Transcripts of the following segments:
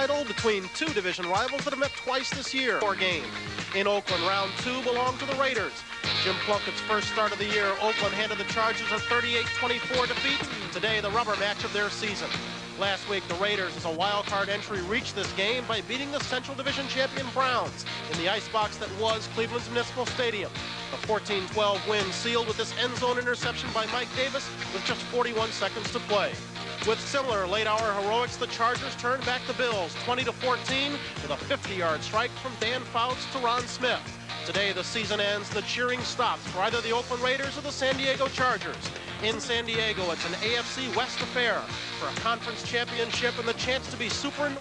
title between two division rivals that have met twice this year. Game in Oakland, round 2 belonged to the Raiders. Jim Plunkett's first start of the year, Oakland handed the Chargers a 38-24 defeat. Today, the rubber match of their season. Last week, the Raiders, as a wild card entry, reached this game by beating the Central Division champion Browns in the icebox that was Cleveland's Municipal Stadium. The 14-12 win sealed with this end zone interception by Mike Davis with just 41 seconds to play. With similar late-hour heroics, the Chargers turned back the Bills 20-14 with a 50-yard strike from Dan Fouts to Ron Smith. Today, the season ends. The cheering stops for either the Oakland Raiders or the San Diego Chargers. In San Diego, it's an AFC West affair for a conference championship and the chance to be super.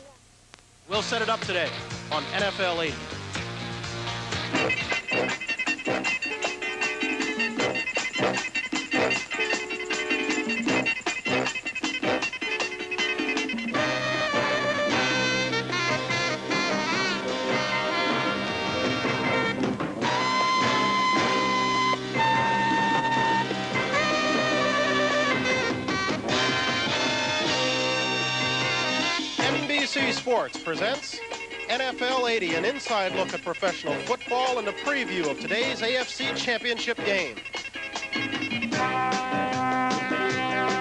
We'll set it up today on NFL 80. NBC Sports presents NFL 80, an inside look at professional football and a preview of today's AFC Championship game.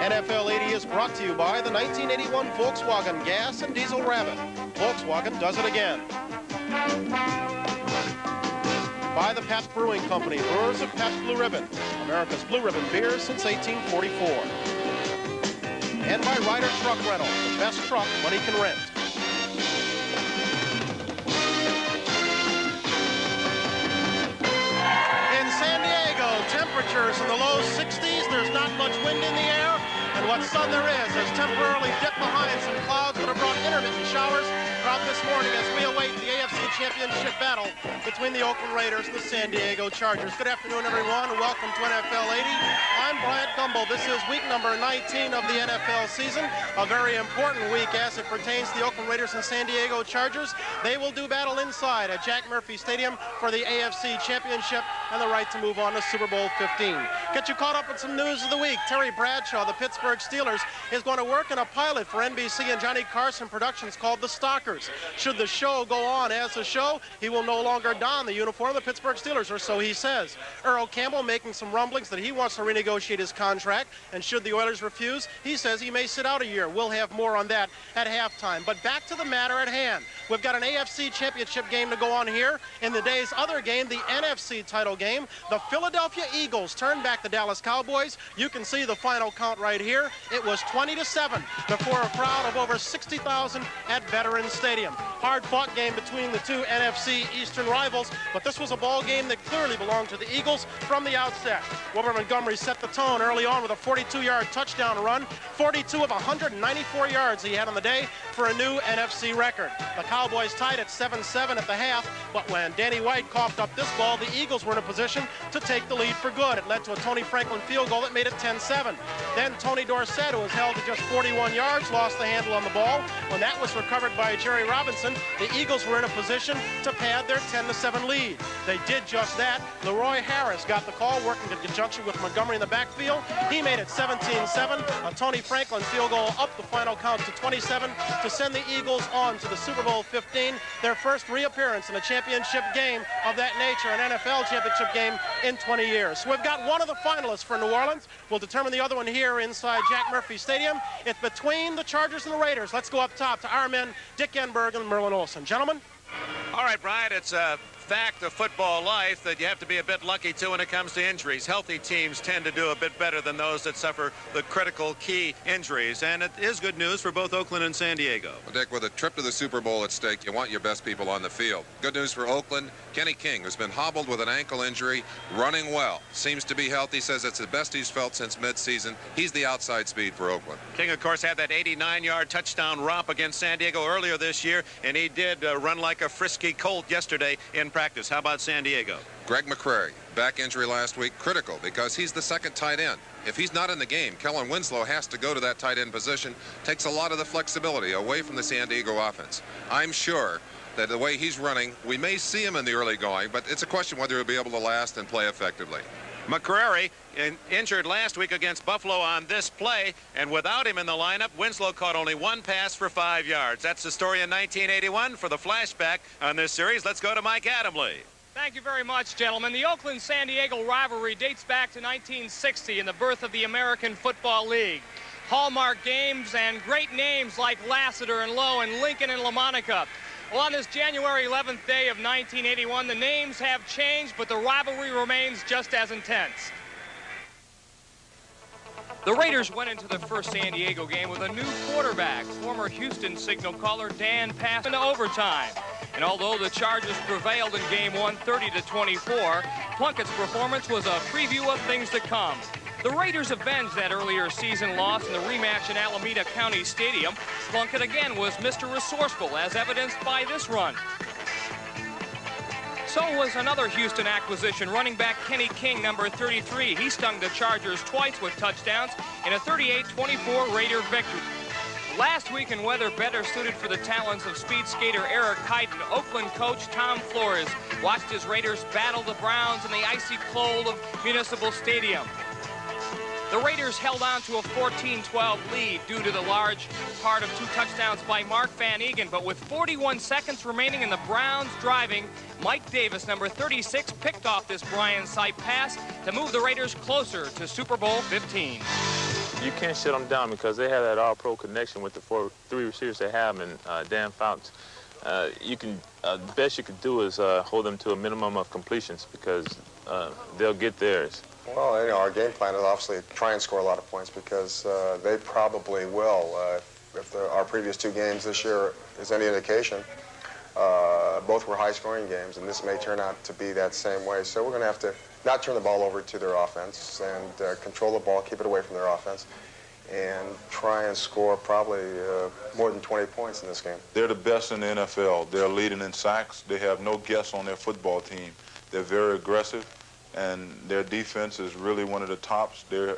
NFL 80 is brought to you by the 1981 Volkswagen Gas and Diesel Rabbit. Volkswagen does it again. By the Pabst Brewing Company, brewers of Pabst Blue Ribbon, America's Blue Ribbon beer since 1844. And by Ryder Truck Rental, the best truck money can rent. In San Diego, temperatures in the low 60s. There's not much wind in the air, and what sun there is has temporarily dipped behind some clouds that have brought intermittent showers throughout this morning as we await the AFC Championship battle between the Oakland Raiders and the San Diego Chargers. Good afternoon, everyone, and welcome to NFL 80. I'm Bryant Gumbel. This is week number 19 of the NFL season, a very important week as it pertains to the Oakland Raiders and San Diego Chargers. They will do battle inside at Jack Murphy Stadium for the AFC Championship and the right to move on to Super Bowl 15. Get you caught up with some news of the week. Terry Bradshaw, the Pittsburgh Steelers, is going to work in a pilot for NBC and Johnny Carson Productions called The Stalkers. Should the show go on as a show, he will no longer don the uniform of the Pittsburgh Steelers, or so he says. Earl Campbell making some rumblings that he wants to renegotiate his contract, and should the Oilers refuse, he says he may sit out a year. We'll have more on that at halftime. But back to the matter at hand. We've got an AFC Championship game to go on here. In the day's other game, the NFC title game, the Philadelphia Eagles turned back the Dallas Cowboys. You can see the final count right here. It was 20-7 before a crowd of over 60,000 at Veterans Stadium. Hard-fought game between the two NFC Eastern rivals, but this was a ball game that clearly belonged to the Eagles from the outset. Wilbur Montgomery set the tone early on with a 42-yard touchdown run. 42 of 194 yards he had on the day for a new NFC record. The Cowboys tied at 7-7 at the half, but when Danny White coughed up this ball, the Eagles were in a position to take the lead for good. It led to a Tony Franklin field goal that made it 10-7. Then Tony Dorsett, who was held to just 41 yards, lost the handle on the ball. When that was recovered by Jerry Robinson, the Eagles were in a position to pad their 10-7 lead. They did just that. Leroy Harris got the call, working in conjunction with Montgomery in the backfield. He made it 17-7. A Tony Franklin field goal up the final count to 27 to send the Eagles on to the Super Bowl 15, their first reappearance in a championship game of that nature, an NFL championship game in 20 years. So we've got one of the finalists for New Orleans. We'll determine the other one here inside Jack Murphy Stadium. It's between the Chargers and the Raiders. Let's go up top to our men, Dick Enberg and Merlin Olsen. Gentlemen? All right, Brian, it's a fact of football life that you have to be a bit lucky, too, when it comes to injuries. Healthy teams tend to do a bit better than those that suffer the critical key injuries, and it is good news for both Oakland and San Diego. Well, Dick, with a trip to the Super Bowl at stake, you want your best people on the field. Good news for Oakland. Kenny King, who's been hobbled with an ankle injury, running well. Seems to be healthy, says it's the best he's felt since midseason. He's the outside speed for Oakland. King, of course, had that 89-yard touchdown romp against San Diego earlier this year, and he did run like a frisky colt yesterday in practice. How about San Diego? Greg McCrary, back injury last week, critical because he's the second tight end. If he's not in the game, Kellen Winslow has to go to that tight end position, takes a lot of the flexibility away from the San Diego offense. I'm sure that the way he's running, we may see him in the early going, but it's a question whether he'll be able to last and play effectively. McCrary injured last week against Buffalo on this play, and without him in the lineup, Winslow caught only one pass for 5 yards. That's the story in 1981 for the flashback on this series. Let's go to Mike Adamle. Thank you very much, gentlemen. The Oakland-San Diego rivalry dates back to 1960 and the birth of the American Football League. Hallmark games and great names like Lassiter and Lowe and Lincoln and LaMonica. Well, on this January 11th day of 1981, the names have changed, but the rivalry remains just as intense. The Raiders went into the first San Diego game with a new quarterback, former Houston signal caller Dan Pass, into overtime. And although the Chargers prevailed in game 1, 30-24, Plunkett's performance was a preview of things to come. The Raiders avenged that earlier season loss in the rematch in Alameda County Stadium. Plunkett again was Mr. Resourceful, as evidenced by this run. So was another Houston acquisition, running back Kenny King, number 33. He stung the Chargers twice with touchdowns in a 38-24 Raider victory. Last week in weather better suited for the talents of speed skater Eric Hyden, Oakland coach Tom Flores watched his Raiders battle the Browns in the icy cold of Municipal Stadium. The Raiders held on to a 14-12 lead due to the large part of 2 touchdowns by Mark Van Egan, but with 41 seconds remaining and the Browns driving, Mike Davis, number 36, picked off this Brian Sipe pass to move the Raiders closer to Super Bowl 15. You can't shut them down because they have that all-pro connection with the 3 receivers they have, and Dan Fouts. The best you could do is hold them to a minimum of completions because they'll get theirs. Well, you know, our game plan is obviously try and score a lot of points because they probably will. If our previous 2 games this year is any indication, both were high-scoring games, and this may turn out to be that same way. So we're going to have to not turn the ball over to their offense and control the ball, keep it away from their offense, and try and score probably more than 20 points in this game. They're the best in the NFL. They're leading in sacks. They have no guess on their football team. They're very aggressive, and their defense is really one of the tops. Their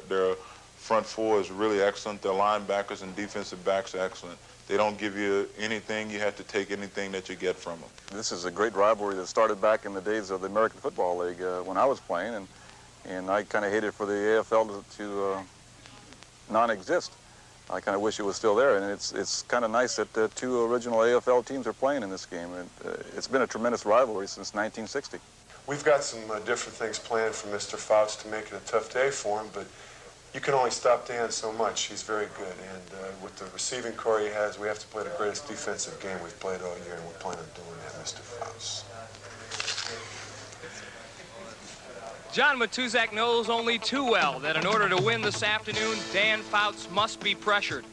front 4 is really excellent. Their linebackers and defensive backs are excellent. They don't give you anything. You have to take anything that you get from them. This is a great rivalry that started back in the days of the American Football League when I was playing, and I kind of hated for the AFL to non-exist. I kind of wish it was still there, and it's kind of nice that the 2 original AFL teams are playing in this game. It's been a tremendous rivalry since 1960. We've got some different things planned for Mr. Fouts to make it a tough day for him, but you can only stop Dan so much. He's very good, and with the receiving core he has, we have to play the greatest defensive game we've played all year, and we're planning on doing that, Mr. Fouts. John Matuzak knows only too well that in order to win this afternoon, Dan Fouts must be pressured.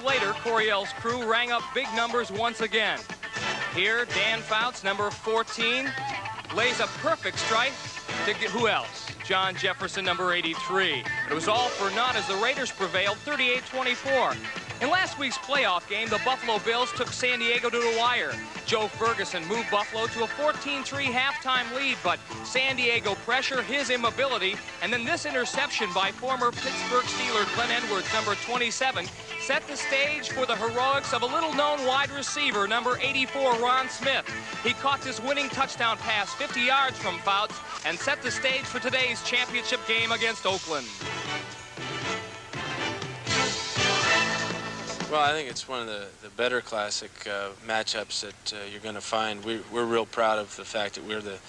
Later, Coryell's crew rang up big numbers once again. Here, Dan Fouts, number 14, lays a perfect strike to get who else? John Jefferson, number 83. It was all for naught as the Raiders prevailed 38-24. In last week's playoff game, the Buffalo Bills took San Diego to the wire. Joe Ferguson moved Buffalo to a 14-3 halftime lead, but San Diego pressure, his immobility, and then this interception by former Pittsburgh Steeler Glenn Edwards, number 27, set the stage for the heroics of a little-known wide receiver, number 84, Ron Smith. He caught this winning touchdown pass 50 yards from Fouts and set the stage for today's championship game against Oakland. Well, I think it's one of the better classic matchups that you're going to find. We're real proud of the fact that we're the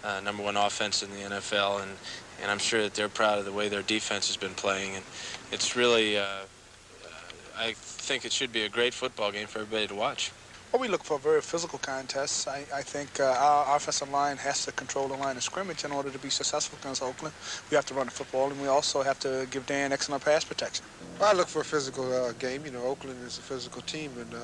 #1 offense in the NFL, and I'm sure that they're proud of the way their defense has been playing. And it's really, I think it should be a great football game for everybody to watch. Well, we look for very physical contests. I think our offensive line has to control the line of scrimmage in order to be successful against Oakland. We have to run the football, and we also have to give Dan excellent pass protection. Well, I look for a physical game. You know, Oakland is a physical team, and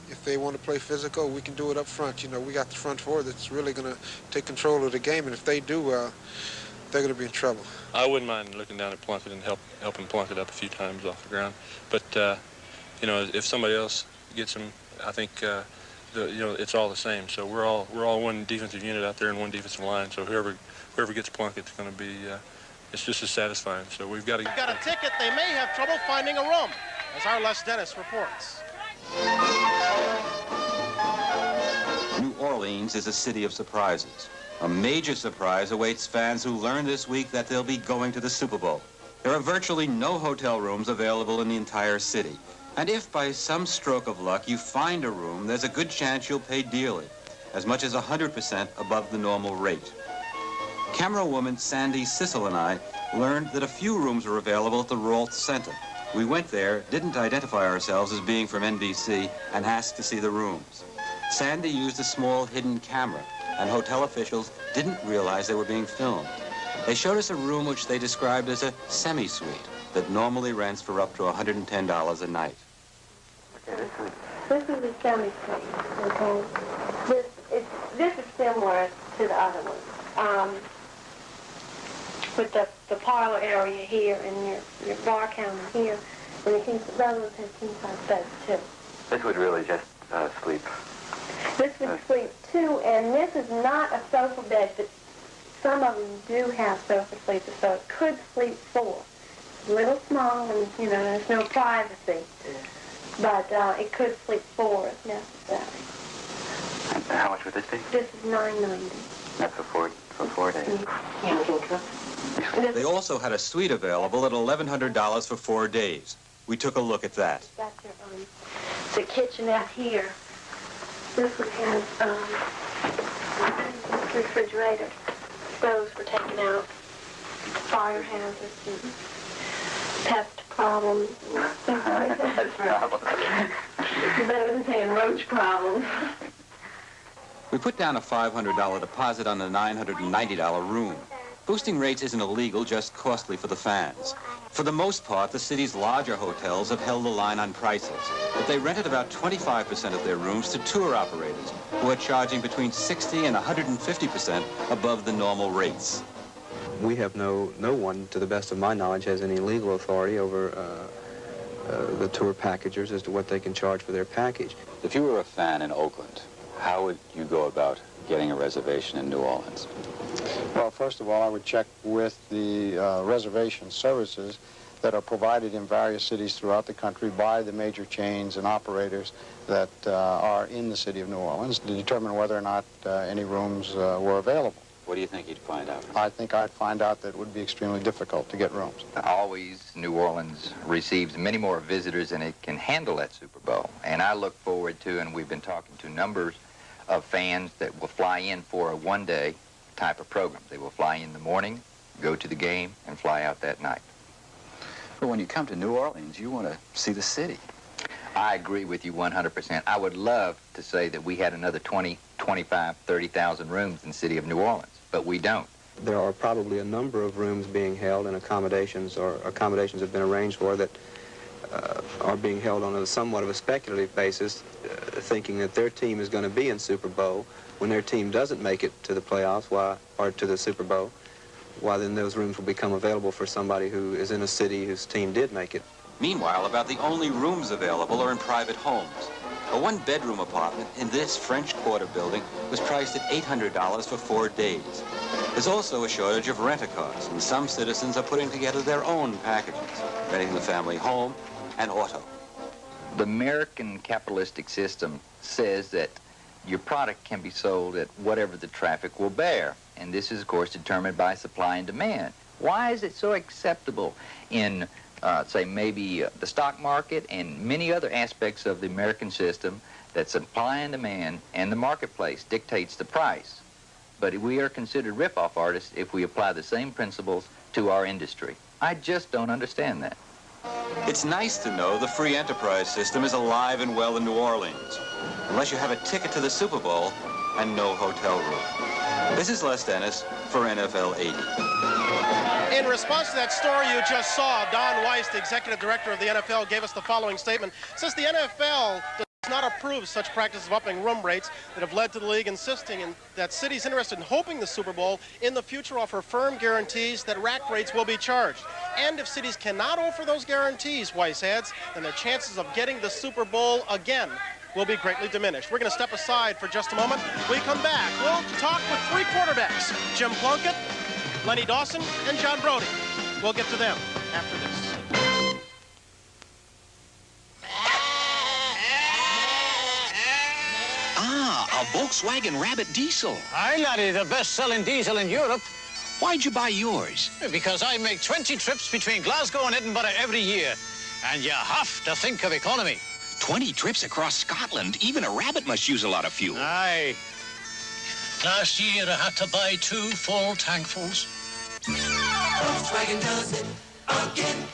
if they want to play physical, we can do it up front. You know, we got the front 4 that's really going to take control of the game, and if they do, they're going to be in trouble. I wouldn't mind looking down at Plunkett and helping Plunkett up a few times off the ground. But, you know, if somebody else gets him, I think, you know, it's all the same. So we're all one defensive unit out there and one defensive line. So whoever gets Plunkett's going to be, it's just as satisfying. So we've got to. Got a ticket. They may have trouble finding a room, as our Les Dennis reports. New Orleans is a city of surprises. A major surprise awaits fans who learn this week that they'll be going to the Super Bowl. There are virtually no hotel rooms available in the entire city. And if by some stroke of luck you find a room, there's a good chance you'll pay dearly, as much as 100% above the normal rate. Camera woman Sandy Sissel and I learned that a few rooms were available at the Rolfe Center. We went there, didn't identify ourselves as being from NBC, and asked to see the rooms. Sandy used a small hidden camera, and hotel officials didn't realize they were being filmed. They showed us a room which they described as a semi-suite that normally rents for up to $110 a night. Okay, this is a semi-suite, okay? This is similar to the other one. With the parlor area here and your bar counter here, and the other ones have king-size beds too. This would really just sleep. This would sleep too, and this is not a sofa bed, but some of them do have sofa sleepers, so it could sleep four. A little small, and there's no privacy, but it could sleep four if necessary. And how much would this be? This is $9.90. That's for 4 days. They also had a suite available at $1,100 for 4 days. We took a look at that. That's your the kitchenette here. This one has refrigerator. Stoves were taken out. Fire hazards and pest problems and stuff like that. Better than saying roach problems. We put down a $500 deposit on the $990 room. Boosting rates isn't illegal, just costly for the fans. For the most part, the city's larger hotels have held the line on prices, but they rented about 25% of their rooms to tour operators, who are charging between 60 and 150% above the normal rates. We have no one, to the best of my knowledge, has any legal authority over the tour packagers as to what they can charge for their package. If you were a fan in Oakland, how would you go about getting a reservation in New Orleans? Well, first of all, I would check with the reservation services that are provided in various cities throughout the country by the major chains and operators that are in the city of New Orleans to determine whether or not any rooms were available. What do you think you'd find out? I think I'd find out that it would be extremely difficult to get rooms. Always, New Orleans receives many more visitors than it can handle at Super Bowl. And I look forward to, and we've been talking to numbers of fans that will fly in for a one-day type of program. They will fly in the morning, go to the game, and fly out that night. But when you come to New Orleans, you want to see the city. I agree with you 100%. I would love to say that we had another 20, 25, 30,000 rooms in the city of New Orleans, but we don't. There are probably a number of rooms being held and accommodations have been arranged for that are being held on a somewhat of a speculative basis, thinking that their team is going to be in Super Bowl. When their team doesn't make it to the playoffs, or to the Super Bowl, then those rooms will become available for somebody who is in a city whose team did make it. Meanwhile, about the only rooms available are in private homes. A one-bedroom apartment in this French Quarter building was priced at $800 for 4 days. There's also a shortage of rent-a-cars, and some citizens are putting together their own packages, renting the family home and auto. The American capitalistic system says that your product can be sold at whatever the traffic will bear. And this is, of course, determined by supply and demand. Why is it so acceptable in, say, maybe the stock market and many other aspects of the American system that supply and demand and the marketplace dictates the price? But we are considered rip-off artists if we apply the same principles to our industry. I just don't understand that. It's nice to know the free enterprise system is alive and well in New Orleans, unless you have a ticket to the Super Bowl and no hotel room. This is Les Dennis for NFL 80. In response to that story you just saw, Don Weiss, the executive director of the NFL, gave us the following statement. Says the NFL does not approve such practice of upping room rates that have led to the league insisting that cities interested in hoping the Super Bowl in the future offer firm guarantees that rack rates will be charged. And if cities cannot offer those guarantees, Weiss adds, then the chances of getting the Super Bowl again will be greatly diminished. We're going to step aside for just a moment. When we come back, we'll talk with 3 quarterbacks, Jim Plunkett, Lenny Dawson, and John Brody. We'll get to them after this. A Volkswagen Rabbit diesel. I'm not the best-selling diesel in Europe. Why'd you buy yours? Because I make 20 trips between Glasgow and Edinburgh every year. And you have to think of economy. 20 trips across Scotland. Even a rabbit must use a lot of fuel. Aye. Last year I had to buy 2 full tankfuls. Volkswagen does it again.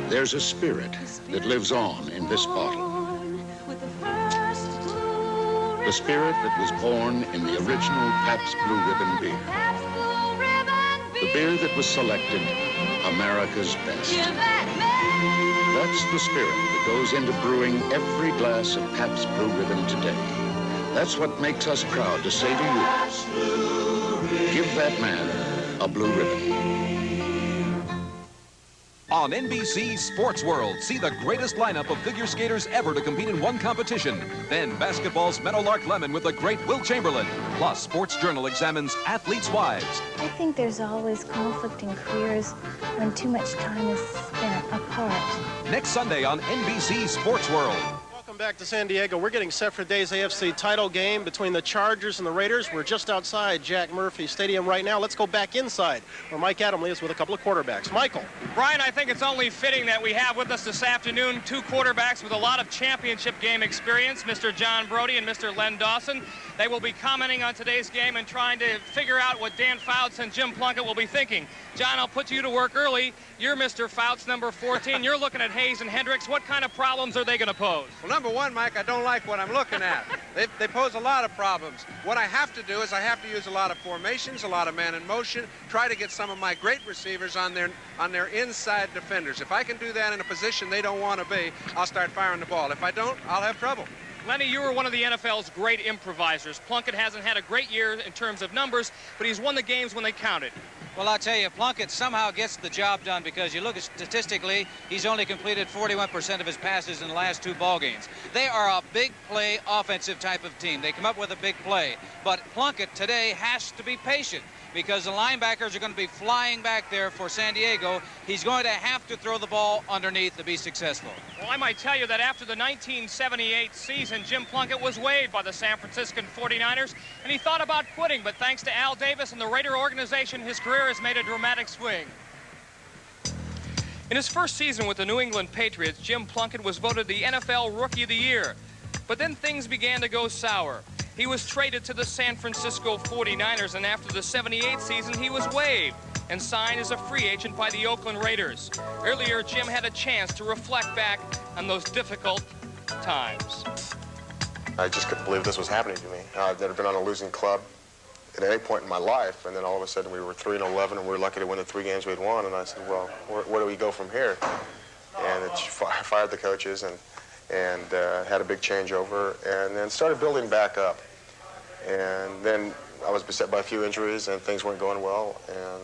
There's a spirit that lives on in this bottle. The spirit that was born in the original Pabst Blue Ribbon beer. The beer that was selected America's best. That's the spirit that goes into brewing every glass of Pabst Blue Ribbon today. That's what makes us proud to say to you, give that man a blue ribbon. On NBC Sports World, see the greatest lineup of figure skaters ever to compete in one competition. Then basketball's Meadowlark Lemon with the great Will Chamberlain. Plus, Sports Journal examines athletes' wives. I think there's always conflict in careers when too much time is spent apart. Next Sunday on NBC Sports World. Welcome back to San Diego. We're getting set for today's AFC title game between the Chargers and the Raiders. We're just outside Jack Murphy Stadium right now. Let's go back inside where Mike Adamle is with a couple of quarterbacks. Michael. Brian, I think it's only fitting that we have with us this afternoon 2 quarterbacks with a lot of championship game experience, Mr. John Brody and Mr. Len Dawson. They will be commenting on today's game and trying to figure out what Dan Fouts and Jim Plunkett will be thinking. John, I'll put you to work early. You're Mr. Fouts, number 14. You're looking at Hayes and Hendricks. What kind of problems are they going to pose? Well, number one, Mike, I don't like what I'm looking at. They pose a lot of problems. What I have to do is I have to use a lot of formations, a lot of man in motion, try to get some of my great receivers on their inside defenders. If I can do that in a position they don't want to be, I'll start firing the ball. If I don't, I'll have trouble. Lenny, you were one of the NFL's great improvisers. Plunkett hasn't had a great year in terms of numbers, but he's won the games when they counted. Well, I'll tell you, Plunkett somehow gets the job done because you look at statistically, he's only completed 41% of his passes in the last 2 ball games. They are a big play offensive type of team. They come up with a big play. But Plunkett today has to be patient because the linebackers are going to be flying back there for San Diego. He's going to have to throw the ball underneath to be successful. Well, I might tell you that after the 1978 season, Jim Plunkett was waived by the San Francisco 49ers, and he thought about quitting, but thanks to Al Davis and the Raider organization, his career has made a dramatic swing. In his first season with the New England Patriots, Jim Plunkett was voted the NFL Rookie of the Year, but then things began to go sour. He was traded to the San Francisco 49ers, and after the 78 season, he was waived and signed as a free agent by the Oakland Raiders. Earlier, Jim had a chance to reflect back on those difficult times. I just couldn't believe this was happening to me. I've never been on a losing club at any point in my life, and then all of a sudden we were 3-11, and we were lucky to win the 3 games we'd won, and I said, well, where do we go from here? And I fired the coaches and had a big changeover, and then started building back up. And then I was beset by a few injuries, and things weren't going well. And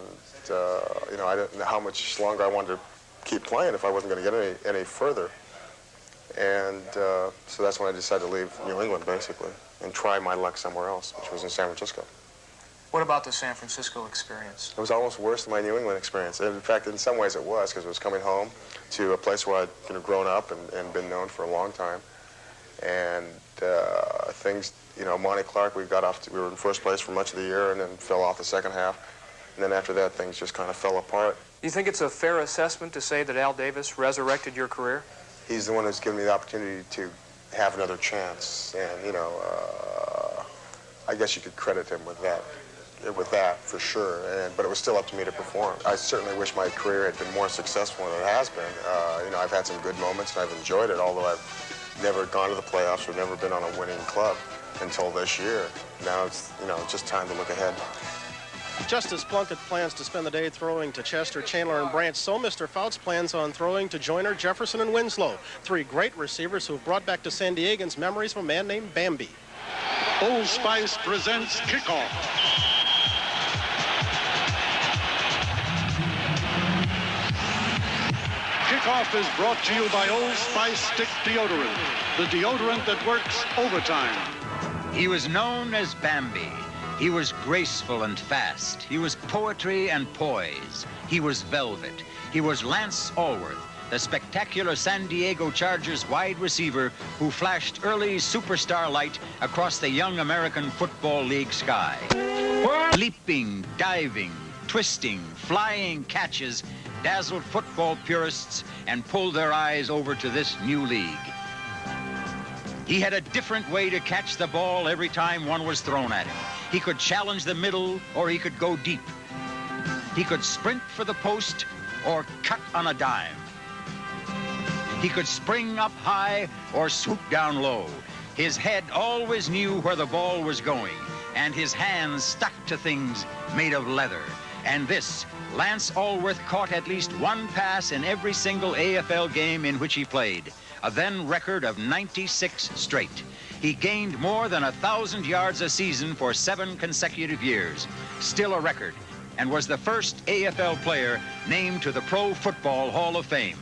you know, I didn't know how much longer I wanted to keep playing if I wasn't going to get any further. And so that's when I decided to leave New England, basically, and try my luck somewhere else, which was in San Francisco. What about the San Francisco experience? It was almost worse than my New England experience. And in fact, in some ways it was, because it was coming home to a place where I'd grown up and been known for a long time. And things, you know, Monty Clark, we were in first place for much of the year and then fell off the second half. And then after that, things just kind of fell apart. Do you think it's a fair assessment to say that Al Davis resurrected your career? He's the one who's given me the opportunity to have another chance. And, you know, I guess you could credit him with that for sure. But it was still up to me to perform. I certainly wish my career had been more successful than it has been. You know, I've had some good moments and I've enjoyed it, although I've never gone to the playoffs or never been on a winning club until this year. Now it's, you know, just time to look ahead. Just as Plunkett plans to spend the day throwing to Chester, Chandler, and Branch, so Mr. Fouts plans on throwing to Joyner, Jefferson, and Winslow, 3 great receivers who have brought back to San Diegans memories of a man named Bambi. Old Spice presents Kickoff. Kickoff is brought to you by Old Spice Stick Deodorant, the deodorant that works overtime. He was known as Bambi. He was graceful and fast. He was poetry and poise. He was velvet. He was Lance Alworth. the spectacular San Diego Chargers wide receiver who flashed early superstar light across the young American Football League sky. Leaping, diving, twisting, flying catches dazzled football purists and pulled their eyes over to this new league. He had a different way to catch the ball every time one was thrown at him. He could challenge the middle, or he could go deep. He could sprint for the post or cut on a dime. He could spring up high or swoop down low. His head always knew where the ball was going, and his hands stuck to things made of leather. And this, Lance Alworth caught at least one pass in every single AFL game in which he played, a then record of 96 straight. He gained more than 1,000 yards a season for 7 consecutive years, still a record, and was the first AFL player named to the Pro Football Hall of Fame.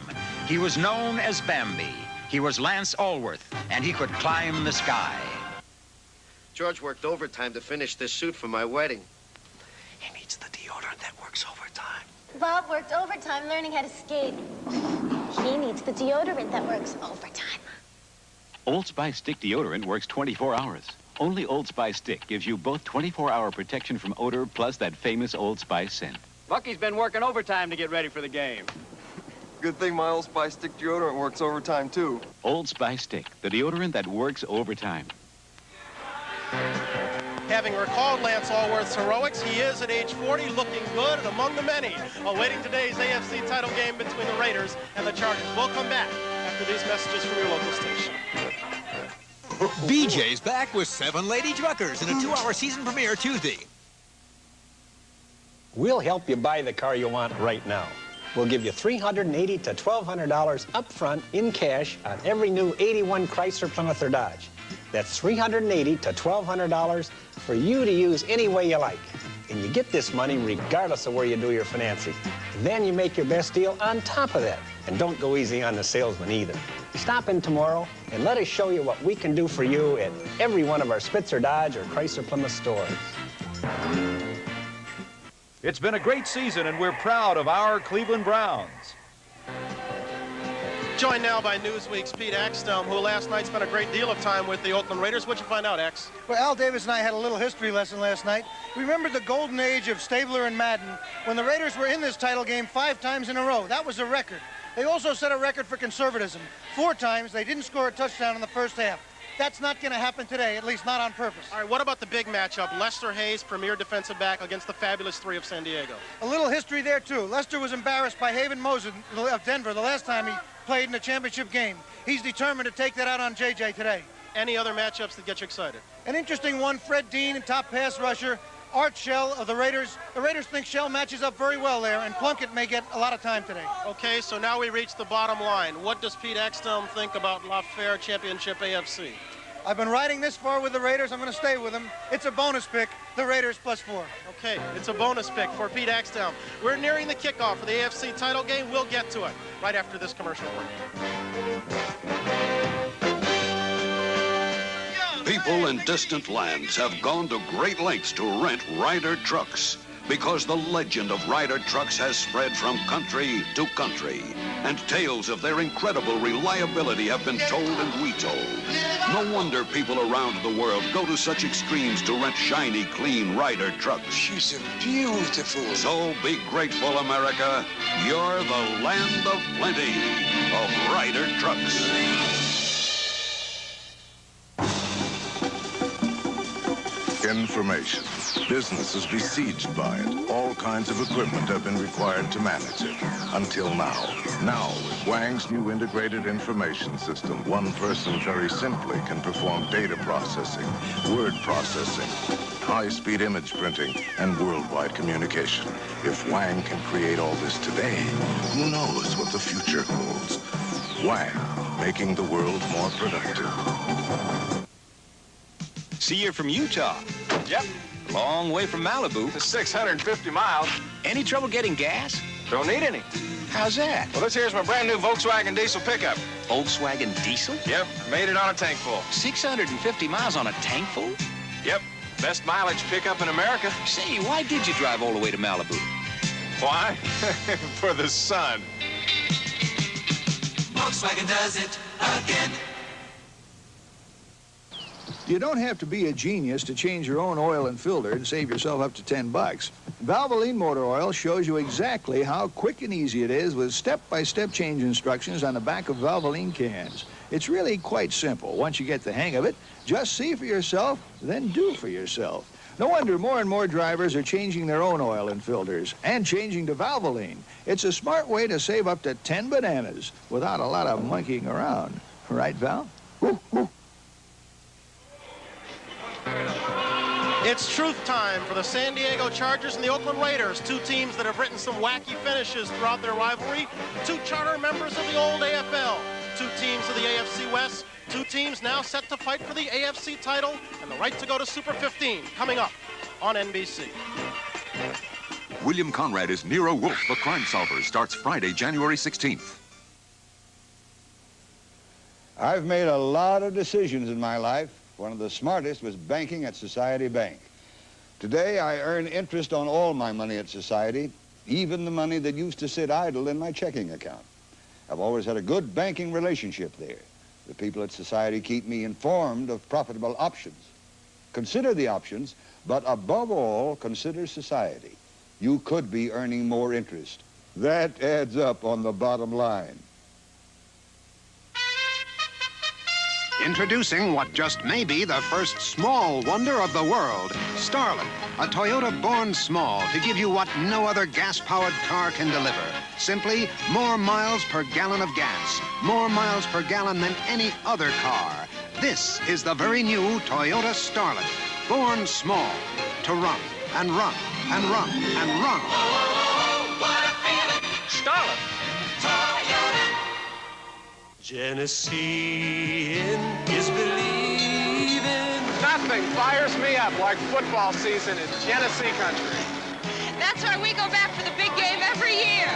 He was known as Bambi. He was Lance Alworth, and he could climb the sky. George worked overtime to finish this suit for my wedding. He needs the deodorant that works overtime. Bob worked overtime learning how to skate. He needs the deodorant that works overtime. Old Spice Stick deodorant works 24 hours. Only Old Spice Stick gives you both 24-hour protection from odor plus that famous Old Spice scent. Bucky's been working overtime to get ready for the game. Good thing my Old Spice Stick deodorant works overtime, too. Old Spice Stick, the deodorant that works overtime. Having recalled Lance Alworth's heroics, he is at age 40 looking good and among the many, awaiting today's AFC title game between the Raiders and the Chargers. We'll come back after these messages from your local station. BJ's back with 7 Lady Truckers in a 2-hour season premiere Tuesday. We'll help you buy the car you want right now. We'll give you $380 to $1,200 up front in cash on every new 81 Chrysler, Plymouth, or Dodge. That's $380 to $1,200 for you to use any way you like. And you get this money regardless of where you do your financing. And then you make your best deal on top of that. And don't go easy on the salesman either. Stop in tomorrow and let us show you what we can do for you at every one of our Spitzer Dodge or Chrysler Plymouth stores. It's been a great season, and we're proud of our Cleveland Browns. Joined now by Newsweek's Pete Axthelm, who last night spent a great deal of time with the Oakland Raiders. What'd you find out, Ax? Well, Al Davis and I had a little history lesson last night. We remembered the golden age of Stabler and Madden when the Raiders were in this title game 5 times in a row. That was a record. They also set a record for conservatism. 4 times they didn't score a touchdown in the first half. That's not going to happen today, at least not on purpose. All right, what about the big matchup? Lester Hayes, premier defensive back, against the fabulous 3 of San Diego. A little history there, too. Lester was embarrassed by Haven Mosen of Denver the last time he played in a championship game. He's determined to take that out on JJ today. Any other matchups that get you excited? An interesting one, Fred Dean, top pass rusher. Art Shell of the Raiders. The Raiders think Shell matches up very well there, and Plunkett may get a lot of time today. Okay, so now we reach the bottom line. What does Pete Axthelm think about LaFleur Championship AFC? I've been riding this far with the Raiders. I'm going to stay with them. It's a bonus pick, the Raiders +4. Okay, it's a bonus pick for Pete Axthelm. We're nearing the kickoff for the AFC title game. We'll get to it right after this commercial break. People in distant lands have gone to great lengths to rent Ryder trucks because the legend of Ryder trucks has spread from country to country, and tales of their incredible reliability have been told and retold. No wonder people around the world go to such extremes to rent shiny, clean Ryder trucks. She's beautiful. So be grateful, America. You're the land of plenty of Ryder trucks. Information. Business is besieged by it. All kinds of equipment have been required to manage it. Until now. Now, with Wang's new integrated information system, one person very simply can perform data processing, word processing, high-speed image printing, and worldwide communication. If Wang can create all this today, who knows what the future holds? Wang, making the world more productive. See, you're from Utah. Yep. Long way from Malibu. It's 650 miles. Any trouble getting gas? Don't need any. How's that? Well, this here's my brand new Volkswagen diesel pickup. Volkswagen diesel? Yep, made it on a tank full. 650 miles on a tank full? Yep, best mileage pickup in America. Say, why did you drive all the way to Malibu? Why? For the sun. Volkswagen does it again. You don't have to be a genius to change your own oil and filter and save yourself up to $10. Valvoline Motor Oil shows you exactly how quick and easy it is with step-by-step change instructions on the back of Valvoline cans. It's really quite simple. Once you get the hang of it, just see for yourself, then do for yourself. No wonder more and more drivers are changing their own oil and filters and changing to Valvoline. It's a smart way to save up to 10 bananas without a lot of monkeying around. Right, Val? Woo, woo. It's truth time for the San Diego Chargers and the Oakland Raiders, two teams that have written some wacky finishes throughout their rivalry, two charter members of the old AFL, two teams of the AFC West, two teams now set to fight for the AFC title and the right to go to Super 15, coming up on NBC. William Conrad is Nero Wolfe, the crime solver, starts Friday, January 16th. I've made a lot of decisions in my life. One of the smartest was banking at Society Bank. Today, I earn interest on all my money at Society, even the money that used to sit idle in my checking account. I've always had a good banking relationship there. The people at Society keep me informed of profitable options. Consider the options, but above all, consider Society. You could be earning more interest. That adds up on the bottom line. Introducing what just may be the first small wonder of the world, Starlet, a Toyota born small to give you what no other gas-powered car can deliver. Simply more miles per gallon of gas, more miles per gallon than any other car. This is the very new Toyota Starlet, born small to run and run and run and run. Oh, what a feeling. Starlet. Genesee is believing. Nothing fires me up like football season in Genesee country. That's why we go back for the big game every year.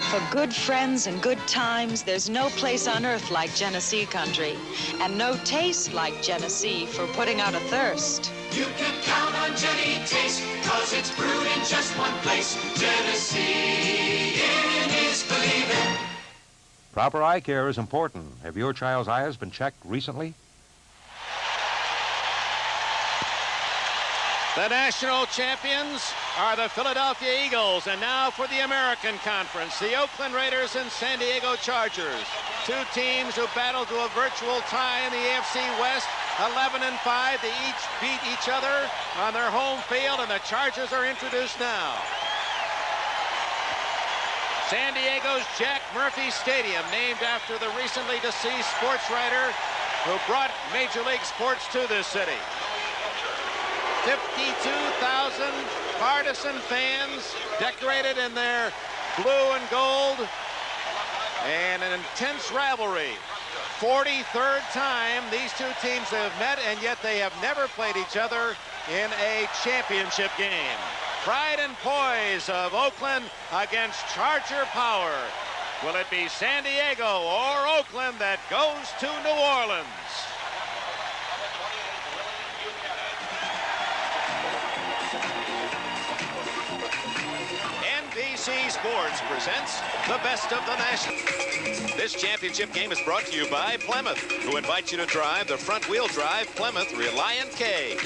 For good friends and good times, there's no place on earth like Genesee country, and no taste like Genesee for putting out a thirst. You can count on Jenny Taste, 'cause it's brewed in just one place. Genesee is believing. Proper eye care is important. Have your child's eyes been checked recently? The national champions are the Philadelphia Eagles, and now for the American Conference, the Oakland Raiders and San Diego Chargers. Two teams who battled to a virtual tie in the AFC West, 11-5. They each beat each other on their home field, and the Chargers are introduced now. San Diego's Jack Murphy Stadium, named after the recently deceased sports writer who brought Major League sports to this city. 52,000 partisan fans decorated in their blue and gold, and an intense rivalry. 43rd time these two teams have met, and yet they have never played each other in a championship game. Pride and poise of Oakland against Charger power. Will it be San Diego or Oakland that goes to New Orleans? NBC Sports presents the best of the national. This championship game is brought to you by Plymouth, who invites you to drive the front-wheel drive Plymouth Reliant K.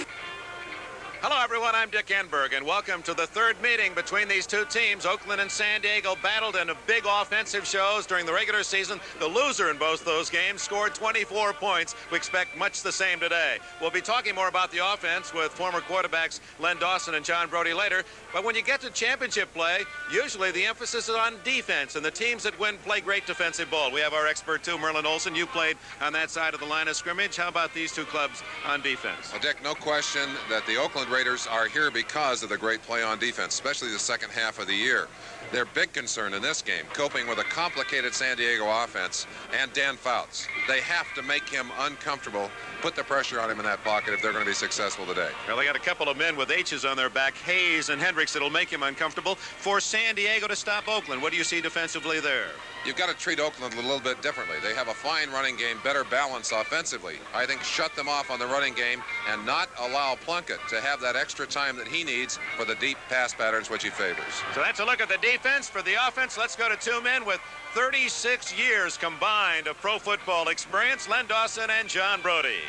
Hello, everyone. I'm Dick Enberg, and welcome to the third meeting between these two teams. Oakland and San Diego battled in big offensive shows during the regular season. The loser in both those games scored 24 points. We expect much the same today. We'll be talking more about the offense with former quarterbacks Len Dawson and John Brody later. But when you get to championship play, usually the emphasis is on defense, and the teams that win play great defensive ball. We have our expert, too, Merlin Olsen. You played on that side of the line of scrimmage. How about these two clubs on defense? Well, Dick, no question that the Oakland Raiders are here because of the great play on defense, especially the second half of the year. Their big concern in this game, coping with a complicated San Diego offense and Dan Fouts. They have to make him uncomfortable, put the pressure on him in that pocket if they're going to be successful today. Well, they got a couple of men with H's on their back, Hayes and Hendricks, that'll make him uncomfortable. For San Diego to stop Oakland, what do you see defensively there? you've got to treat Oakland a little bit differently. They have a fine running game, better balance offensively. I think shut them off on the running game and not allow Plunkett to have that extra time that he needs for the deep pass patterns which he favors. So that's a look at the defense. For the offense, let's go to two men with 36 years combined of pro football experience, Len Dawson and John Brody.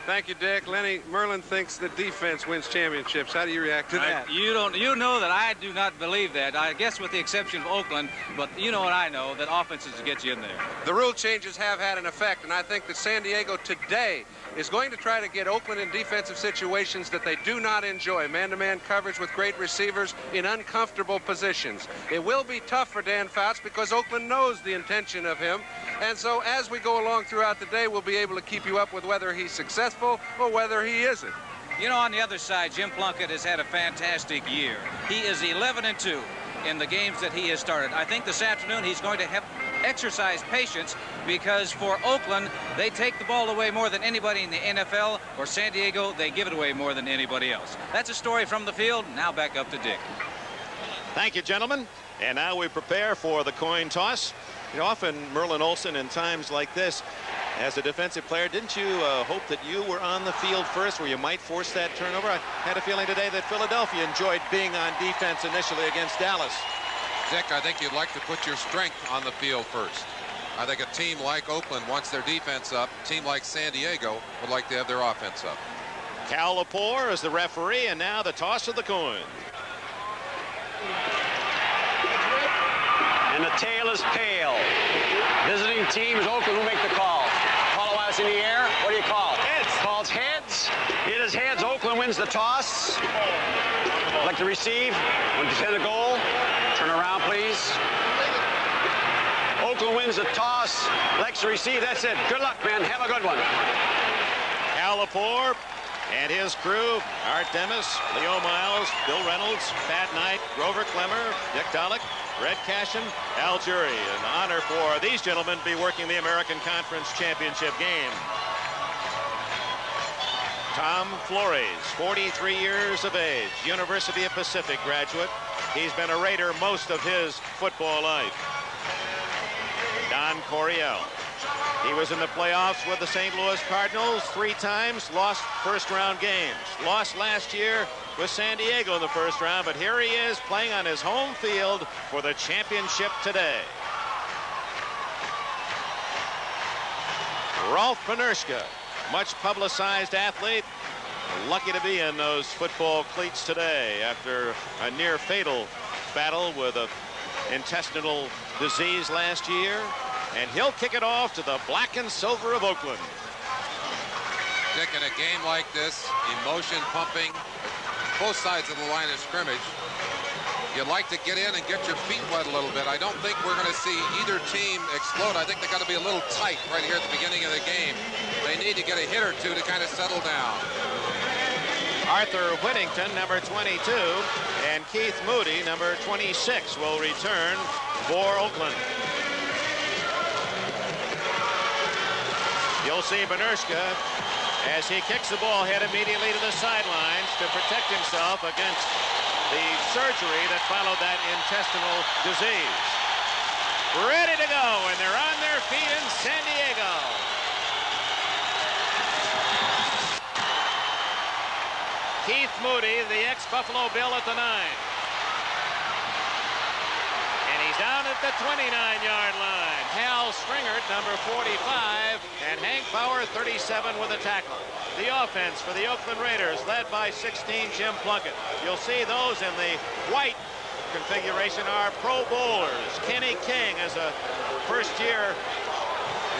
Thank you, Dick. Lenny, Merlin thinks the defense wins championships. How do you react to that? You know that I do not believe that. I guess with the exception of Oakland, but you know what I know, that offenses get you in there. The rule changes have had an effect, and I think that San Diego today is going to try to get Oakland in defensive situations that they do not enjoy. Man-to-man coverage with great receivers in uncomfortable positions. It will be tough for Dan Fouts because Oakland knows the intention of him. And so as we go along throughout the day, we'll be able to keep you up with whether he's successful or whether he isn't. You know, on the other side, Jim Plunkett has had a fantastic year. He is 11-2 in the games that he has started. I think this afternoon he's going to have exercise patience because for Oakland, they take the ball away more than anybody in the NFL. For San Diego, they give it away more than anybody else. That's a story from the field. Now back up to Dick. Thank you, gentlemen. And now we prepare for the coin toss. You know, often Merlin Olsen in times like this, as a defensive player, didn't you hope that you were on the field first where you might force that turnover? I had a feeling today that Philadelphia enjoyed being on defense initially against Dallas. Dick, I think you'd like to put your strength on the field first. I think a team like Oakland wants their defense up. A team like San Diego would like to have their offense up. Cal Lepore is the referee, and now the toss of the coin. And the tail is pale. Visiting teams, Oakland will make the call. Call wise in the air. What do you call it? Heads. Calls heads. It is heads. Oakland wins the toss. I'd like to receive. When you defend a goal, turn around, please. Oakland wins the toss. Likes to receive. That's it. Good luck, man. Have a good one. Cal Lepore and his crew, Art Demis, Leo Miles, Bill Reynolds, Pat Knight, Grover Clemmer, Dick Dollick, Red Cashin, Al Jury. An honor for these gentlemen to be working the American Conference Championship game. Tom Flores, 43 years of age, University of Pacific graduate. He's been a Raider most of his football life. Don Coryell. He was in the playoffs with the St. Louis Cardinals 3 times, lost first-round games. Lost last year with San Diego in the first round, but here he is playing on his home field for the championship today. Rolf Penerska, much publicized athlete, lucky to be in those football cleats today after a near fatal battle with an intestinal disease last year. And he'll kick it off to the black and silver of Oakland. Dick, in a game like this, emotion pumping, both sides of the line of scrimmage, you'd like to get in and get your feet wet a little bit. I don't think we're going to see either team explode. I think they got to be a little tight right here at the beginning of the game. They need to get a hit or two to kind of settle down. Arthur Whittington, number 22, and Keith Moody, number 26, will return for Oakland. You'll see Penerska as he kicks the ball head immediately to the sidelines to protect himself against the surgery that followed that intestinal disease. Ready to go, and they're on their feet in San Diego. Keith Moody, the ex-Buffalo Bill, at the 9. And he's down at the 29-yard line. Hal Stringert, number 45, and Hank Bauer, 37, with a tackle. The offense for the Oakland Raiders, led by 16, Jim Plunkett. You'll see those in the white configuration are Pro Bowlers. Kenny King is a first-year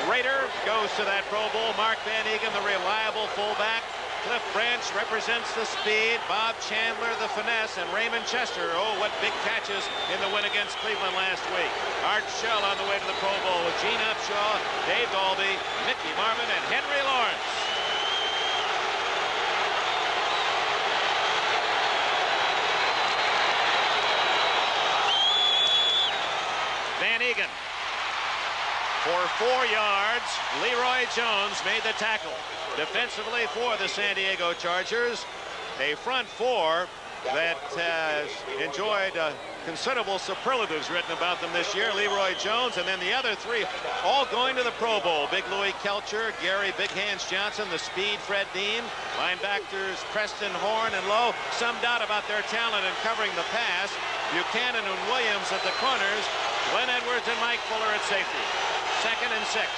Raider, goes to that Pro Bowl. Mark Van Eegen, the reliable fullback. Cliff Branch represents the speed. Bob Chandler, the finesse. And Raymond Chester, oh, what big catches in the win against Cleveland last week. Art Shell on the way to the Pro Bowl with Gene Upshaw, Dave Dalby, Mickey Marvin, and Henry Lawrence. Van Eegen. For 4 yards, Leroy Jones made the tackle. Defensively for the San Diego Chargers, a front four that has enjoyed considerable superlatives written about them this year. Leroy Jones, and then the other three all going to the Pro Bowl. Big Louis Kelcher, Gary Big Hands Johnson, the speed Fred Dean, linebackers Preston Horn and Lowe. Some doubt about their talent in covering the pass. Buchanan and Williams at the corners. Glenn Edwards and Mike Fuller at safety. 2nd and 6.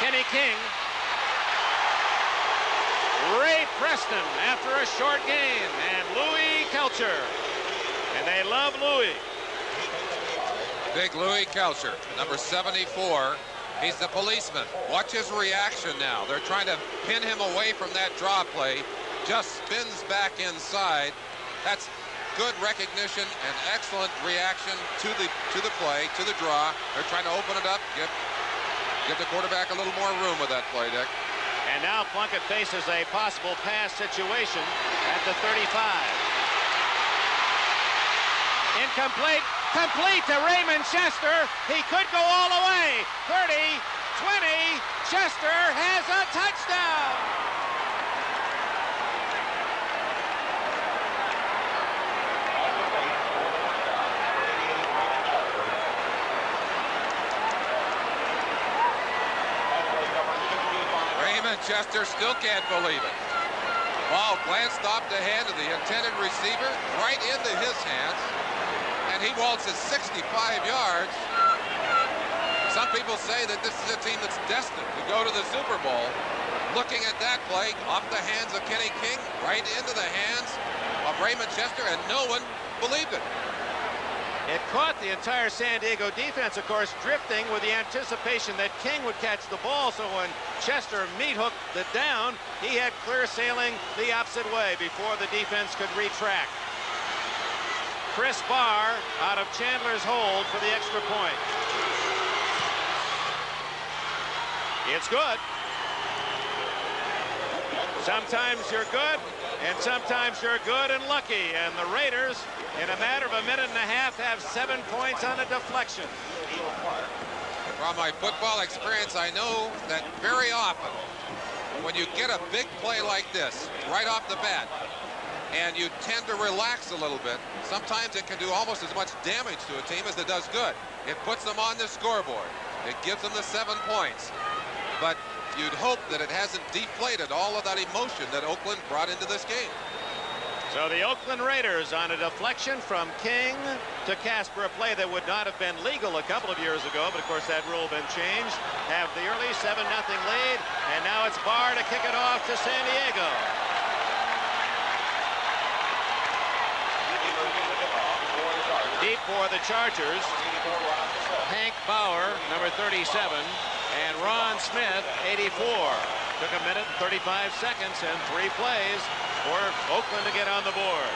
Kenny King. Ray Preston after a short gain, and Louis Kelcher. And they love Louis. Big Louis Kelcher, number 74. He's the policeman. Watch his reaction now. They're trying to pin him away from that draw play. Just spins back inside. That's good recognition and excellent reaction to the play, to the draw. They're trying to open it up, give the quarterback a little more room with that play, Dick. And now Plunkett faces a possible pass situation at the 35. Incomplete. Complete to Raymond Chester. He could go all the way. 30, 20. Chester has a touchdown. Chester still can't believe it. Ball glanced off the hand of the intended receiver, right into his hands, and he waltzes 65 yards. Some people say that this is a team that's destined to go to the Super Bowl. Looking at that play, off the hands of Kenny King, right into the hands of Raymond Chester, and no one believed it. It caught the entire San Diego defense, of course, drifting with the anticipation that King would catch the ball. So when Chester meat hooked it down, he had clear sailing the opposite way before the defense could retract. Chris Barr out of Chandler's hold for the extra point. It's good. Sometimes you're good, and sometimes you're good and lucky. And the Raiders, in a matter of a minute and a half, have 7 points on a deflection. From my football experience, I know that very often when you get a big play like this right off the bat and you tend to relax a little bit, sometimes it can do almost as much damage to a team as it does good. It puts them on the scoreboard. It gives them the 7 points. But you'd hope that it hasn't deflated all of that emotion that Oakland brought into this game. So the Oakland Raiders on a deflection from King to Casper, a play that would not have been legal a couple of years ago, but of course that rule been changed, have the early 7-0 lead, and now it's Barr to kick it off to San Diego. Deep for the Chargers, Hank Bauer, number 37, and Ron Smith, 84. Took a minute and 35 seconds and 3 plays for Oakland to get on the board.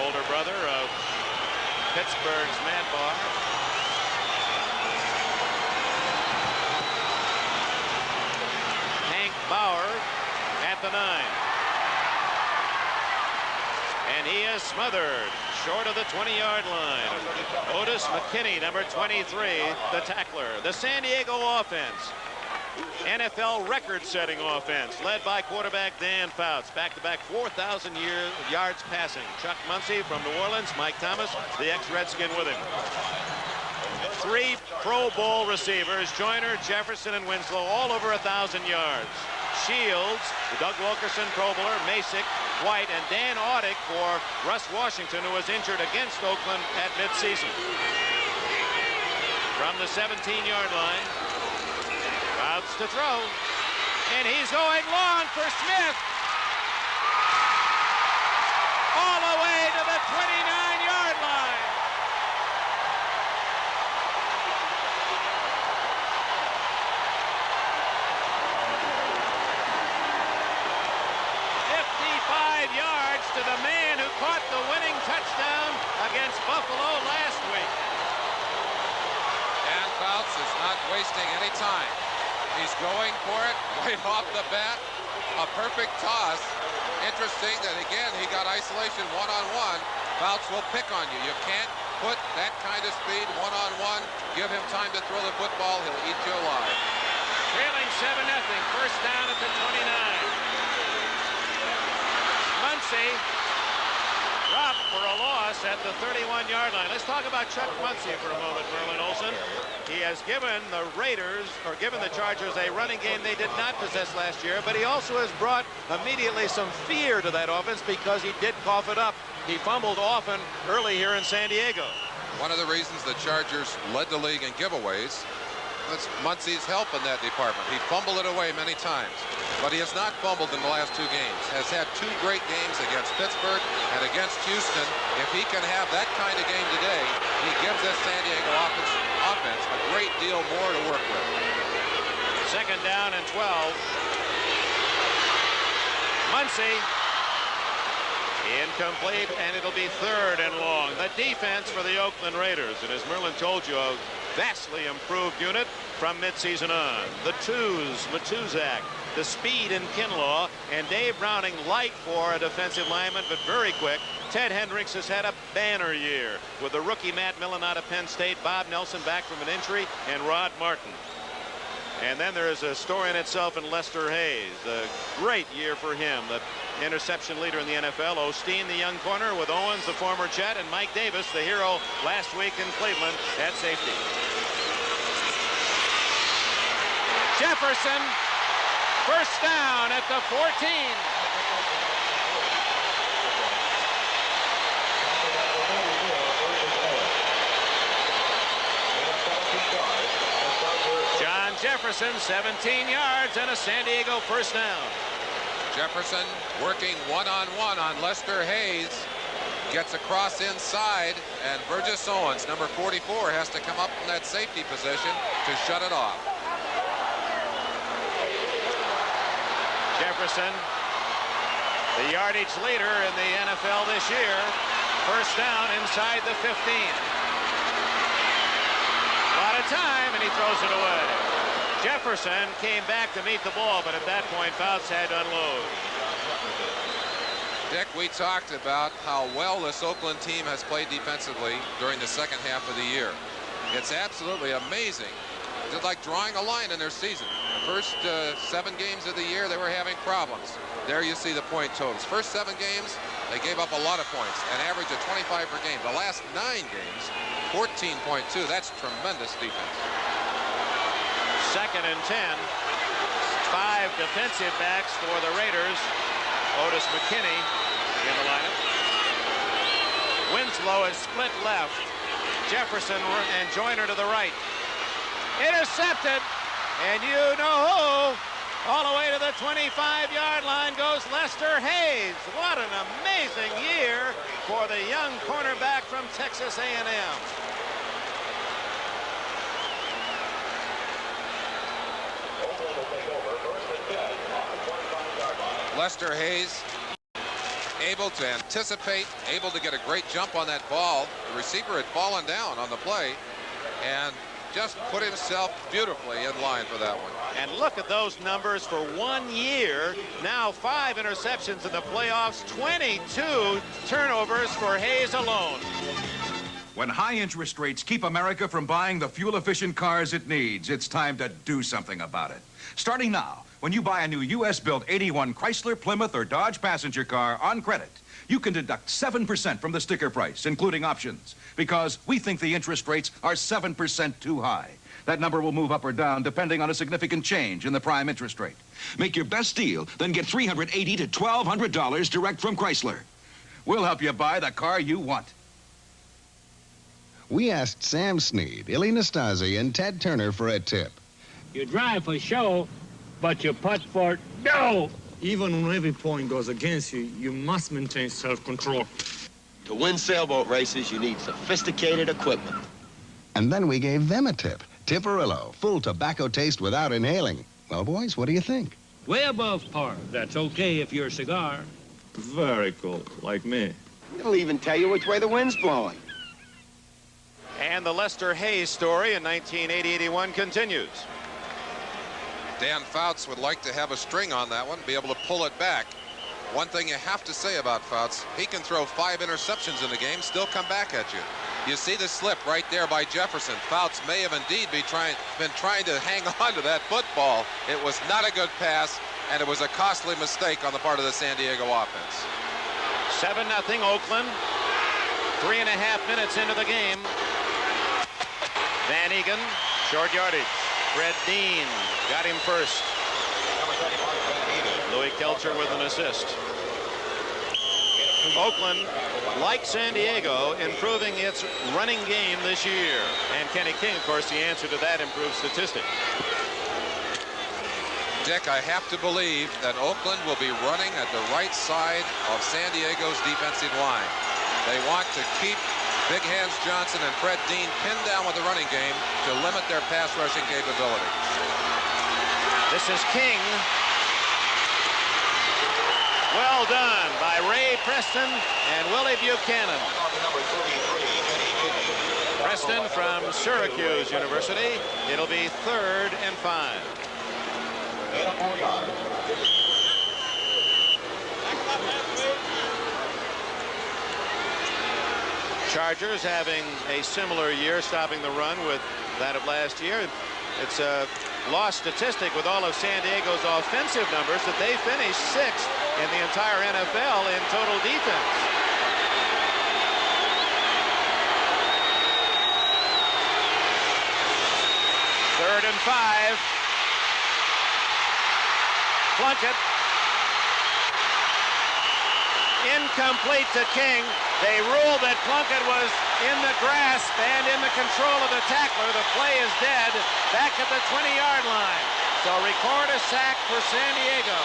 Older brother of Pittsburgh's Matt Barr. Hank Bauer at the 9. And he is smothered short of the 20-yard line. Otis McKinney, number 23, the tackler. The San Diego offense, NFL record-setting offense, led by quarterback Dan Fouts. Back-to-back 4,000 yards passing. Chuck Muncie from New Orleans, Mike Thomas, the ex-Redskin with him. 3 Pro Bowl receivers, Joyner, Jefferson, and Winslow, all over 1,000 yards. Shields, Doug Wilkerson, Pro Bowler, Masick, White, and Dan Audick for Russ Washington, who was injured against Oakland at midseason. From the 17-yard line, Fouts to throw, and he's going long for Smith. All the way to the 29-yard line. Yards to the man who caught the winning touchdown against Buffalo last week. Dan Fouts is not wasting any time. He's going for it right off the bat. A perfect toss. Interesting that, again, he got isolation one-on-one. Fouts will pick on you. You can't put that kind of speed one-on-one. Give him time to throw the football. He'll eat you alive. Trailing 7-0. First down at the 29. Muncie dropped for a loss at the 31-yard line. Let's talk about Chuck Muncie for a moment, Merlin Olsen. He has given the Raiders, or given the Chargers, a running game they did not possess last year, but he also has brought immediately some fear to that offense because he did cough it up. He fumbled often early here in San Diego. One of the reasons the Chargers led the league in giveaways was Muncie's help in that department. He fumbled it away many times, but he has not fumbled in the last 2 games. Has had 2 great games against Pittsburgh and against Houston. If he can have that kind of game today, he gives this San Diego offense a great deal more to work with. Second down and 12. Muncie. Incomplete, and it'll be 3rd and long. The defense for the Oakland Raiders, and as Merlin told you, a vastly improved unit from midseason on. The twos, Matuzak, the speed in Kinlaw, and Dave Browning light for a defensive lineman, but very quick. Ted Hendricks has had a banner year with the rookie Matt Millen out of Penn State, Bob Nelson back from an injury, and Rod Martin. And then there is a story in itself in Lester Hayes. A great year for him. The interception leader in the NFL. Osteen, the young corner, with Owens, the former Jet, and Mike Davis, the hero last week in Cleveland at safety. Jefferson, first down at the 14. John Jefferson, 17 yards and a San Diego first down. Jefferson working one-on-one on Lester Hayes. Gets across inside, and Burgess Owens, number 44, has to come up in that safety position to shut it off. Jefferson, the yardage leader in the NFL this year. First down inside the 15. A lot of time, and he throws it away. Jefferson came back to meet the ball, but at that point, Fouts had to unload. Dick, we talked about how well this Oakland team has played defensively during the second half of the year. It's absolutely amazing. It's like drawing a line in their season. The first 7 games of the year, they were having problems. There you see the point totals. First 7 games, they gave up a lot of points, an average of 25 per game. The last 9 games, 14.2. That's tremendous defense. Second and 10. 5 defensive backs for the Raiders. Otis McKinney in the lineup. Winslow is split left. Jefferson and Joyner to the right. Intercepted, and you know who. All the way to the 25-yard line goes Lester Hayes. What an amazing year for the young cornerback from Texas A&M. Lester Hayes able to anticipate, able to get a great jump on that ball. The receiver had fallen down on the play and just put himself beautifully in line for that one. And look at those numbers for 1 year. Now 5 interceptions in the playoffs, 22 turnovers for Hayes alone. When high interest rates keep America from buying the fuel-efficient cars it needs, it's time to do something about it. Starting now, when you buy a new U.S.-built 81 Chrysler, Plymouth, or Dodge passenger car on credit, you can deduct 7% from the sticker price, including options, because we think the interest rates are 7% too high. That number will move up or down depending on a significant change in the prime interest rate. Make your best deal, then get $380 to $1,200 direct from Chrysler. We'll help you buy the car you want. We asked Sam Snead, Illy Nastasi, and Ted Turner for a tip. You drive for show, but you putt for dough. Even when every point goes against you, you must maintain self-control. To win sailboat races, you need sophisticated equipment. And then we gave them a tip. Tipperillo, full tobacco taste without inhaling. Well, boys, what do you think? Way above par. That's okay if you're a cigar. Very cool, like me. It'll even tell you which way the wind's blowing. And the Lester Hayes story in 1980-81 continues. Dan Fouts would like to have a string on that one, be able to pull it back. one thing you have to say about Fouts, he can throw 5 interceptions in the game, still come back at you. You see the slip right there by Jefferson. Fouts may have indeed been trying to hang on to that football. It was not a good pass, and it was a costly mistake on the part of the San Diego offense. 7-0 Oakland. 3.5 minutes into the game. Van Egan, short yardage. Fred Dean got him first. Louis Kelcher with an assist. Oakland, like San Diego, improving its running game this year. And Kenny King, of course, the answer to that improved statistic. Dick, I have to believe that Oakland will be running at the right side of San Diego's defensive line. They want to keep Big Hands Johnson and Fred Dean pinned down with the running game to limit their pass rushing capability. This is King. Well done by Ray Preston and Willie Buchanan. Preston from Syracuse University. It'll be 3rd and 5. Chargers having a similar year, stopping the run with that of last year. It's a lost statistic with all of San Diego's offensive numbers that they finished 6th in the entire NFL in total defense. Third and 5. Plunkett. Incomplete to King. They ruled that Plunkett was in the grasp and in the control of the tackler. The play is dead back at the 20-yard line. So record a sack for San Diego.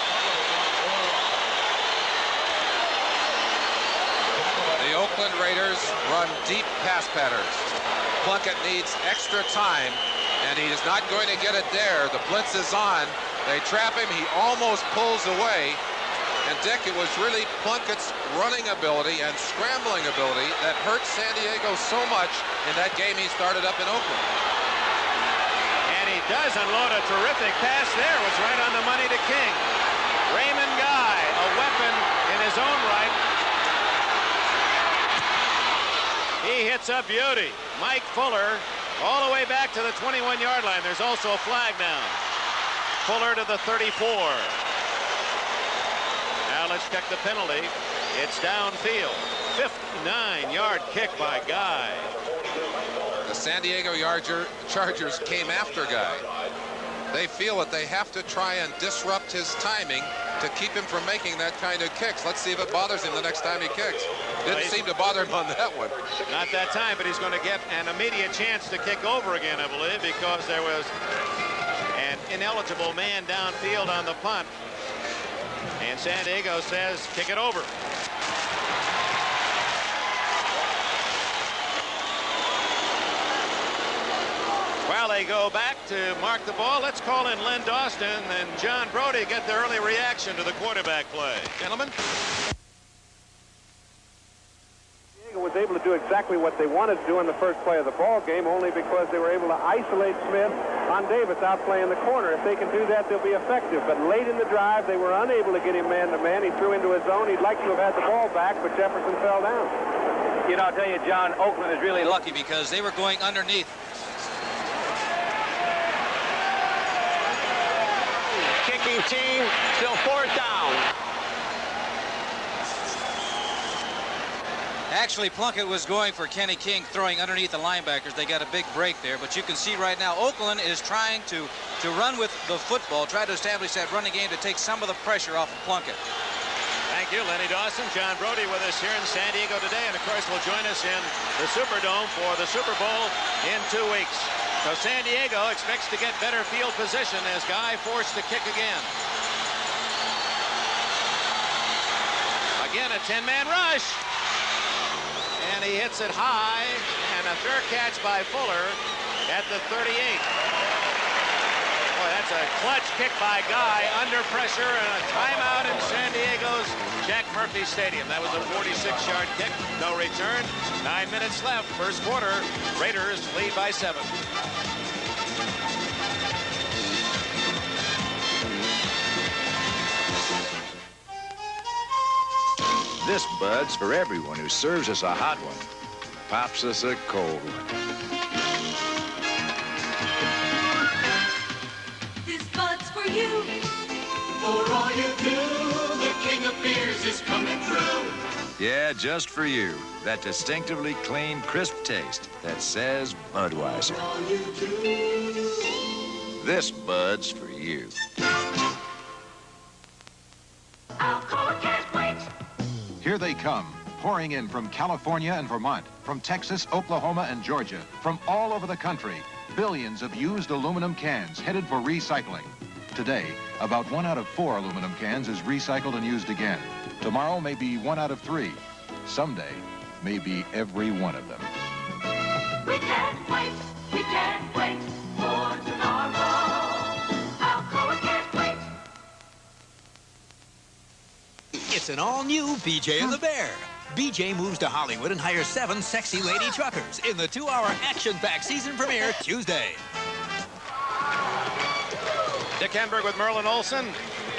The Oakland Raiders run deep pass patterns. Plunkett needs extra time, and he is not going to get it there. The blitz is on. They trap him. He almost pulls away. And Dick, it was really Plunkett's running ability and scrambling ability that hurt San Diego so much in that game he started up in Oakland. And he does unload a terrific pass there. It was right on the money to King. Raymond Guy, a weapon in his own right. He hits a beauty. Mike Fuller all the way back to the 21-yard line. There's also a flag down. Fuller to the 34. Now let's check the penalty. It's downfield. 59-yard kick by Guy. The San Diego Chargers came after Guy. They feel that they have to try and disrupt his timing to keep him from making that kind of kicks. Let's see if it bothers him the next time he kicks. Didn't seem to bother him on that one. Not that time, but he's going to get an immediate chance to kick over again, I believe, because there was an ineligible man downfield on the punt. And San Diego says, kick it over. While they go back to mark the ball, let's call in Len Dawson and John Brody get the early reaction to the quarterback play. Gentlemen. Was able to do exactly what they wanted to do in the first play of the ball game, only because they were able to isolate Smith on Davis out playing the corner. If they can do that, they'll be effective. But late in the drive, they were unable to get him man-to-man. He threw into his zone. He'd like to have had the ball back, but Jefferson fell down. You know, I'll tell you, John, Oakland is really lucky because they were going underneath. Kicking team, still 4th down. Actually, Plunkett was going for Kenny King, throwing underneath the linebackers. They got a big break there, but you can see right now Oakland is trying to run with the football, try to establish that running game to take some of the pressure off of Plunkett. Thank you, Lenny Dawson. John Brody with us here in San Diego today, and of course will join us in the Superdome for the Super Bowl in 2 weeks. So San Diego expects to get better field position as Guy forced to kick again. Again, a 10-man rush. And he hits it high, and a fair catch by Fuller at the 38. Boy, that's a clutch kick by Guy under pressure, and a timeout in San Diego's Jack Murphy Stadium. That was a 46-yard kick, no return. 9 minutes left, first quarter. Raiders lead by 7. This Bud's for everyone who serves us a hot one, pops us a cold one. This Bud's for you. For all you do, the king of beers is coming through. Yeah, just for you. That distinctively clean, crisp taste that says Budweiser. This Bud's for you. Alcoa can't wait. Here they come, pouring in from California and Vermont, from Texas, Oklahoma, and Georgia, from all over the country. Billions of used aluminum cans headed for recycling. Today, about 1 out of 4 aluminum cans is recycled and used again. Tomorrow, maybe 1 out of 3. Someday, maybe every one of them. We can't wait for tomorrow. Alcoa can't wait. It's an all-new BJ and the Bear. BJ moves to Hollywood and hires 7 sexy lady truckers in the 2-hour action-packed season premiere Tuesday. Dick Henberg with Merlin Olsen.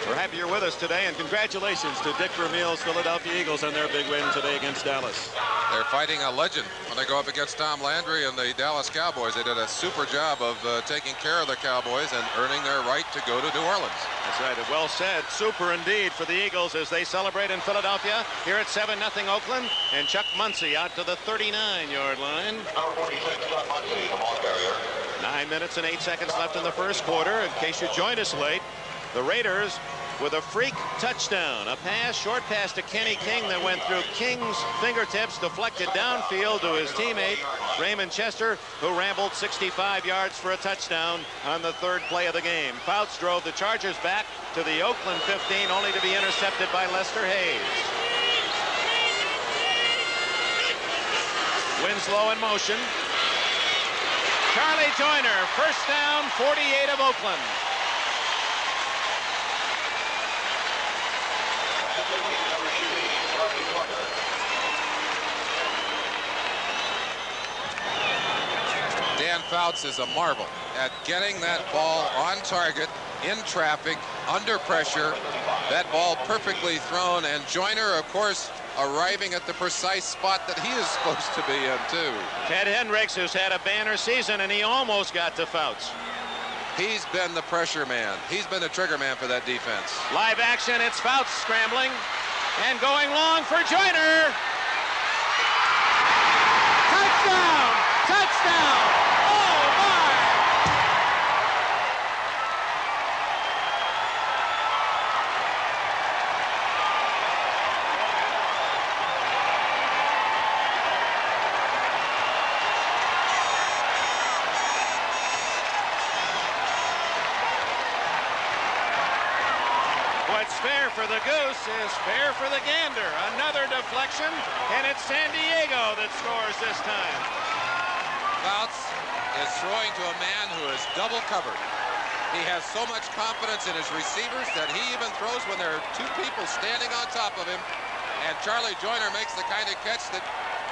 We're happy you're with us today, and congratulations to Dick Vermeil's Philadelphia Eagles on their big win today against Dallas. They're fighting a legend when they go up against Tom Landry and the Dallas Cowboys. They did a super job of taking care of the Cowboys and earning their right to go to New Orleans. That's right. And well said. Super indeed for the Eagles as they celebrate in Philadelphia. Here at 7-0 Oakland, and Chuck Muncy out to the 39-yard line. 9 minutes and 8 seconds left in the first quarter. In case you joined us late, the Raiders with a freak touchdown. A pass, short pass to Kenny King that went through King's fingertips, deflected downfield to his teammate, Raymond Chester, who rambled 65 yards for a touchdown on the 3rd play of the game. Fouts drove the Chargers back to the Oakland 15, only to be intercepted by Lester Hayes. Winslow in motion. Charlie Joyner, first down, 48 of Oakland. Dan Fouts is a marvel at getting that ball on target, in traffic, under pressure. That ball perfectly thrown, and Joyner, of course, arriving at the precise spot that he is supposed to be in, too. Ted Hendricks, who's had a banner season, and he almost got to Fouts. He's been the pressure man. He's been the trigger man for that defense. Live action, it's Fouts scrambling and going long for Joyner. Touchdown! Touchdown! Oh, my! What's fair for the goose is fair for the gander. Another deflection, and it's San Diego that scores this time. Fouts is throwing to a man who is double covered. He has so much confidence in his receivers that he even throws when there are 2 people standing on top of him. And Charlie Joyner makes the kind of catch that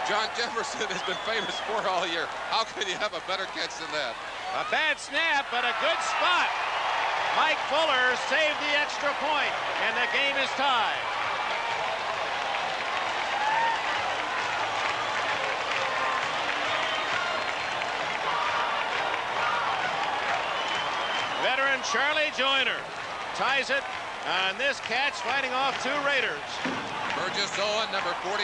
John Jefferson has been famous for all year. How can you have a better catch than that? A bad snap, but a good spot. Mike Fuller saved the extra point, and the game is tied. Veteran Charlie Joyner ties it on this catch, fighting off 2 Raiders. Burgess Owen, number 44,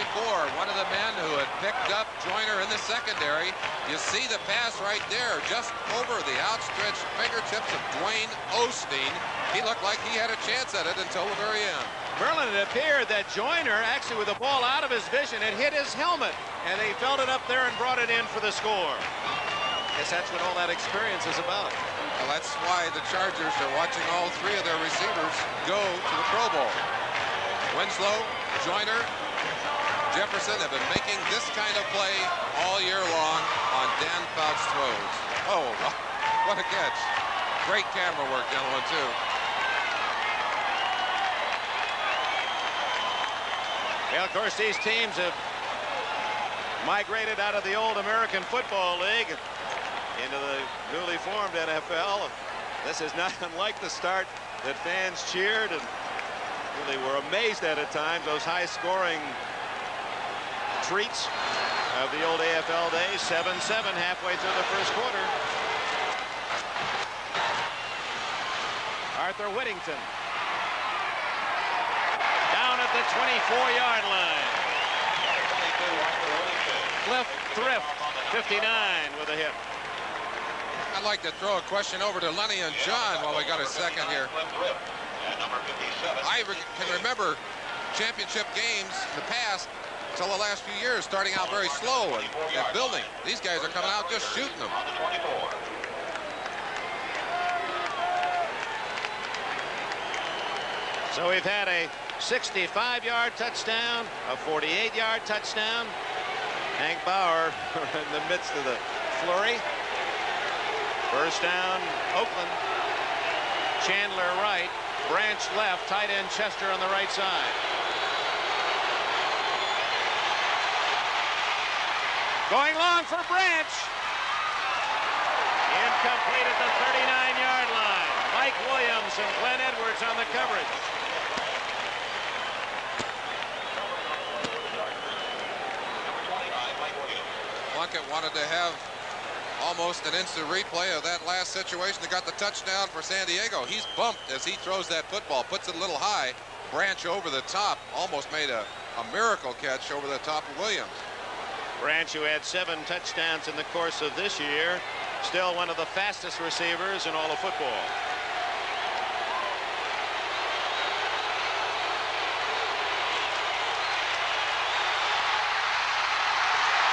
one of the men who had picked up Joyner in the secondary. You see the pass right there, just over the outstretched fingertips of Dwayne Osteen. He looked like he had a chance at it until the very end. Merlin, it appeared that Joyner, actually with the ball out of his vision, it hit his helmet, and he felt it up there and brought it in for the score. Guess that's what all that experience is about. Well, that's why the Chargers are watching all 3 of their receivers go to the Pro Bowl. Winslow, Joyner, Jefferson have been making this kind of play all year long on Dan Fouts' throws. Oh, what a catch. Great camera work, gentlemen, too. Well, of course, these teams have migrated out of the old American Football League into the newly formed NFL. This is not unlike the start that fans cheered and really were amazed at times, those high-scoring treats of the old AFL days. 7-7 halfway through the first quarter. Arthur Whittington down at the 24-yard line. Cliff Thrift, 59, with a hit. I'd like to throw a question over to Lenny and John while we got a second here. I can remember championship games in the past, until the last few years, starting out very slow and building. These guys are coming out just shooting them. So we've had a 65-yard touchdown, a 48-yard touchdown. Hank Bauer in the midst of the flurry. First down, Oakland. Chandler right, Branch left, tight end Chester on the right side. Going long for Branch. Incomplete at the 39-yard line. Mike Williams and Glenn Edwards on the coverage. Plunkett wanted to have almost an instant replay of that last situation that got the touchdown for San Diego. He's bumped as he throws that football, puts it a little high. Branch over the top, almost made a miracle catch over the top of Williams. Branch, who had 7 touchdowns in the course of this year, still one of the fastest receivers in all of football.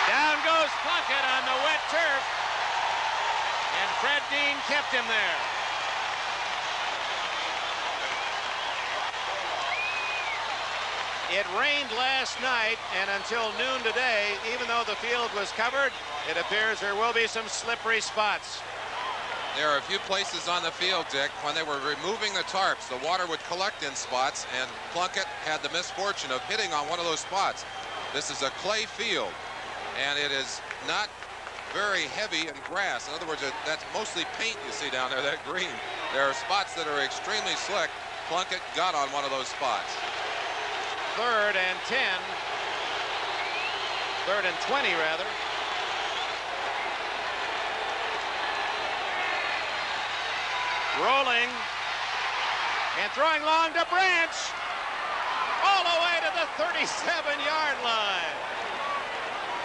Down goes Plunkett on the wet turf, and Fred Dean kept him there. It rained last night, and until noon today, even though the field was covered, it appears there will be some slippery spots. There are a few places on the field, Dick, when they were removing the tarps, the water would collect in spots, and Plunkett had the misfortune of hitting on one of those spots. This is a clay field, and it is not very heavy in grass. In other words, that's mostly paint you see down there, that green. There are spots that are extremely slick. Plunkett got on one of those spots. 3rd and 10. 3rd and 20, rather. Rolling and throwing long to Branch. All the way to the 37-yard line.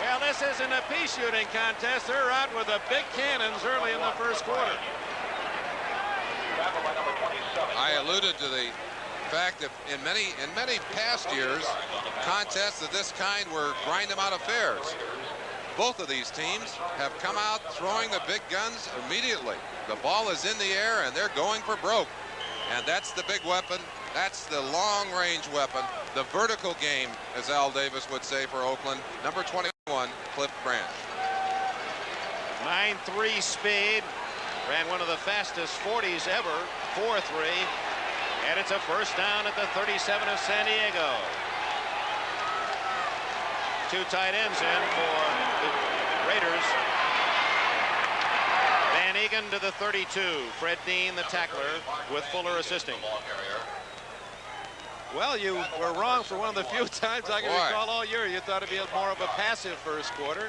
Well, this isn't a pea shooting contest. They're out with the big cannons early in the first quarter. I alluded to the fact that in many past years, contests of this kind were grind-em-out affairs. Both of these teams have come out throwing the big guns immediately. The ball is in the air, and they're going for broke. And that's the big weapon. That's the long-range weapon. The vertical game, as Al Davis would say for Oakland. Number 21, Cliff Branch. 9.3 speed. Ran one of the fastest 40s ever. 4.3. And it's a first down at the 37 of San Diego. 2 tight ends in for the Raiders. Van Egan to the 32. Fred Dean, the tackler, with Fuller assisting. Well, you were wrong for one of the few times I can recall all year. You thought it'd be more of a passive first quarter.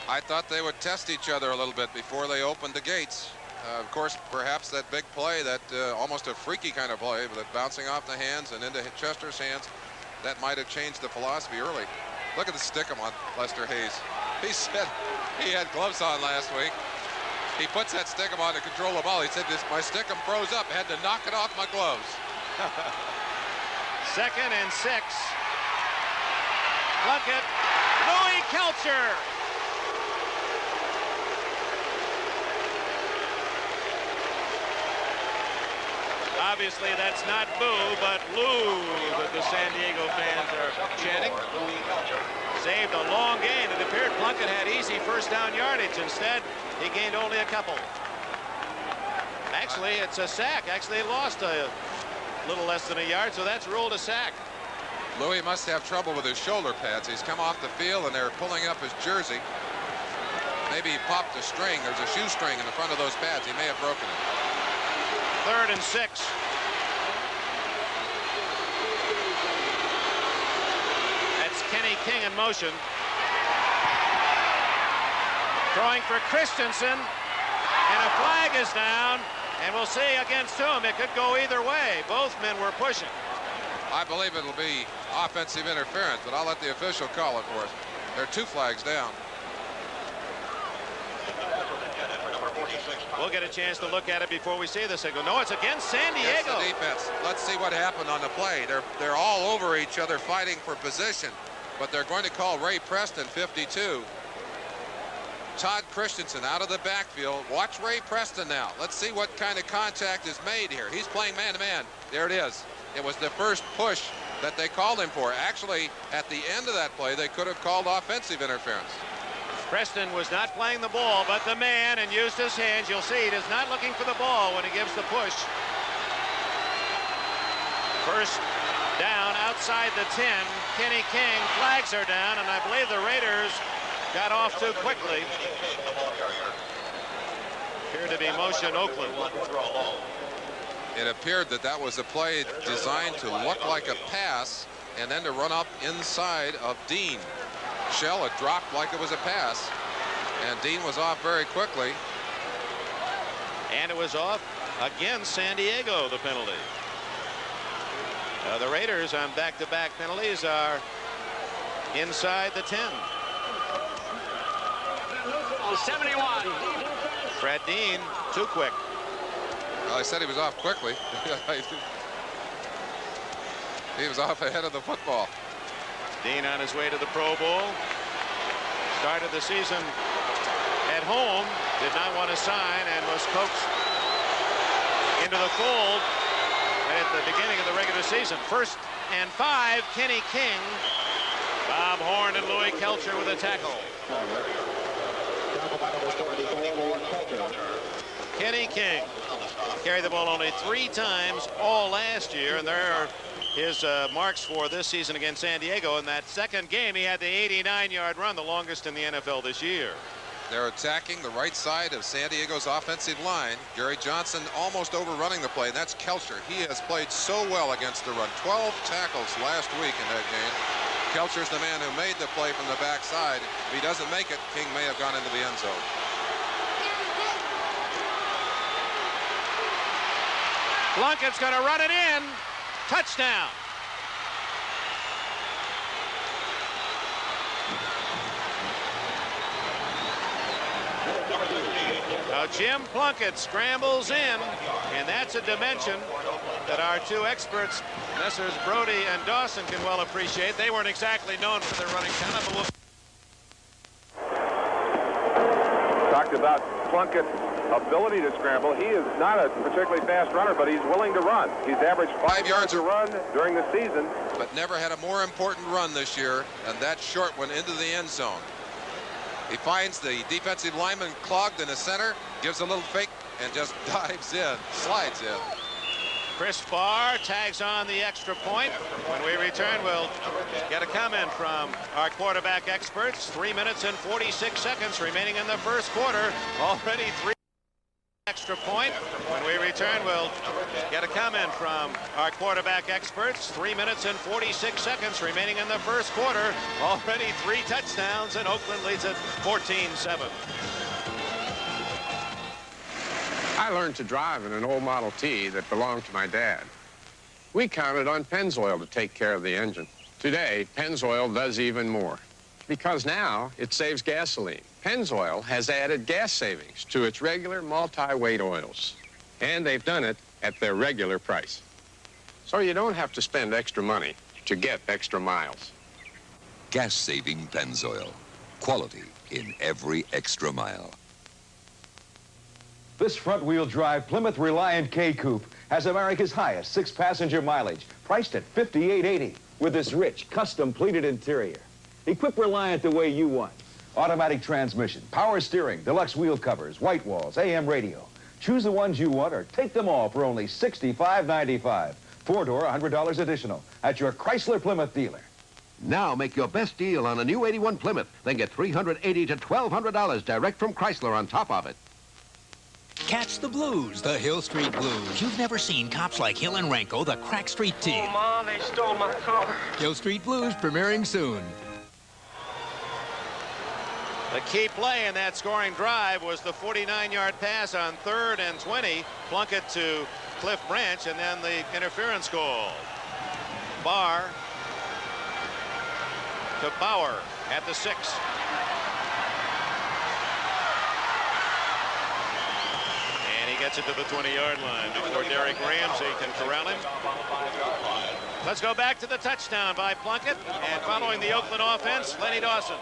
I thought they would test each other a little bit before they opened the gates. Of course, perhaps that big play, that almost a freaky kind of play, but bouncing off the hands and into Chester's hands, that might have changed the philosophy early. Look at the stickum on Lester Hayes. He said he had gloves on last week. He puts that stickum on to control the ball. He said, my stickum froze up. I had to knock it off my gloves. 2nd and 6. Plunkett, Louis Kelcher. Obviously, that's not boo, but Lou that the San Diego fans are chanting. Saved a long gain. It appeared Plunkett had easy first down yardage. Instead, he gained only a couple. Actually, it's a sack. Actually, he lost a little less than a yard, so that's ruled a sack. Louis must have trouble with his shoulder pads. He's come off the field, and they're pulling up his jersey. Maybe he popped a string. There's a shoestring in the front of those pads. He may have broken it. 3rd and 6. King in motion. Throwing for Christensen, and a flag is down, and we'll see against whom. It could go either way. Both men were pushing. I believe it'll be offensive interference, but I'll let the official call it for us. There are 2 flags down. We'll get a chance to look at it before we see the signal. No, it's against San Diego. Against the defense. Let's see what happened on the play. They're all over each other fighting for position, but they're going to call Ray Preston 52. Todd Christensen out of the backfield. Watch Ray Preston now. Let's see what kind of contact is made here. He's playing man-to-man. There it is. It was the first push that they called him for. Actually, at the end of that play, they could have called offensive interference. Preston was not playing the ball, but the man, and used his hands. You'll see he is not looking for the ball when he gives the push. First down outside the 10. Kenny King, flags are down, and I believe the Raiders got off too quickly. Appeared to be motion Oakland. It appeared that that was a play designed to look like a pass and then to run up inside of Dean. Shell had dropped like it was a pass, and Dean was off very quickly. And it was off against San Diego, the penalty. The Raiders on back-to-back penalties are inside the 10. 71. Fred Dean, too quick. Well, I said he was off quickly. He was off ahead of the football. Dean on his way to the Pro Bowl. Started the season at home. Did not want to sign and was coaxed into the fold at the beginning of the regular season. 1st and 5, Kenny King. Bob Horn and Louis Kelcher with a tackle. Kenny King carried the ball only 3 times all last year, and there are his marks for this season against San Diego. In that second game, he had the 89-yard run, the longest in the NFL this year. They're attacking the right side of San Diego's offensive line. Gary Johnson almost overrunning the play, and that's Kelcher. He has played so well against the run. 12 tackles last week in that game. Kelcher's the man who made the play from the backside. If he doesn't make it, King may have gone into the end zone. Plunkett's going to run it in. Touchdown. Now Jim Plunkett scrambles in, and that's a dimension that our 2 experts, Messrs. Brody and Dawson, can well appreciate. They weren't exactly known for their running talent, but we'll... Talked about Plunkett's ability to scramble. He is not a particularly fast runner, but he's willing to run. He's averaged 5 yards a run during the season. But never had a more important run this year, and that short one into the end zone. He finds the defensive lineman clogged in the center, gives a little fake, and just dives in, slides in. Chris Barr tags on the extra point. When we return, we'll get a comment from our quarterback experts. 3 minutes and 46 seconds remaining in the first quarter. Already 3 extra point. When we return, we'll get a comment from our quarterback experts. 3 minutes and 46 seconds remaining in the first quarter. Already 3 touchdowns, and Oakland leads at 14-7. I learned to drive in an old Model T that belonged to my dad. We counted on Pennzoil to take care of the engine. Today, Pennzoil does even more, because now it saves gasoline. Pennzoil has added gas savings to its regular multi-weight oils, and they've done it at their regular price. So you don't have to spend extra money to get extra miles. Gas-saving Pennzoil. Quality in every extra mile. This front-wheel drive Plymouth Reliant K Coupe has America's highest 6-passenger mileage, priced at $58.80, with this rich, custom-pleated interior. Equip Reliant the way you want. Automatic transmission, power steering, deluxe wheel covers, white walls, AM radio. Choose the ones you want or take them all for only $65.95. 4-door, $100 additional at your Chrysler Plymouth dealer. Now make your best deal on a new 81 Plymouth, then get $380 to $1,200 direct from Chrysler on top of it. Catch the blues, the Hill Street Blues. You've never seen cops like Hill and Renko, the Crack Street team. Oh, Ma, they stole my car. Hill Street Blues premiering soon. The key play in that scoring drive was the 49-yard pass on 3rd and 20. Plunkett to Cliff Branch, and then the interference goal. Barr to Bauer at the 6. And he gets it to the 20-yard line before Derek Ramsey can corral him. Let's go back to the touchdown by Plunkett, and following the Oakland offense, Lenny Dawson.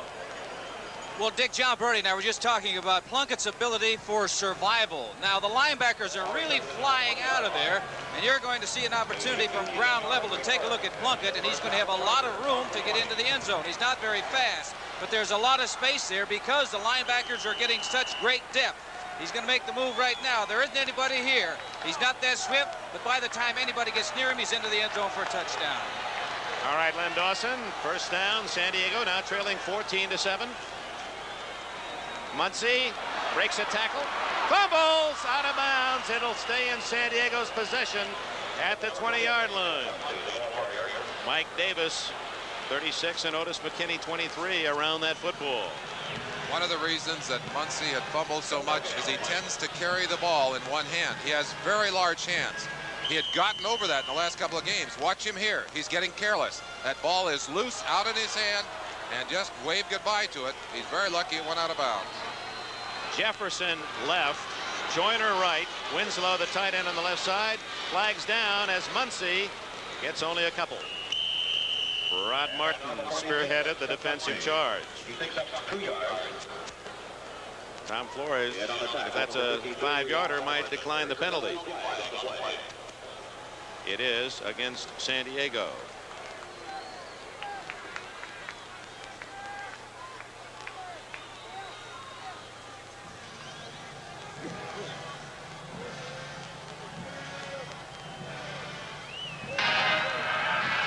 Well, Dick, John Birdie and I were just talking about Plunkett's ability for survival. Now, the linebackers are really flying out of there, and you're going to see an opportunity from ground level to take a look at Plunkett, and he's going to have a lot of room to get into the end zone. He's not very fast, but there's a lot of space there because the linebackers are getting such great depth. He's going to make the move right now. There isn't anybody here. He's not that swift, but by the time anybody gets near him, he's into the end zone for a touchdown. All right, Len Dawson, first down, San Diego now trailing 14-7. Muncy breaks a tackle, fumbles out of bounds. It'll stay in San Diego's possession at the 20-yard line. Mike Davis, 36, and Otis McKinney, 23, around that football. One of the reasons that Muncy had fumbled so much is he tends to carry the ball in one hand. He has very large hands. He had gotten over that in the last couple of games. Watch him here. He's getting careless. That ball is loose out in his hand, and just wave goodbye to it. He's very lucky it went out of bounds. Jefferson left, Joyner right, Winslow the tight end on the left side, flags down as Muncy gets only a couple. Rod Martin spearheaded the defensive charge. Tom Flores, if that's a 5-yarder, might decline the penalty. It is against San Diego.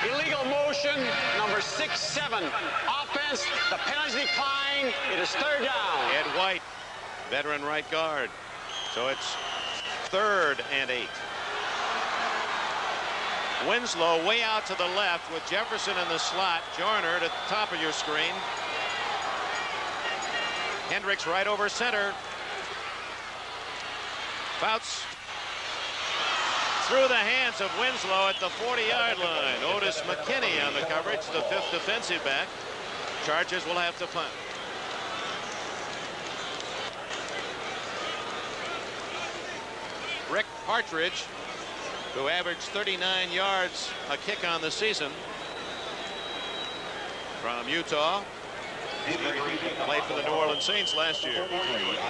Illegal motion, number 6-7. Offense, the penalty decline. It is 3rd down. Ed White, veteran right guard. So it's 3rd and 8. Winslow way out to the left with Jefferson in the slot. Joyner at the top of your screen. Hendricks right over center. Fouts through the hands of Winslow at the 40-yard line. Otis McKinney on the coverage, the 5th defensive back. Chargers will have to punt. Rick Partridge, who averaged 39 yards a kick on the season from Utah. He played for the New Orleans Saints last year.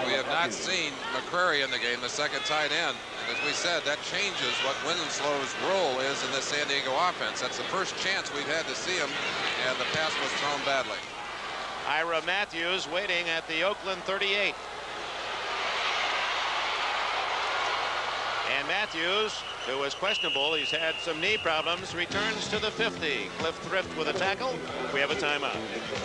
We have not seen McCrary in the game, the second tight end. And as we said, that changes what Winslow's role is in this San Diego offense. That's the first chance we've had to see him, and the pass was thrown badly. Ira Matthews waiting at the Oakland 38. And Matthews, who was questionable, he's had some knee problems, returns to the 50. Cliff Thrift with a tackle. We have a timeout.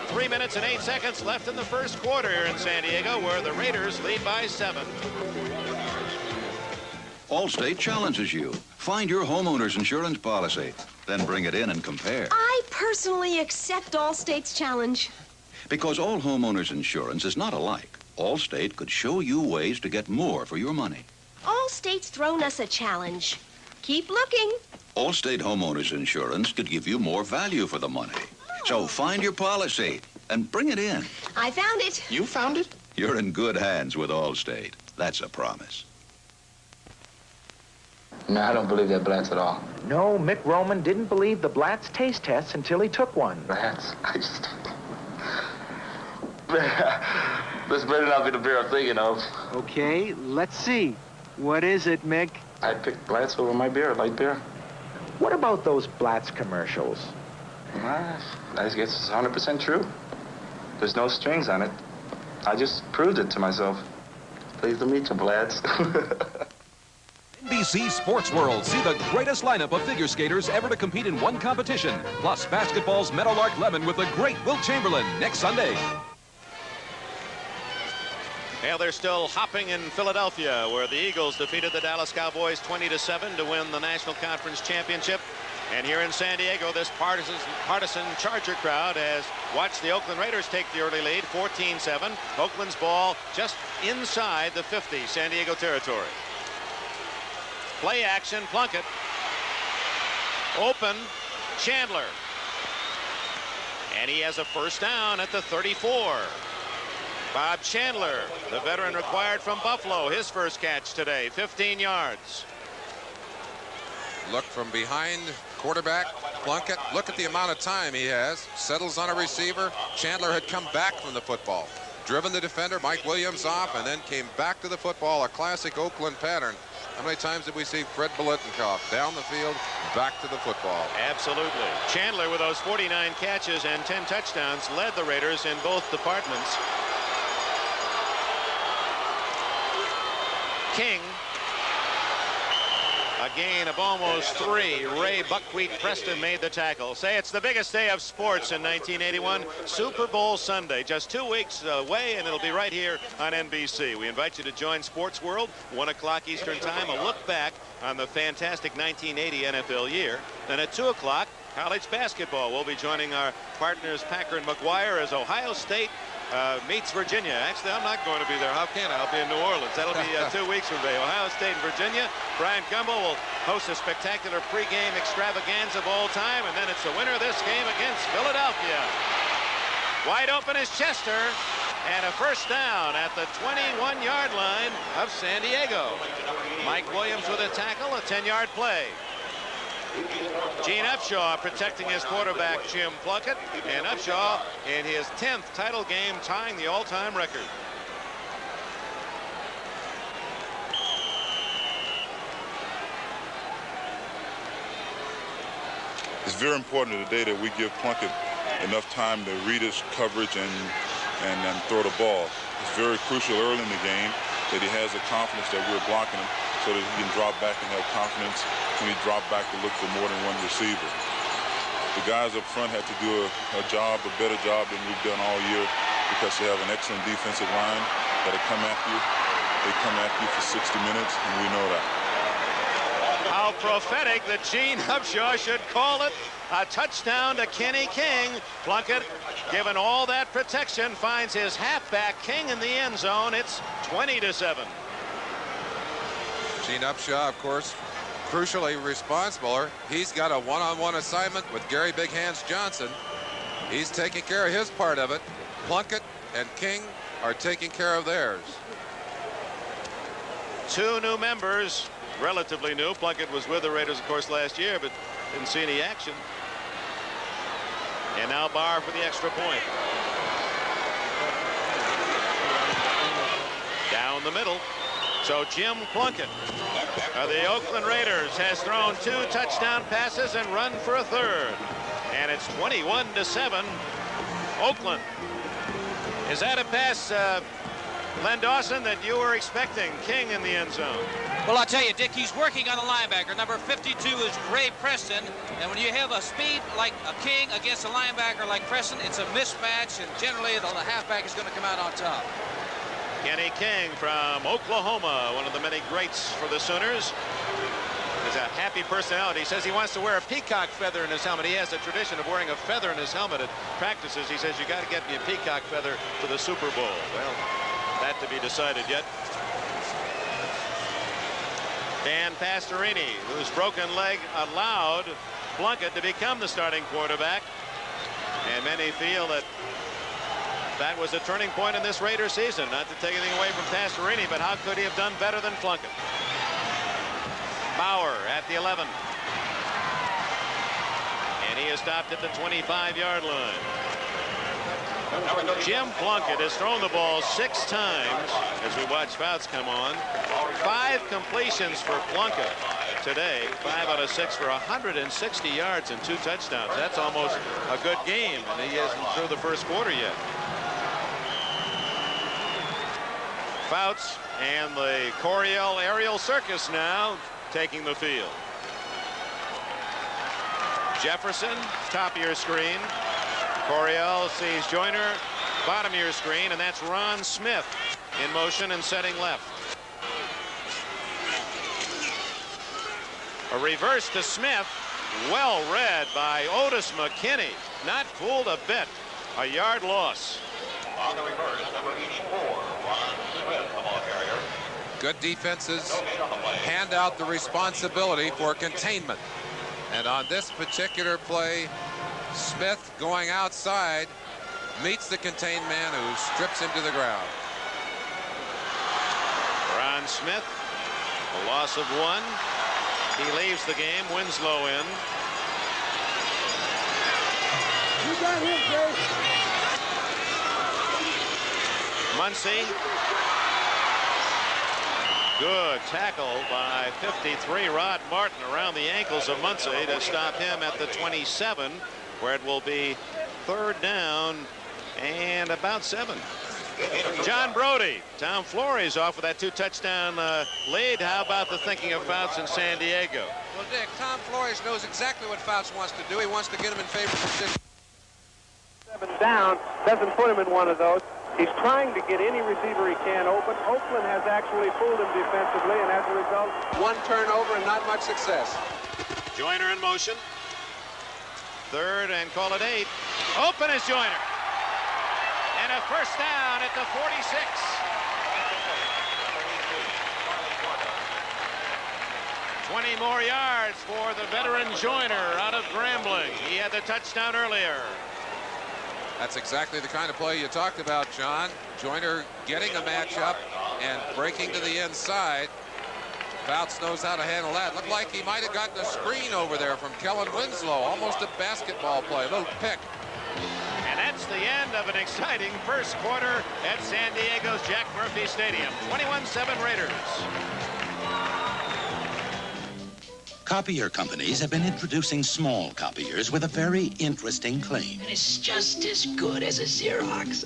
3 minutes and 8 seconds left in the first quarter here in San Diego, where the Raiders lead by 7. Allstate challenges you. Find your homeowner's insurance policy, then bring it in and compare. I personally accept Allstate's challenge. Because all homeowners insurance is not alike. Allstate could show you ways to get more for your money. Allstate's thrown us a challenge. Keep looking. Allstate homeowners insurance could give you more value for the money. So find your policy and bring it in. I found it. You found it? You're in good hands with Allstate. That's a promise. No, I don't believe they're Blatz at all. No, Mick Roman didn't believe the Blatz taste tests until he took one. Blatz? I just... This better not be the beer I'm thinking of. Okay, let's see. What is it, Mick? I picked Blatz over my beer, light beer. What about those Blatz commercials? I guess it's 100% true. There's no strings on it. I just proved it to myself. Pleased to meet you, Blatz. NBC Sports World. See the greatest lineup of figure skaters ever to compete in one competition. Plus basketball's Meadowlark Lemon with the great Wilt Chamberlain next Sunday. Well, they're still hopping in Philadelphia, where the Eagles defeated the Dallas Cowboys 20-7 to win the National Conference Championship. And here in San Diego, this partisan Charger crowd has Watch the Oakland Raiders take the early lead, 14-7. Oakland's ball just inside the 50, San Diego territory. Play action, Plunkett. Open, Chandler. And he has a first down at the 34. Bob Chandler, the veteran required from Buffalo, his first catch today, 15 yards. Look from behind, quarterback Plunkett. Look at the amount of time he has. Settles on a receiver. Chandler had come back from the football, driven the defender Mike Williams off, and then came back to the football, a classic Oakland pattern. How many times did we see Fred Biletnikoff down the field, back to the football? Absolutely. Chandler, with those 49 catches and 10 touchdowns, led the Raiders in both departments. King, a gain of almost 3. Ray Buckwheat Preston made the tackle. Say it's the biggest day of sports in 1981, Super Bowl Sunday, just 2 weeks away, and it'll be right here on NBC. We invite you to join Sports World, 1 o'clock Eastern Time, a look back on the fantastic 1980 NFL year. Then at 2 o'clock, college basketball. We'll be joining our partners Packer and McGuire as Ohio State meets Virginia. Actually, I'm not going to be there. How can I? I'll be in New Orleans. That'll be 2 weeks from today. Ohio State and Virginia. Brian Gumbel will host a spectacular pregame extravaganza of all time, and then it's the winner of this game against Philadelphia. Wide open is Chester, and a first down at the 21-yard line of San Diego. Mike Williams with a tackle, a 10-yard play. Gene Upshaw protecting his quarterback, Jim Plunkett, and Upshaw in his 10th title game, tying the all-time record. It's very important today that we give Plunkett enough time to read his coverage and throw the ball. It's very crucial early in the game that he has the confidence that we're blocking him, so that he can drop back and have confidence when he drop back to look for more than one receiver. The guys up front have to do a better job than we've done all year, because they have an excellent defensive line that'll come after you. They come after you for 60 minutes, and we know that. How prophetic that Gene Upshaw should call it a touchdown to Kenny King. Plunkett, given all that protection, finds his halfback King in the end zone. It's 20-7. Gene Upshaw, of course, crucially responsible. He's got a one-on-one assignment with Gary Big Hands Johnson. He's taking care of his part of it. Plunkett and King are taking care of theirs. 2 new members, relatively new. Plunkett was with the Raiders, of course, last year, but didn't see any action. And now Barr for the extra point. Down the middle. So Jim Plunkett of the Oakland Raiders has thrown 2 touchdown passes and run for a 3rd. And it's 21-7, Oakland. Is that a pass, Len Dawson, that you were expecting? King in the end zone. Well, I'll tell you, Dick, he's working on the linebacker. Number 52 is Ray Preston. And when you have a speed like a King against a linebacker like Preston, it's a mismatch, and generally the halfback is going to come out on top. Kenny King from Oklahoma, one of the many greats for the Sooners. He's a happy personality. He says he wants to wear a peacock feather in his helmet. He has a tradition of wearing a feather in his helmet at practices. He says, you got to get me a peacock feather for the Super Bowl. Well, that to be decided yet. Dan Pastorini, whose broken leg allowed Plunkett to become the starting quarterback. And many feel that that was a turning point in this Raider season. Not to take anything away from Pastorini, but how could he have done better than Plunkett? Bauer at the 11. And he is stopped at the 25-yard line. Jim Plunkett has thrown the ball 6 times as we watch Fouts come on. 5 completions for Plunkett today. 5 out of 6 for 160 yards and 2 touchdowns. That's almost a good game, and he isn't through the first quarter yet. Fouts and the Coryell Aerial Circus now taking the field. Jefferson, top of your screen. Coryell sees Joyner, bottom of your screen, and that's Ron Smith in motion and setting left. A reverse to Smith, well read by Otis McKinney. Not fooled a bit. A yard loss. On the reverse, number 84, Ron Smith, the ball carrier. Good defenses hand out the responsibility for containment. And on this particular play, Smith going outside meets the contained man who strips him to the ground. Ron Smith, a loss of 1. He leaves the game. Winslow in. You got him, Jay. Muncy. Good tackle by 53 Rod Martin around the ankles of Muncy to stop him at the 27, where it will be 3rd down and about 7. John Brody. Tom Flores off with that 2-touchdown lead. How about the thinking of Fouts in San Diego? Well, Dick, Tom Flores knows exactly what Fouts wants to do. He wants to get him in favorable position. 7 down, doesn't put him in one of those. He's trying to get any receiver he can open. Oakland has actually fooled him defensively, and as a result, 1 turnover and not much success. Joyner in motion. 3rd and call it 8. Open is Joyner. And a first down at the 46. $20 more yards for the veteran Joyner out of Grambling. He had the touchdown earlier. That's exactly the kind of play you talked about, John. Joyner getting a matchup and breaking to the inside. Fouts knows how to handle that. Looked like he might have gotten a screen over there from Kellen Winslow. Almost a basketball play, a little pick. And that's the end of an exciting first quarter at San Diego's Jack Murphy Stadium. 21-7 Raiders. Copier companies have been introducing small copiers with a very interesting claim. It's just as good as a Xerox.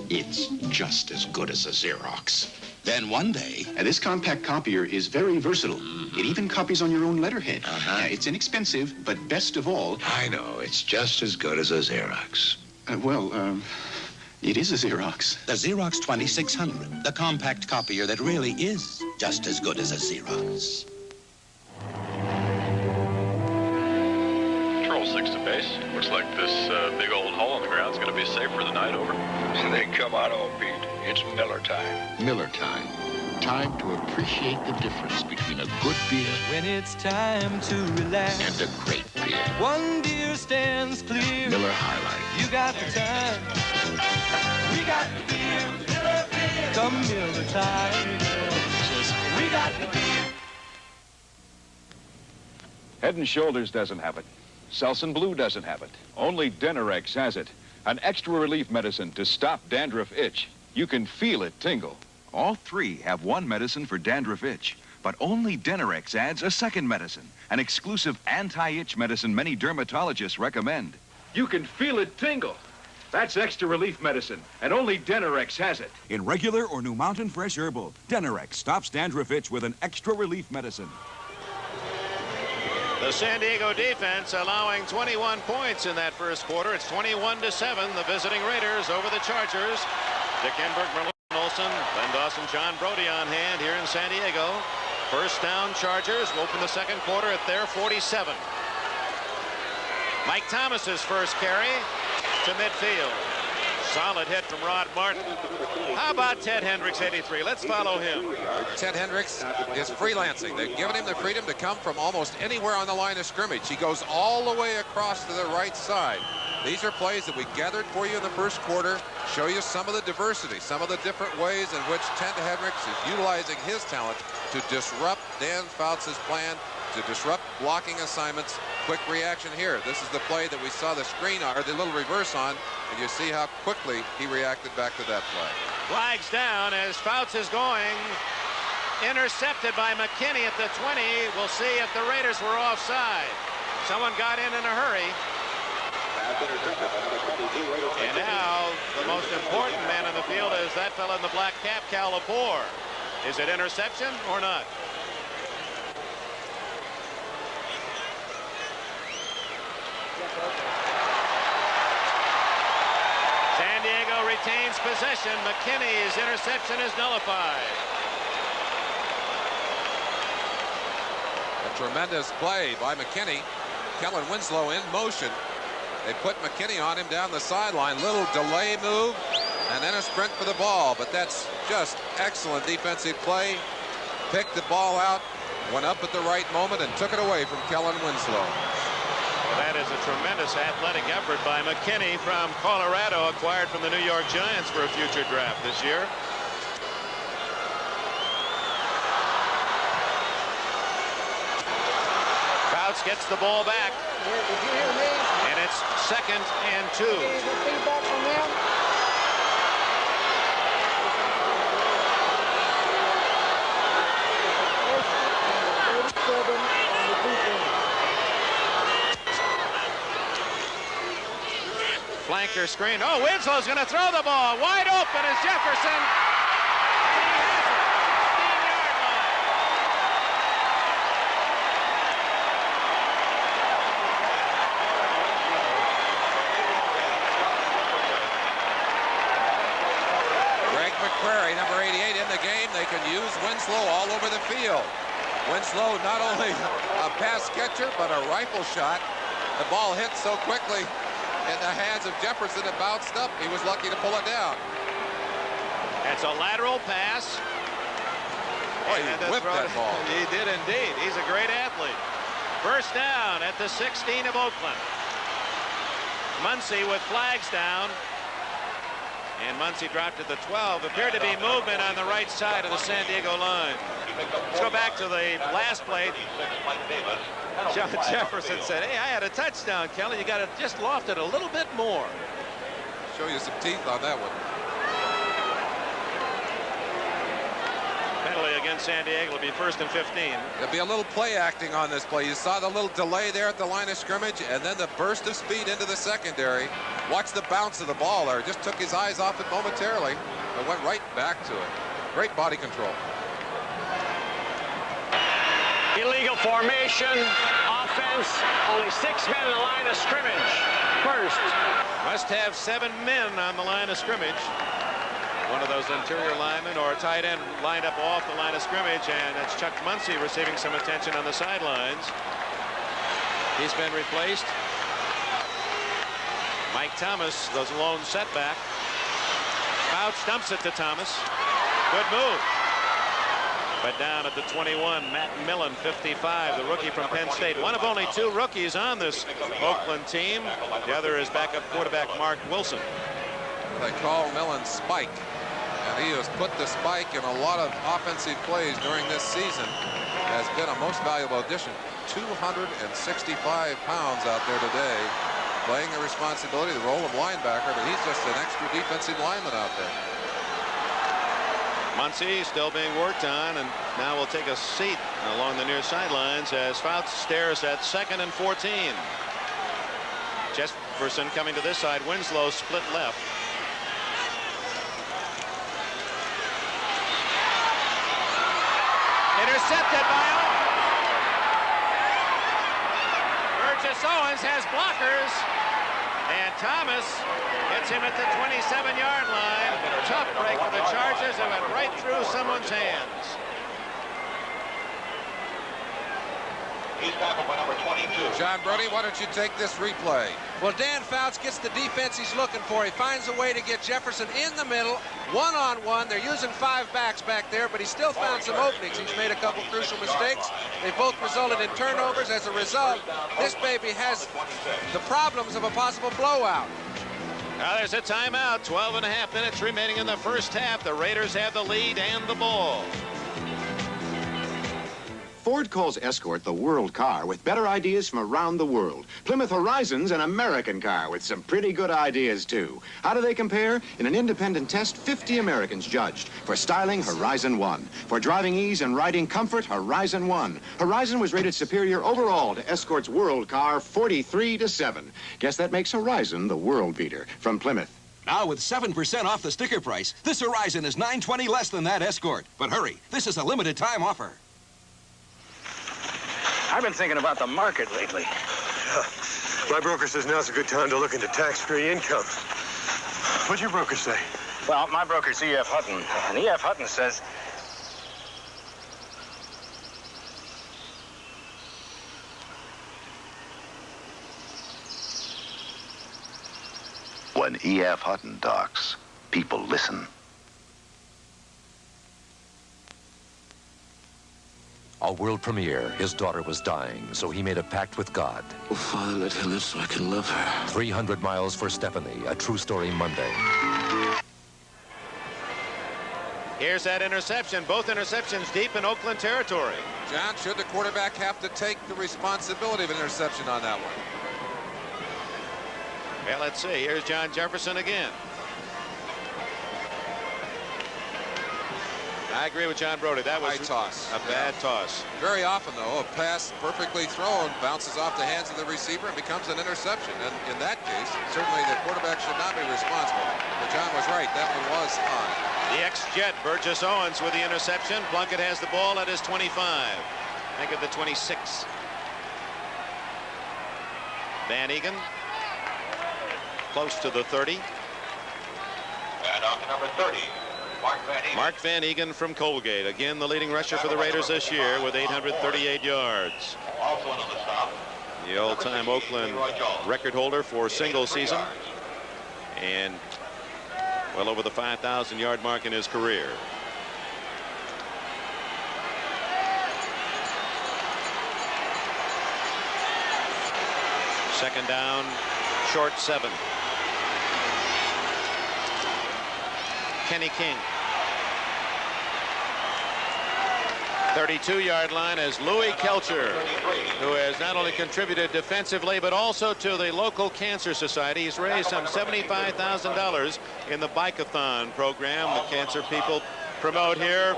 It's just as good as a Xerox. Then one day... This compact copier is very versatile. It even copies on your own letterhead. It's inexpensive, but best of all... I know, it's just as good as a Xerox. It is a Xerox. The Xerox 2600, the compact copier that really is just as good as a Xerox. Control 6 to base. Looks like this big old hole in the ground is going to be safe for the night. Over. Then come on, old Pete. It's Miller time. Miller time. Time to appreciate the difference between a good beer When it's time to relax and a great beer. One beer stands clear. Miller High Life. You got the time. We got the beer. Miller beer. Come Miller time. We got the beer. Head & Shoulders doesn't have it. Selsun Blue doesn't have it. Only Denorex has it. An extra relief medicine to stop dandruff itch. You can feel it tingle. All 3 have one medicine for dandruff itch, but only Denorex adds a second medicine, an exclusive anti-itch medicine many dermatologists recommend. You can feel it tingle. That's extra relief medicine, and only Denorex has it. In regular or New Mountain Fresh Herbal, Denorex stops dandruff itch with an extra relief medicine. The San Diego defense allowing 21 points in that first quarter. It's 21-7. The visiting Raiders over the Chargers. Dick Enberg, Merlin Olsen, Glenn Dawson, John Brody on hand here in San Diego. First down Chargers will open the second quarter at their 47. Mike Thomas's first carry to midfield. Solid hit from Rod Martin. How about Ted Hendricks, 83? Let's follow him. Ted Hendricks is freelancing. They've given him the freedom to come from almost anywhere on the line of scrimmage. He goes all the way across to the right side. These are plays that we gathered for you in the first quarter, show you some of the diversity, some of the different ways in which Ted Hendricks is utilizing his talent to disrupt Dan Fouts' plan, to disrupt blocking assignments. Quick reaction here. This is the play that we saw the screen, or the little reverse on, and you see how quickly he reacted back to that play. Flags down as Fouts is going. Intercepted by McKinney at the 20. We'll see if the Raiders were offside. Someone got in a hurry. And now the most important man on the field is that fellow in the black cap, Cal Lepore. Is it interception or not? San Diego retains possession. McKinney's interception is nullified. A tremendous play by McKinney. Kellen Winslow in motion. They put McKinney on him down the sideline. Little delay move, and then a sprint for the ball. But that's just excellent defensive play. Picked the ball out, went up at the right moment, and took it away from Kellen Winslow. Well, that is a tremendous athletic effort by McKinney from Colorado, acquired from the New York Giants for a future draft this year. Fouts gets the ball back. And it's 2nd and 2. Feedback from them. Flanker screen. Oh, Winslow's going to throw the ball. Wide open is Jefferson. And he has it. 15-yard line. Greg McCrary, number 88, in the game. They can use Winslow all over the field. Winslow not only a pass catcher, but a rifle shot. The ball hit so quickly in the hands of Jefferson, it bounced up. He was lucky to pull it down. It's a lateral pass. Boy, he whipped that ball. He did indeed. He's a great athlete. First down at the 16 of Oakland. Muncy with flags down. And Muncy dropped at the 12. Appeared to be movement on the right side of the San Diego line. Let's go back to the last play. John Jefferson said, hey, I had a touchdown, Kelly. You got to just loft it a little bit more. Show you some teeth on that one. Penalty against San Diego will be 1st and 15. There'll be a little play acting on this play. You saw the little delay there at the line of scrimmage, and then the burst of speed into the secondary. Watch the bounce of the ball there. Just took his eyes off it momentarily, but went right back to it. Great body control. Illegal formation, offense, only 6 men in the line of scrimmage. First. Must have 7 men on the line of scrimmage. One of those interior linemen or a tight end lined up off the line of scrimmage, and it's Chuck Muncy receiving some attention on the sidelines. He's been replaced. Mike Thomas, the lone setback. Fouts dumps it to Thomas. Good move. But down at the 21, Matt Millen, 55, the rookie from Penn State. One of only 2 rookies on this Oakland team. The other is backup quarterback Mark Wilson. They call Millen Spike, and he has put the spike in a lot of offensive plays during this season. Has been a most valuable addition. 265 pounds out there today, playing the responsibility, the role of linebacker, but he's just an extra defensive lineman out there. Muncy still being worked on, and now will take a seat along the near sidelines as Fouts stares at 2nd and 14. Jefferson coming to this side. Winslow split left. Intercepted by Owens. Burgess Owens has blockers. And Thomas hits him at the 27-yard line. Tough break for the Chargers. It went right through someone's hands. He's tackled by number 22. John Brody, why don't you take this replay? Well, Dan Fouts gets the defense he's looking for. He finds a way to get Jefferson in the middle, one-on-one. They're using 5 backs back there, but he still found some openings. He's made a couple crucial mistakes. They both resulted in turnovers. As a result, this baby has the problems of a possible blowout. Now there's a timeout. 12.5 minutes remaining in the first half. The Raiders have the lead and the ball. Ford calls Escort the world car with better ideas from around the world. Plymouth Horizon's an American car with some pretty good ideas, too. How do they compare? In an independent test, 50 Americans judged. For styling, Horizon won. For driving ease and riding comfort, Horizon won. Horizon was rated superior overall to Escort's world car, 43-7. Guess that makes Horizon the world beater. From Plymouth. Now with 7% off the sticker price, this Horizon is $920 less than that Escort. But hurry, this is a limited time offer. I've been thinking about the market lately. My broker says now's a good time to look into tax-free income. What'd your broker say? Well, my broker's E.F. Hutton, and E.F. Hutton says... When E.F. Hutton talks, people listen. A world premiere. His daughter was dying, so he made a pact with God. Oh, Father, let her live so I can love her. 300 Miles for Stephanie, a true story Monday. Here's that interception. Both interceptions deep in Oakland territory. John, should the quarterback have to take the responsibility of an interception on that one? Well, let's see. Here's John Jefferson again. I agree with John Brody. That was a bad toss. Very often, though, a pass perfectly thrown bounces off the hands of the receiver and becomes an interception. And in that case, certainly the quarterback should not be responsible. But John was right. That one was high. The ex-Jet, Burgess Owens, with the interception. Plunkett has the ball at his 25. Think of the 26. Van Egan. Close to the 30. And on to number 30. Mark Van Egan from Colgate, again the leading rusher for the Raiders this year with 838 yards. The all-time Oakland record holder for single season and well over the 5,000 yard mark in his career. Second down, short 7. Kenny King. 32-yard line as Louis Kelcher, who has not only contributed defensively but also to the local cancer society. He's raised some $75,000 in the bike-a-thon program the cancer people promote here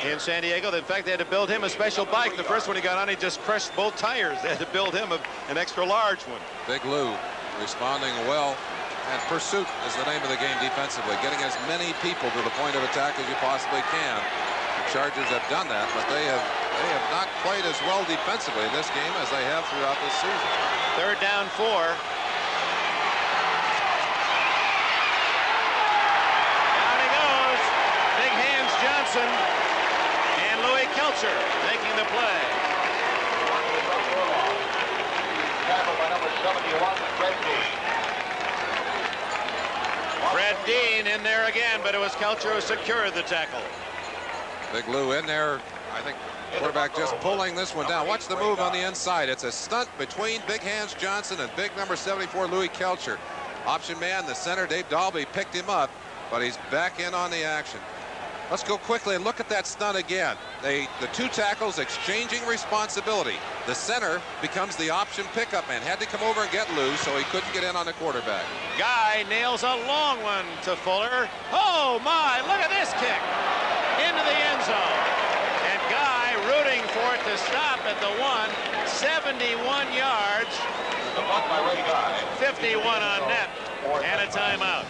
in San Diego. In fact, they had to build him a special bike. The first one he got on, he just crushed both tires. They had to build him an extra large one. Big Lou responding well. And pursuit is the name of the game defensively, getting as many people to the point of attack as you possibly can. The Chargers have done that, but they have not played as well defensively in this game as they have throughout this season. Third down 4. Down he goes. Big Hands Johnson and Louis Kelcher making the play. Tackle by number 71, Fred Dean. Fred Dean in there again, but it was Kelcher who secured the tackle. Big Lou in there. I think quarterback just pulling this one down. Watch the move on the inside. It's a stunt between Big Hands Johnson and big number 74 Louis Kelcher. Option man, the center, Dave Dalby, picked him up, but he's back in on the action. Let's go quickly and look at that stunt again. The two tackles exchanging responsibility. The center becomes the option pickup man. Had to come over and get loose, so he couldn't get in on the quarterback. Guy nails a long one to Fuller. Oh my, look at this kick. Into the end zone. And Guy rooting for it to stop at the 1. 71 yards. 51 on net. And a timeout.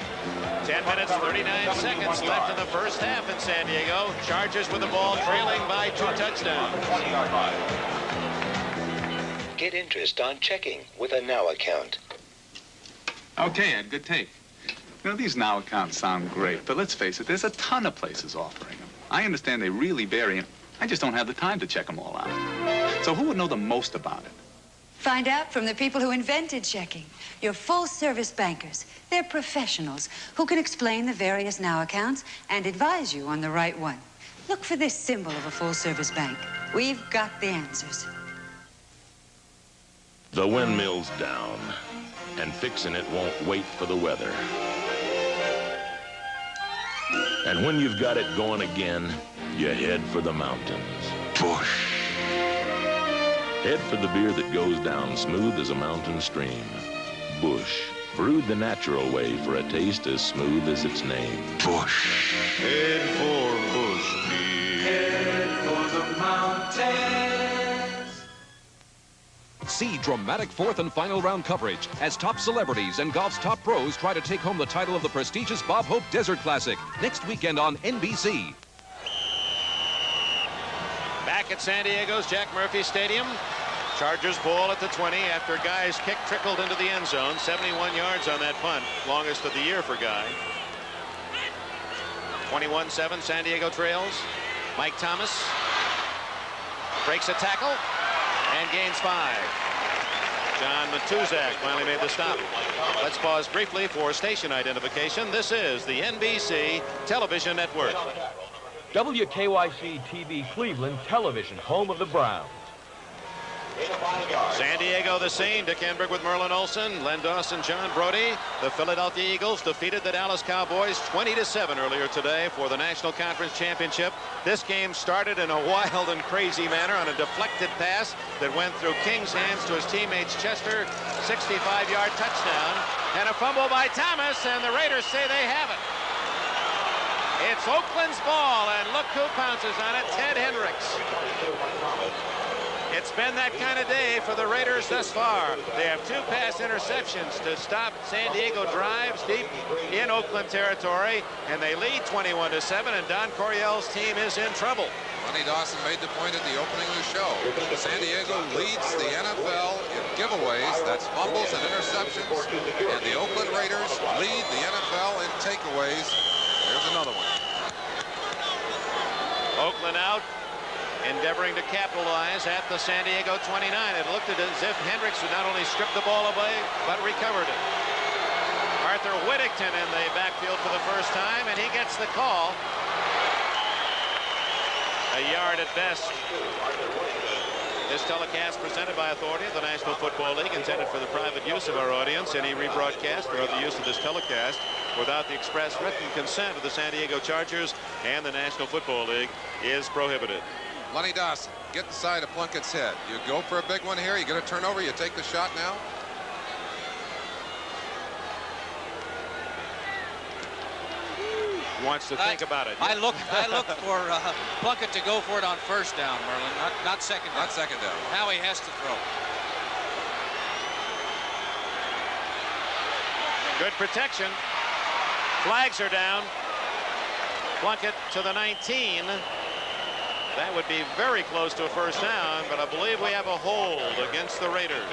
10 minutes, 39 seconds left in the first half in San Diego. Chargers with the ball trailing by 2 touchdowns. Get interest on checking with a Now account. Okay, Ed, good take. You know, these Now accounts sound great, but let's face it, there's a ton of places offering them. I understand they really vary, and I just don't have the time to check them all out. So who would know the most about it? Find out from the people who invented checking. Your full-service bankers. They're professionals who can explain the various Now accounts and advise you on the right one. Look for this symbol of a full-service bank. We've got the answers. The windmill's down, and fixing it won't wait for the weather. And when you've got it going again, you head for the mountains. Bush. Head for the beer that goes down smooth as a mountain stream. Bush. Brewed the natural way for a taste as smooth as its name. Bush. Head for Bush beer. Head for the mountains. See dramatic fourth and final round coverage as top celebrities and golf's top pros try to take home the title of the prestigious Bob Hope Desert Classic next weekend on NBC. Back at San Diego's Jack Murphy Stadium. Chargers ball at the 20 after Guy's kick trickled into the end zone. 71 yards on that punt. Longest of the year for Guy. 21-7 San Diego trails. Mike Thomas breaks a tackle and gains 5. John Matuzak finally made the stop. Let's pause briefly for station identification. This is the NBC Television Network. WKYC TV Cleveland Television, home of the Browns. San Diego the scene. Dick Enberg with Merlin Olsen, Len Dawson, John Brody. The Philadelphia Eagles defeated the Dallas Cowboys 20-7 earlier today for the National Conference Championship. This game started in a wild and crazy manner on a deflected pass that went through King's hands to his teammates Chester. 65-yard touchdown and a fumble by Thomas, and the Raiders say they have it. It's Oakland's ball, and look who pounces on it, Ted Hendricks. It's been that kind of day for the Raiders thus far. They have 2 pass interceptions to stop San Diego drives deep in Oakland territory, and they lead 21-7, and Don Coryell's team is in trouble. Ronnie Dawson made the point at the opening of the show. San Diego leads the NFL in giveaways, that's fumbles and interceptions, and the Oakland Raiders lead the NFL in takeaways. There's another one. Oakland out, endeavoring to capitalize at the San Diego 29. It looked as if Hendricks would not only strip the ball away, but recovered it. Arthur Whittington in the backfield for the first time, and he gets the call. A yard at best. This telecast presented by authority of the National Football League, intended for the private use of our audience. Any rebroadcast or other use of this telecast without the express written consent of the San Diego Chargers and the National Football League is prohibited. Lenny Dawson, get inside of Plunkett's head. You go for a big one here. You get a turnover. You take the shot now. Wants to think about it. I look for Plunkett to go for it on first down, Merlin, not second down. Not second down. Now he has to throw. Good protection. Flags are down. Plunkett to the 19. That would be very close to a first down, but I believe we have a hold against the Raiders.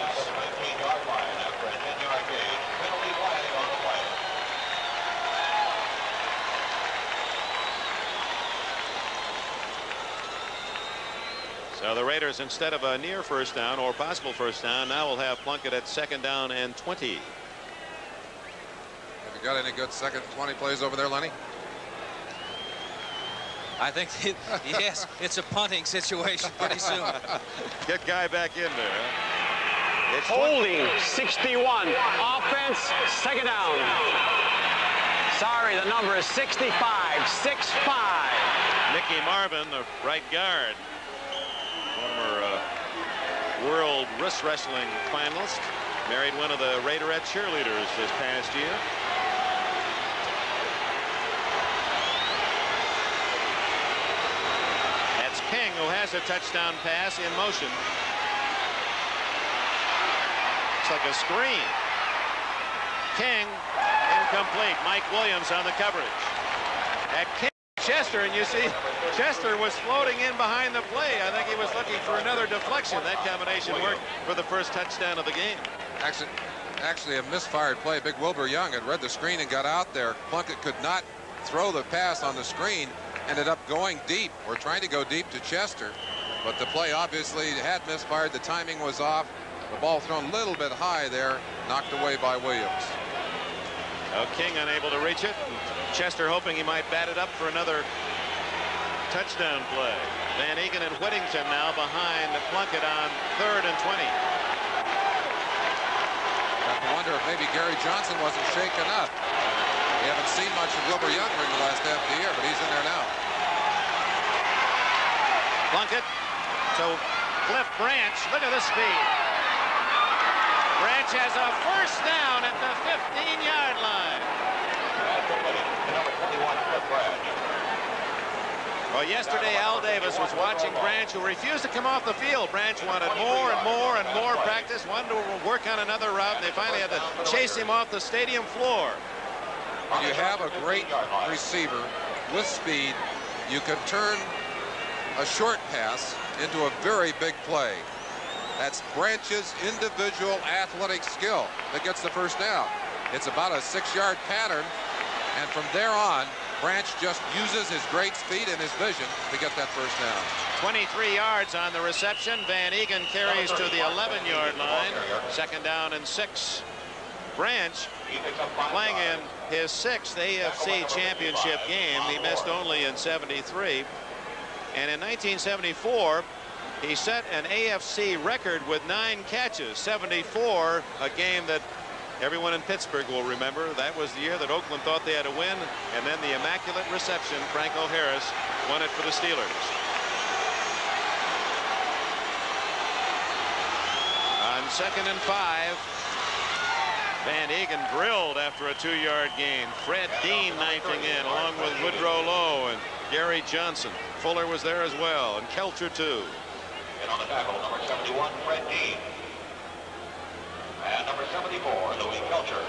So the Raiders, instead of a near first down or possible first down, now will have Plunkett at 2nd down and 20. Have you got any good 2nd and 20 plays over there, Lenny? I think, yes, it's a punting situation pretty soon. Get Guy back in there. It's holding 61. Offense, 2nd down. Sorry, the number is 65. 6'5". Mickey Marvin, the right guard. Former world wrist wrestling finalist. Married one of the Raiderette cheerleaders this past year. That's King, who has a touchdown pass in motion. Looks like a screen. King, incomplete. Mike Williams on the coverage. At King, Chester, and you see Chester was floating in behind the play. I think he was looking for another deflection. That combination worked for the first touchdown of the game. Actually a misfired play. Big Wilbur Young had read the screen and got out there. Plunkett could not throw the pass on the screen. Ended up going deep, or trying to go deep to Chester. But the play obviously had misfired. The timing was off. The ball thrown a little bit high there. Knocked away by Williams. King unable to reach it. Chester hoping he might bat it up for another touchdown play. Van Egan and Whittington now behind Plunkett on 3rd and 20. I wonder if maybe Gary Johnson wasn't shaken up. We haven't seen much of Wilbur Young during the last half of the year, but he's in there now. Plunkett to Cliff Branch. Look at the speed. Branch has a first down at the 15-yard line. Well, yesterday Al Davis was watching Branch, who refused to come off the field. Branch wanted more and more and more practice, wanted to work on another route, and they finally had to chase him off the stadium floor. When you have a great receiver with speed, you can turn a short pass into a very big play. That's Branch's individual athletic skill that gets the first down. It's about a 6-yard pattern, and from there on, Branch just uses his great speed and his vision to get that first down. 23 yards on the reception. Van Egan carries to the 11-yard line. 2nd down and 6. Branch playing in his 6th AFC championship game. He missed only in '73. And in 1974, he set an AFC record with 9 catches. 74, a game that everyone in Pittsburgh will remember. That was the year that Oakland thought they had to win. And then the immaculate reception, Franco Harris won it for the Steelers. On 2nd and 5, Van Egan drilled after a 2-yard gain. Fred Dean knifing in along with Woodrow Lowe and Gary Johnson. Fuller was there as well, and Kelcher too. And on the tackle, number 71, Fred Dean. And number 74, Louis Kelcher.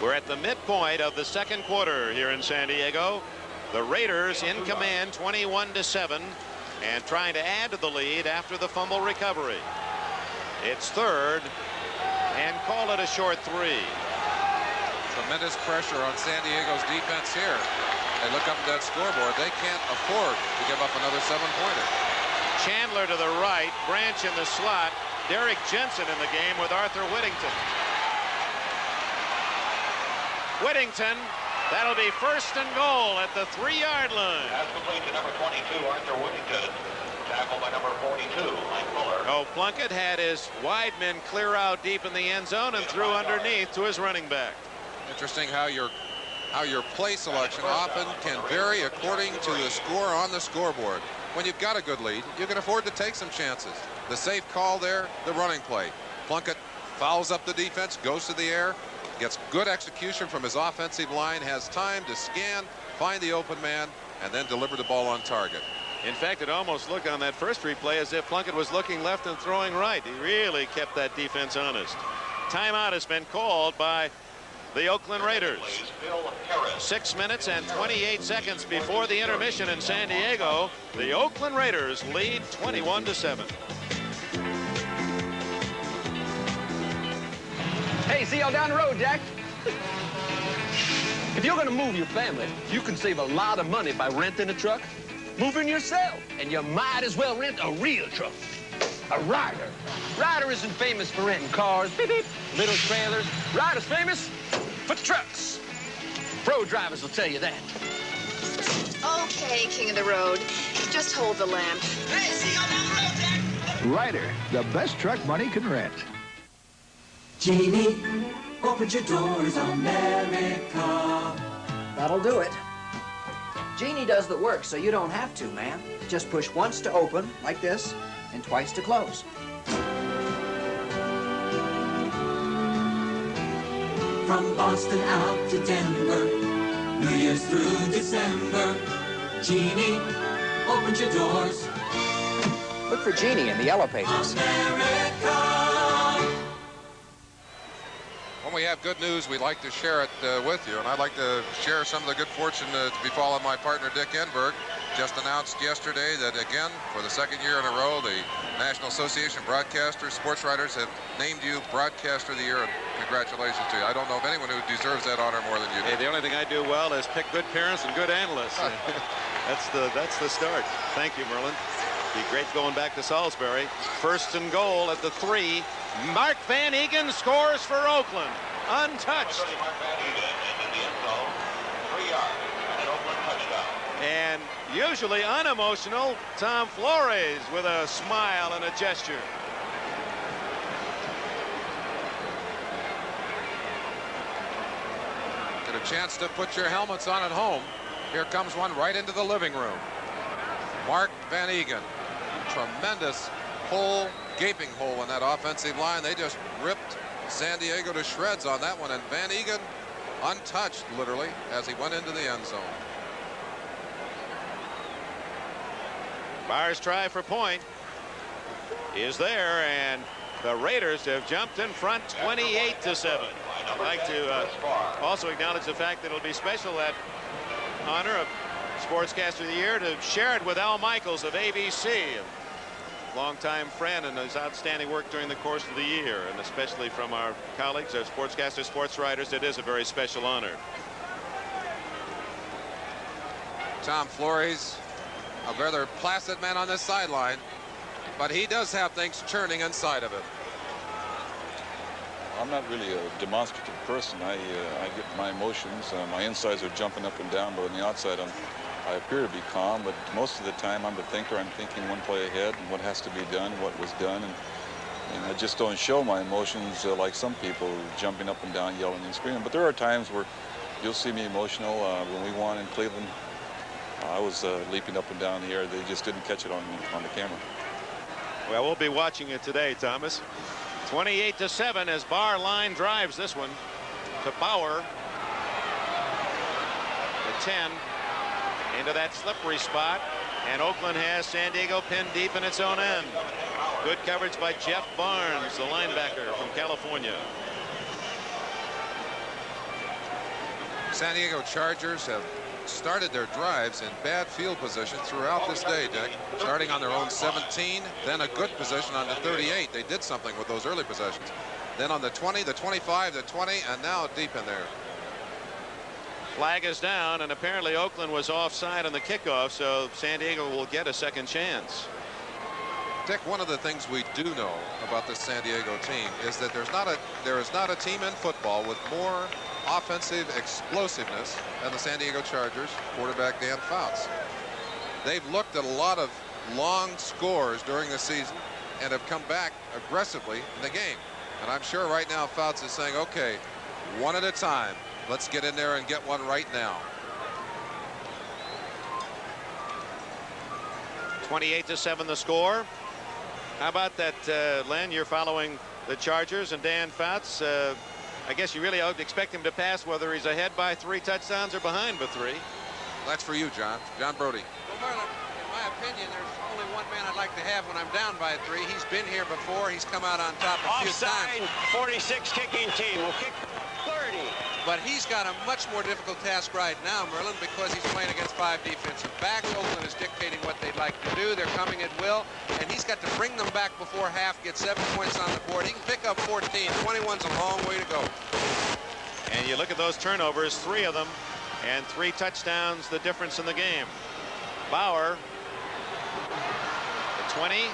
We're at the midpoint of the 2nd quarter here in San Diego. The Raiders in command 21-7 and trying to add to the lead after the fumble recovery. It's 3rd and call it a short 3. Tremendous pressure on San Diego's defense here. They look up at that scoreboard. They can't afford to give up another 7-pointer. Chandler to the right, Branch in the slot, Derek Jensen in the game with Arthur Whittington. Whittington, that'll be 1st and goal at the 3-yard line. That's complete to number 22, Arthur Whittington. Tackled by number 42, Mike Fuller. Oh, Plunkett had his wide men clear out deep in the end zone and threw underneath to his running back. Interesting how your play selection often can vary according to the score on the scoreboard. When you've got a good lead, you can afford to take some chances. The safe call there, the running play. Plunkett fouls up the defense, goes to the air, gets good execution from his offensive line, has time to scan, find the open man, and then deliver the ball on target. In fact, it almost looked on that first replay as if Plunkett was looking left and throwing right. He really kept that defense honest. Timeout has been called by the Oakland Raiders. 6 minutes and 28 seconds before the intermission in San Diego. The Oakland Raiders lead 21-7. Hey, see y'all down the road, Jack. If you're gonna move your family, you can save a lot of money by renting a truck. Moving yourself, and you might as well rent a real truck. A Ryder. Ryder isn't famous for renting cars, beep, beep, little trailers. Ryder's famous for trucks. Pro drivers will tell you that. Okay, King of the Road. Just hold the lamp. Hey, see y'all down the road, Jack. Ryder, the best truck money can rent. Genie, open your doors, America. That'll do it. Genie does the work, so you don't have to, man. Just push once to open, like this, and twice to close. From Boston out to Denver, New Year's through December, Genie opens your doors. Look for Genie in the yellow pages. America. When we have good news, we like to share it with you, and I'd like to share some of the good fortune to befall my partner Dick Enberg. Just announced yesterday that again, for the 2nd year in a row, the National Association of Broadcasters, Sports Writers have named you Broadcaster of the Year. Congratulations to you. I don't know of anyone who deserves that honor more than you do. Hey, the only thing I do well is pick good parents and good analysts. That's the start. Thank you, Merlin. Be great going back to Salisbury. 1st and goal at the 3. Mark Van Egan scores for Oakland. Untouched. And usually unemotional, Tom Flores with a smile and a gesture. Get a chance to put your helmets on at home. Here comes one right into the living room. Mark Van Egan. Tremendous hole, gaping hole in that offensive line. They just ripped San Diego to shreds on that one, and Van Egan untouched literally as he went into the end zone. Barr's try for point is there, and the Raiders have jumped in front 28-7. I'd like to also acknowledge the fact that it'll be special, that honor of Sportscaster of the Year, to share it with Al Michaels of ABC, a longtime friend, and his outstanding work during the course of the year, and especially from our colleagues, our sportscasters, sports writers. It is a very special honor. Tom Flores, a rather placid man on this sideline, but he does have things churning inside of him. I'm not really a demonstrative person. I get my emotions. My insides are jumping up and down, but on the outside, I appear to be calm. But most of the time, I'm the thinker. I'm thinking one play ahead and what has to be done, what was done, and I just don't show my emotions like some people, jumping up and down, yelling and screaming. But there are times where you'll see me emotional. When we won in Cleveland, I was leaping up and down the air. They just didn't catch it on the camera. Well, we'll be watching it today, Thomas. 28-7 as Barr line drives this one to Bauer. The 10 into that slippery spot, and Oakland has San Diego pinned deep in its own end. Good coverage by Jeff Barnes, the linebacker from California. San Diego Chargers have started their drives in bad field position throughout this day, Dick. Starting on their own 17, then a good position on the 38. They did something with those early possessions. Then on the 20, the 25, the 20, and now deep in there. Flag is down, and apparently Oakland was offside on the kickoff, so San Diego will get a second chance. Dick, one of the things we do know about this San Diego team is that there is not a team in football with more offensive explosiveness than the San Diego Chargers quarterback Dan Fouts. They've looked at a lot of long scores during the season and have come back aggressively in the game. And I'm sure right now Fouts is saying, okay, one at a time. Let's get in there and get one right now. 28-7 the score. How about that, Len? You're following the Chargers and Dan Fouts. I guess you really expect him to pass whether he's ahead by 3 touchdowns or behind by 3. That's for you, John. John Brody. Well, Merlin, in my opinion, there's only one man I'd like to have when I'm down by 3. He's been here before. He's come out on top a few times. Offside, 46 kicking team will kick 30. But he's got a much more difficult task right now, Merlin, because he's playing against 5 defensive backs. Oakland is dictating what they'd like to do. They're coming at will, and he's got to bring them back before half, get 7 points on the board. He can pick up 14. 21's a long way to go. And you look at those turnovers, 3 of them, and 3 touchdowns, the difference in the game. Bauer, the 20,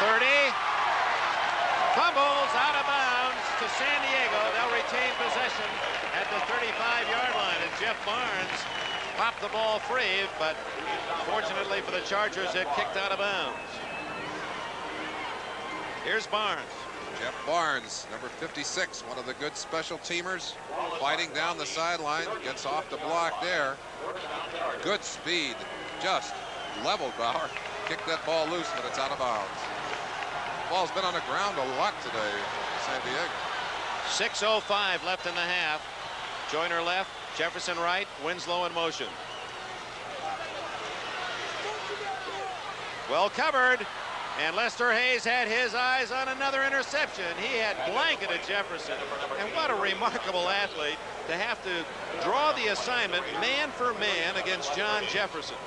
30, fumbles out of bounds to San Diego. They'll retain possession at the 35-yard line, and Jeff Barnes popped the ball free, but fortunately for the Chargers, it kicked out of bounds. Here's Barnes. Jeff Barnes, number 56, one of the good special teamers, fighting down the sideline, gets off the block there. Good speed, just leveled Bauer. Kicked that ball loose, but it's out of bounds. Ball's been on the ground a lot today, San Diego. 6:05 left in the half. Joyner left, Jefferson right, Winslow in motion. Well covered, and Lester Hayes had his eyes on another interception. He had blanketed Jefferson, and what a remarkable athlete to have to draw the assignment man for man against John Jefferson.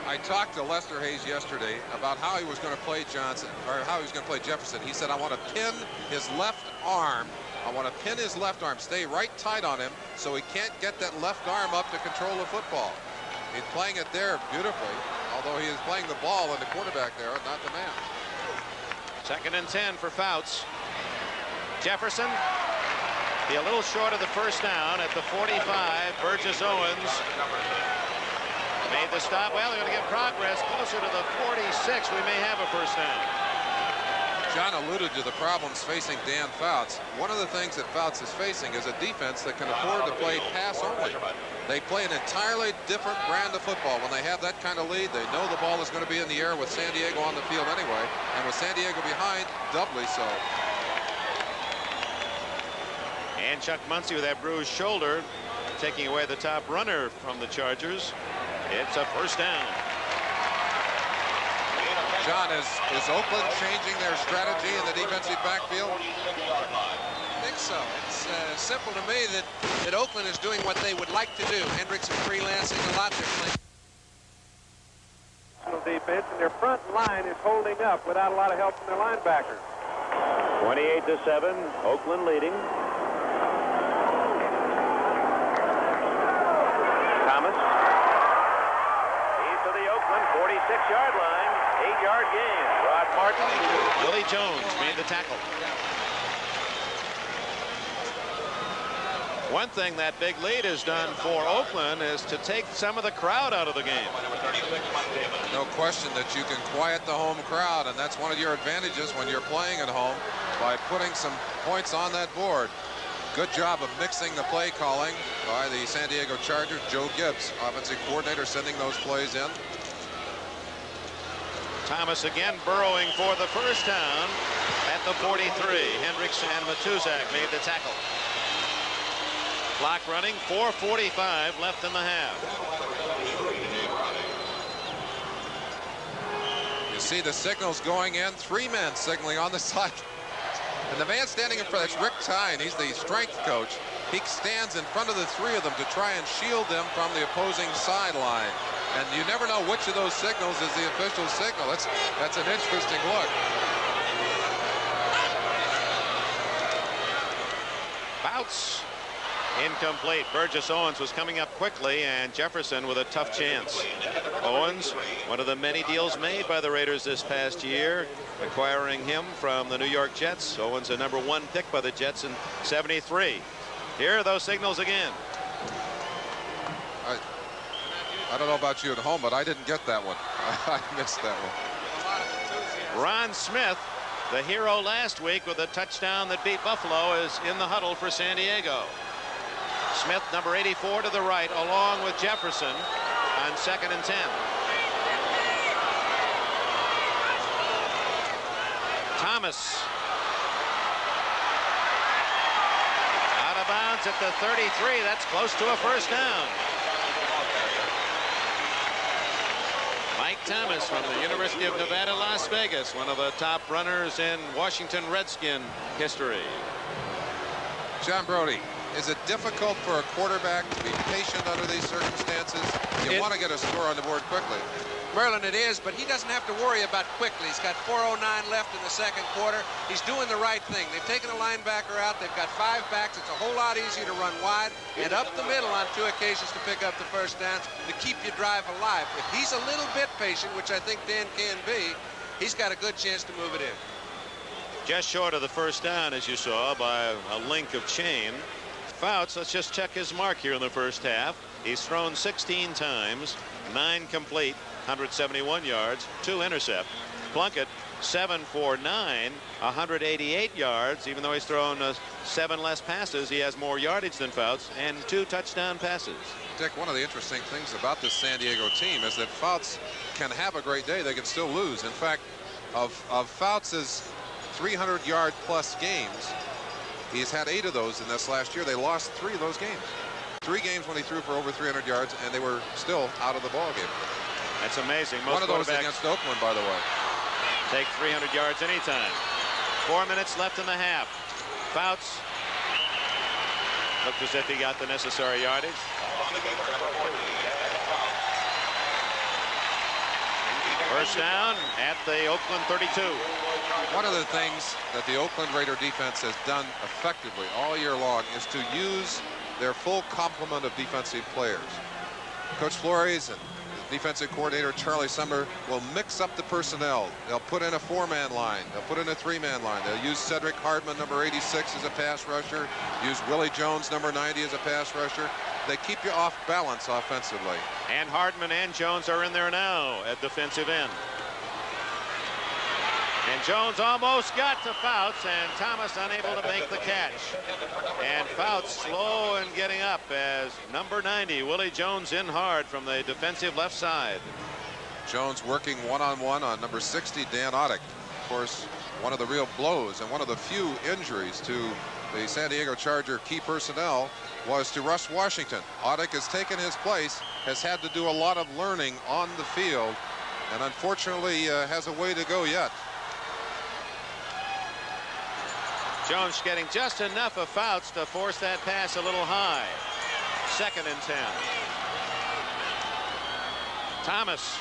I talked to Lester Hayes yesterday about how he was going to play Jefferson. He said, I want to pin his left arm. I want to pin his left arm, stay right tight on him so he can't get that left arm up to control the football. He's playing it there beautifully, although he is playing the ball and the quarterback there, not the man. 2nd and 10 for Fouts. Jefferson be a little short of the first down at the 45. Burgess Owens made the stop. Well, they're going to get progress closer to the 46. We may have a first down. John alluded to the problems facing Dan Fouts. One of the things that Fouts is facing is a defense that can afford to play pass only. They play an entirely different brand of football. When they have that kind of lead, they know the ball is going to be in the air with San Diego on the field anyway, and with San Diego behind, doubly so. And Chuck Muncie with that bruised shoulder, taking away the top runner from the Chargers. It's a first down. John, is Oakland changing their strategy in the defensive backfield? I think so. It's simple to me that Oakland is doing what they would like to do. Hendricks is freelancing a lot. They're playing defense, and their front line is holding up without a lot of help from their linebackers. 28-7, Oakland leading. Thomas. He's to the Oakland 46-yard line. 8-yard gain. Rod Martin. Willie Jones made the tackle. One thing that big lead has done for Oakland is to take some of the crowd out of the game. No question that you can quiet the home crowd, and that's one of your advantages when you're playing at home, by putting some points on that board. Good job of mixing the play calling by the San Diego Chargers. Joe Gibbs, offensive coordinator, sending those plays in. Thomas again burrowing for the first down at the 43. Hendricks and Matuzak made the tackle. Clock running, 4:45 left in the half. You see the signals going in. 3 men signaling on the side. And the man standing in front, that's Rick Tyne. He's the strength coach. He stands in front of the 3 of them to try and shield them from the opposing sideline. And you never know which of those signals is the official signal. That's an interesting look. Bounce. Incomplete. Burgess Owens was coming up quickly, and Jefferson with a tough chance. Owens, one of the many deals made by the Raiders this past year, acquiring him from the New York Jets. Owens a #1 pick by the Jets in '73. Here are those signals again. I don't know about you at home, but I didn't get that one. I missed that one. Ron Smith, the hero last week with a touchdown that beat Buffalo, is in the huddle for San Diego. Smith, number 84 to the right, along with Jefferson on 2nd and 10. Thomas. Out of bounds at the 33. That's close to a first down. Mike Thomas from the University of Nevada, Las Vegas, one of the top runners in Washington Redskin history. John Brody, is it difficult for a quarterback to be patient under these circumstances? You want to get a score on the board quickly. Merlin, it is, but he doesn't have to worry about quickly. He's got 4:09 left in the second quarter. He's doing the right thing. They've taken a linebacker out. They've got 5 backs. It's a whole lot easier to run wide and up the middle on 2 occasions to pick up the first down to keep your drive alive. If he's a little bit patient, which I think Dan can be, he's got a good chance to move it in. Just short of the first down, as you saw, by a link of chain. Fouts, let's just check his mark here in the first half. He's thrown 16 times, 9 complete, 171 yards, 2 intercept. Plunkett, 7 for 9, 188 yards. Even though he's thrown 7 less passes, he has more yardage than Fouts and 2 touchdown passes. Dick, one of the interesting things about this San Diego team is that Fouts can have a great day. They can still lose. In fact, of Fouts' 300-yard plus games, he's had 8 of those in this last year. They lost 3 of those games. 3 games when he threw for over 300 yards, and they were still out of the ball game. That's amazing. Most one of those against Oakland, by the way. Take 300 yards anytime. 4 minutes left in the half. Fouts looked as if he got the necessary yardage. First down at the Oakland 32. One of the things that the Oakland Raider defense has done effectively all year long is to use their full complement of defensive players. Coach Flores and defensive coordinator Charlie Summer will mix up the personnel. They'll put in a 4-man line. They'll put in a 3-man line. They'll use Cedric Hardman, number 86, as a pass rusher. Use Willie Jones, number 90, as a pass rusher. They keep you off balance offensively. And Hardman and Jones are in there now at defensive end. And Jones almost got to Fouts, and Thomas unable to make the catch. And Fouts slow in getting up as number 90, Willie Jones, in hard from the defensive left side. Jones working one-on-one on number 60, Dan Audick. Of course, one of the real blows and one of the few injuries to the San Diego Charger key personnel was to Russ Washington. Audick has taken his place, has had to do a lot of learning on the field, and unfortunately has a way to go yet. Jones getting just enough of Fouts to force that pass a little high. 2nd and 10. Thomas.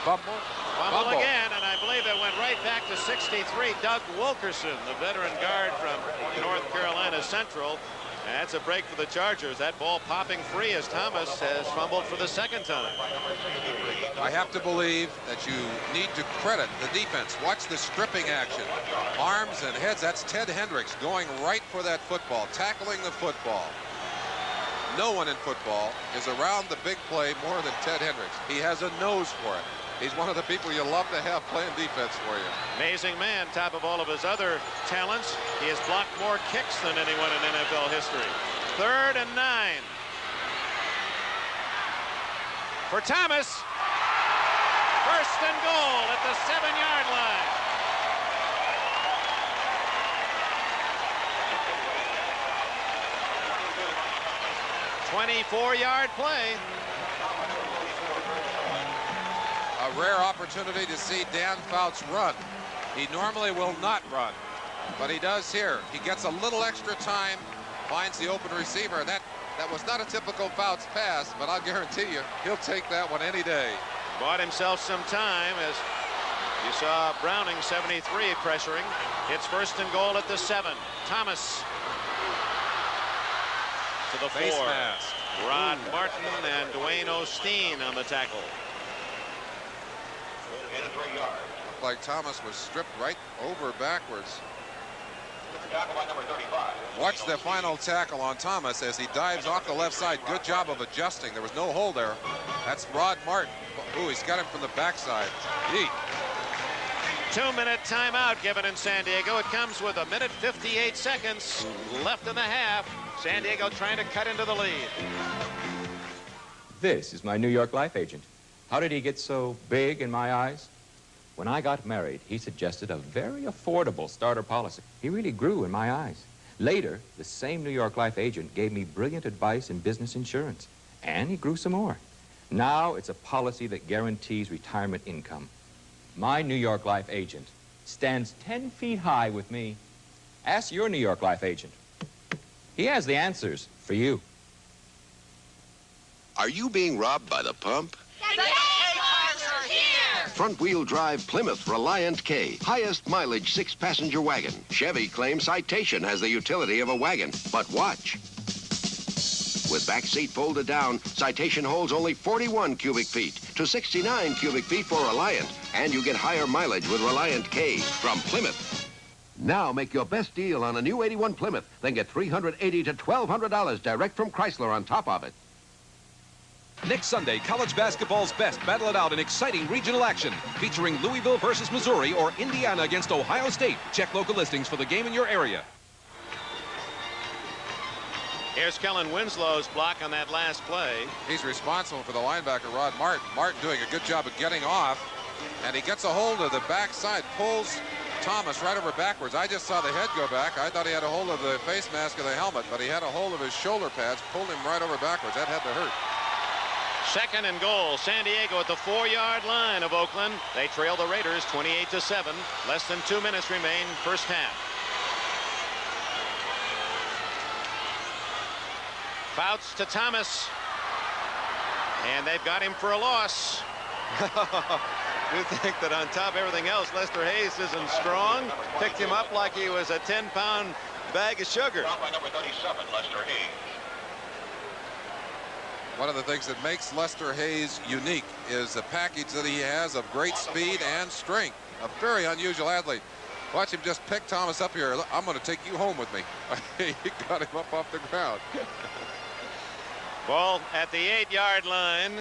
Fumble again, and I believe it went right back to 63. Doug Wilkerson, the veteran guard from North Carolina Central, That's a break for the Chargers. That ball popping free as Thomas has fumbled for the second time. I have to believe that you need to credit the defense. Watch the stripping action. Arms and heads. That's Ted Hendricks going right for that football, tackling the football. No one in football is around the big play more than Ted Hendricks. He has a nose for it. He's one of the people you love to have playing defense for you. Amazing man, top of all of his other talents. He has blocked more kicks than anyone in NFL history. 3rd and 9. For Thomas. 1st and goal at the 7-yard line. $24-yard play. A rare opportunity to see Dan Fouts run. He normally will not run, but he does here. He gets a little extra time, finds the open receiver. That was not a typical Fouts pass, but I'll guarantee you he'll take that one any day. Bought himself some time as you saw Browning 73 pressuring. It's 1st and goal at the 7. Thomas to the 4. Face mask. Rod Martin and Dwayne Osteen on the tackle. Looked like Thomas was stripped right over backwards. Watch the final tackle on Thomas as he dives off the left side. Good job of adjusting. There was no hole there. That's Rod Martin. Ooh, he's got him from the backside. 2-minute timeout given in San Diego. It comes with 1:58 seconds left in the half. San Diego trying to cut into the lead. This is my New York life agent. How did he get so big in my eyes? When I got married, he suggested a very affordable starter policy. He really grew in my eyes. Later, the same New York life agent gave me brilliant advice in business insurance, and he grew some more. Now it's a policy that guarantees retirement income. My New York life agent stands 10 feet high with me. Ask your New York life agent. He has the answers for you. Are you being robbed by the pump? The K-cars are here! Front-wheel drive Plymouth Reliant K. Highest mileage 6-passenger wagon. Chevy claims Citation has the utility of a wagon. But watch. With back seat folded down, Citation holds only 41 cubic feet to 69 cubic feet for Reliant. And you get higher mileage with Reliant K from Plymouth. Now make your best deal on a new 81 Plymouth. Then get $380 to $1,200 direct from Chrysler on top of it. Next Sunday, college basketball's best battle it out in exciting regional action, featuring Louisville versus Missouri or Indiana against Ohio State. Check local listings for the game in your area. Here's Kellen Winslow's block on that last play. He's responsible for the linebacker, Rod Martin. Martin doing a good job of getting off, and he gets a hold of the backside, pulls Thomas right over backwards. I just saw the head go back. I thought he had a hold of the face mask of the helmet, but he had a hold of his shoulder pads, pulled him right over backwards. That had to hurt. 2nd and goal. San Diego at the 4-yard line of Oakland. They trail the Raiders 28-7. Less than 2 minutes remain first half. Fouts to Thomas. And they've got him for a loss. You think that on top of everything else, Lester Hayes isn't strong? Picked him up like he was a 10-pound bag of sugar. By number 37, Lester Hayes. One of the things that makes Lester Hayes unique is the package that he has of great speed and strength. A very unusual athlete. Watch him just pick Thomas up here. I'm going to take you home with me. He got him up off the ground. Ball at the 8-yard line.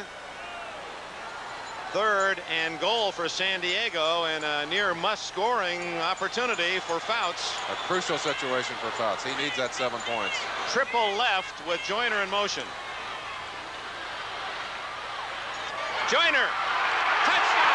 3rd and goal for San Diego, and a near must-scoring opportunity for Fouts. A crucial situation for Fouts. He needs that 7 points. Triple left with Joyner in motion. Joyner, touchdown!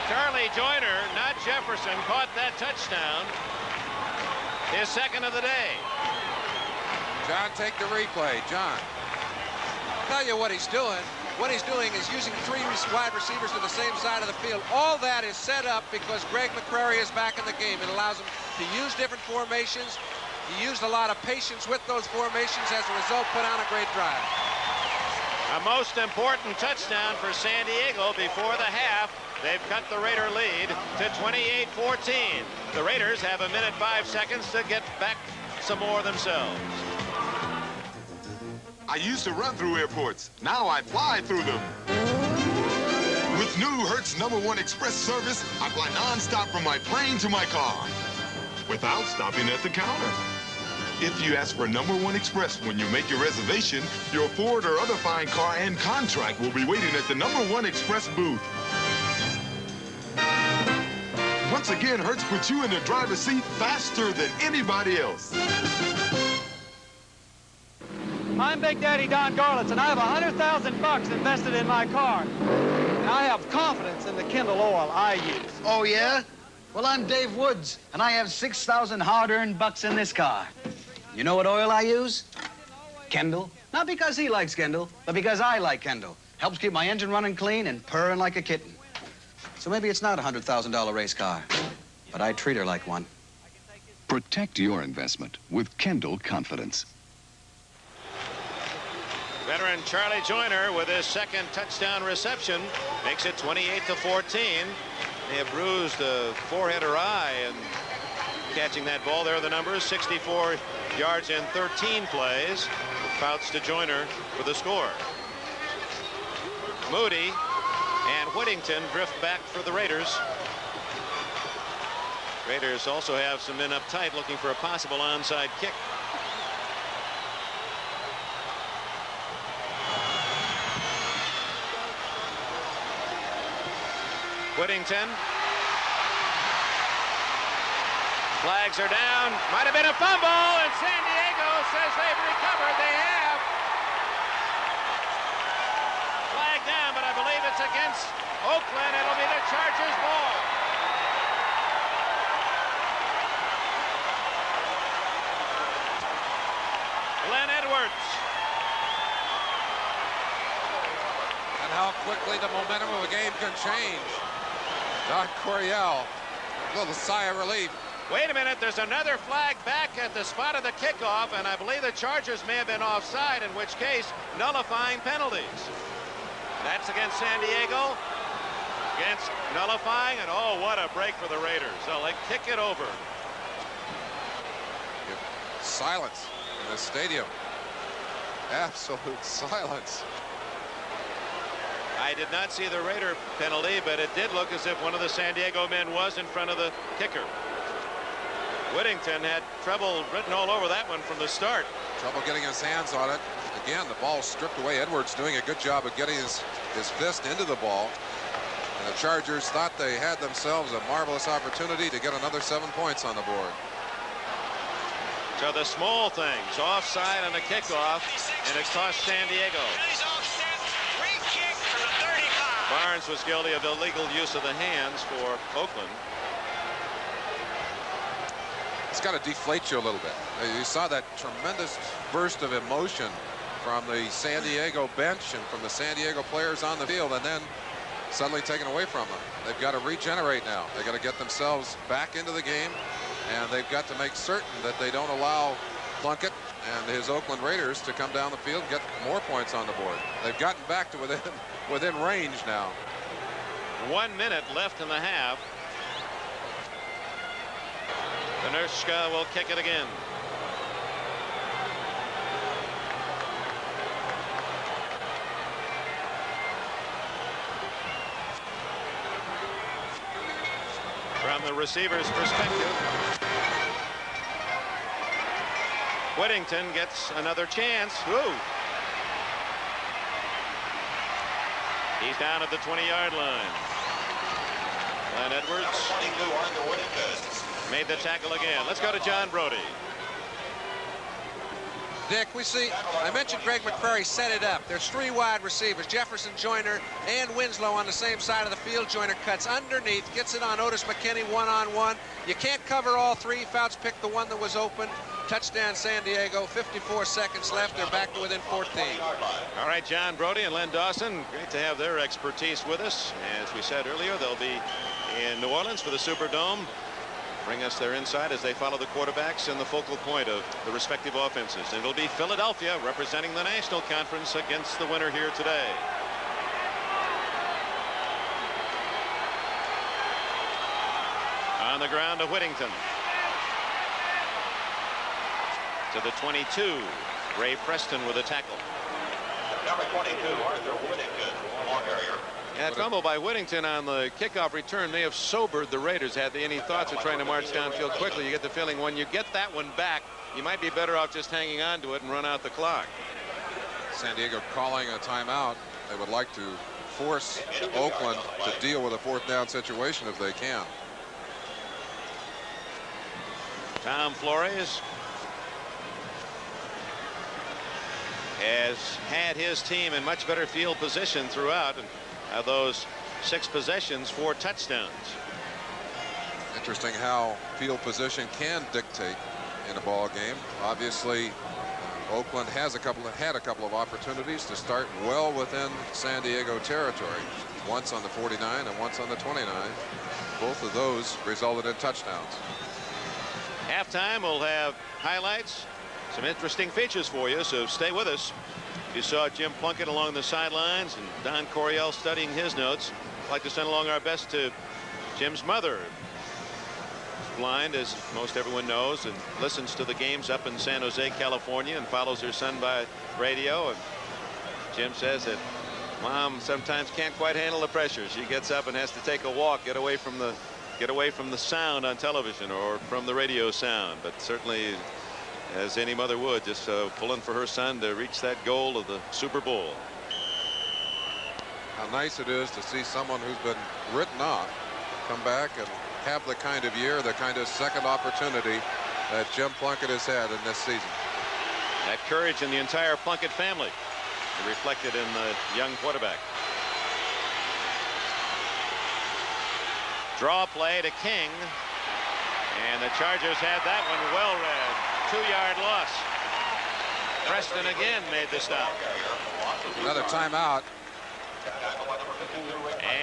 Charlie Joyner, not Jefferson, caught that touchdown. His 2nd of the day. John, take the replay. John. Tell you what he's doing. What he's doing is using 3 wide receivers to the same side of the field. All that is set up because Greg McCrary is back in the game. It allows him to use different formations. He used a lot of patience with those formations. As a result, put on a great drive. A most important touchdown for San Diego before the half. They've cut the Raider lead to 28-14. The Raiders have a minute 5 seconds to get back some more themselves. I used to run through airports. Now I fly through them. With new Hertz #1 Express service, I fly non-stop from my plane to my car without stopping at the counter. If you ask for #1 Express when you make your reservation, your Ford or other fine car and contract will be waiting at the #1 Express booth. Once again, Hertz puts you in the driver's seat faster than anybody else. I'm Big Daddy Don Garlitz, and I have $100,000 invested in my car. And I have confidence in the Kendall oil I use. Oh, yeah? Well, I'm Dave Woods, and I have 6,000 hard-earned bucks in this car. You know what oil I use? Kendall. Not because he likes Kendall, but because I like Kendall. Helps keep my engine running clean and purring like a kitten. So maybe it's not a $100,000 race car, but I treat her like one. Protect your investment with Kendall Confidence. Veteran Charlie Joyner with his second touchdown reception makes it 28-14. They have bruised a forehead or eye and catching that ball. There are the numbers: 64 yards in 13 plays. Fouts to Joyner for the score. Moody and Whittington drift back for the Raiders. Raiders also have some men up tight looking for a possible onside kick. Whittington. Flags are down. Might have been a fumble, and San Diego says they've recovered. They have. Flag down, but I believe it's against Oakland. It'll be the Chargers' ball. Glenn Edwards. And how quickly the momentum of a game can change. Don Coryell, a little sigh of relief. Wait a minute, there's another flag back at the spot of the kickoff, and I believe the Chargers may have been offside, in which case nullifying penalties. That's against San Diego, against nullifying, and oh, what a break for the Raiders. They'll kick it over. Silence in the stadium. Absolute silence. I did not see the Raider penalty, but it did look as if one of the San Diego men was in front of the kicker. Whittington had trouble written all over that one from the start. Trouble getting his hands on it. Again, the ball stripped away. Edwards doing a good job of getting his fist into the ball. And the Chargers thought they had themselves a marvelous opportunity to get another 7 points on the board. So the small things, offside on the kickoff, and it cost San Diego. Barnes was guilty of illegal use of the hands for Oakland. It's got to deflate you a little bit. You saw that tremendous burst of emotion from the San Diego bench and from the San Diego players on the field, and then suddenly taken away from them. They've got to regenerate now. They've got to get themselves back into the game, and they've got to make certain that they don't allow Plunkett and his Oakland Raiders to come down the field and get more points on the board. They've gotten back to within range now. 1 minute left in the half. Venerska will kick it again. From the receiver's perspective, Whittington gets another chance. Woo! He's down at the 20-yard line. Glenn Edwards made the tackle again. Let's go to John Brody. Dick, we see, I mentioned Greg McCrary set it up. There's 3 wide receivers, Jefferson, Joyner, and Winslow on the same side of the field. Joyner cuts underneath, gets it on Otis McKinney one-on-one. You can't cover all 3. Fouts picked the one that was open. Touchdown San Diego, 54 seconds left. They're back to within 14. All right, John Brody and Len Dawson, great to have their expertise with us. As we said earlier, they'll be in New Orleans for the Superdome bring us their insight as they follow the quarterbacks in the focal point of the respective offenses. And it'll be Philadelphia representing the National Conference against the winner here today. On the ground to Whittington. To the 22, Ray Preston with a tackle. Number 22, Arthur Whittington, ball carrier. That fumble by Whittington on the kickoff return may have sobered the Raiders. Had they any thoughts of trying to march downfield quickly, you get the feeling when you get that one back, you might be better off just hanging on to it and run out the clock. San Diego calling a timeout. They would like to force Oakland to deal with a fourth down situation if they can. Tom Flores has had his team in much better field position throughout, and those 6 possessions, 4 touchdowns. Interesting how field position can dictate in a ball game. Obviously, Oakland has had a couple of opportunities to start well within San Diego territory. Once on the 49 and once on the 29. Both of those resulted in touchdowns. Halftime, we'll have highlights, some interesting features for you, so stay with us. You saw Jim Plunkett along the sidelines and Don Coryell studying his notes. I'd like to send along our best to Jim's mother. She's blind, as most everyone knows, and listens to the games up in San Jose, California, and follows her son by radio. And Jim says that Mom sometimes can't quite handle the pressure. She gets up and has to take a walk, get away from the sound on television or from the radio sound. But certainly, as any mother would, just pulling for her son to reach that goal of the Super Bowl. How nice it is to see someone who's been written off come back and have the kind of year, the kind of second opportunity that Jim Plunkett has had in this season. That courage in the entire Plunkett family reflected in the young quarterback. Draw play to King, and the Chargers had that one well read. 2-yard loss. Preston again made the stop. Another timeout.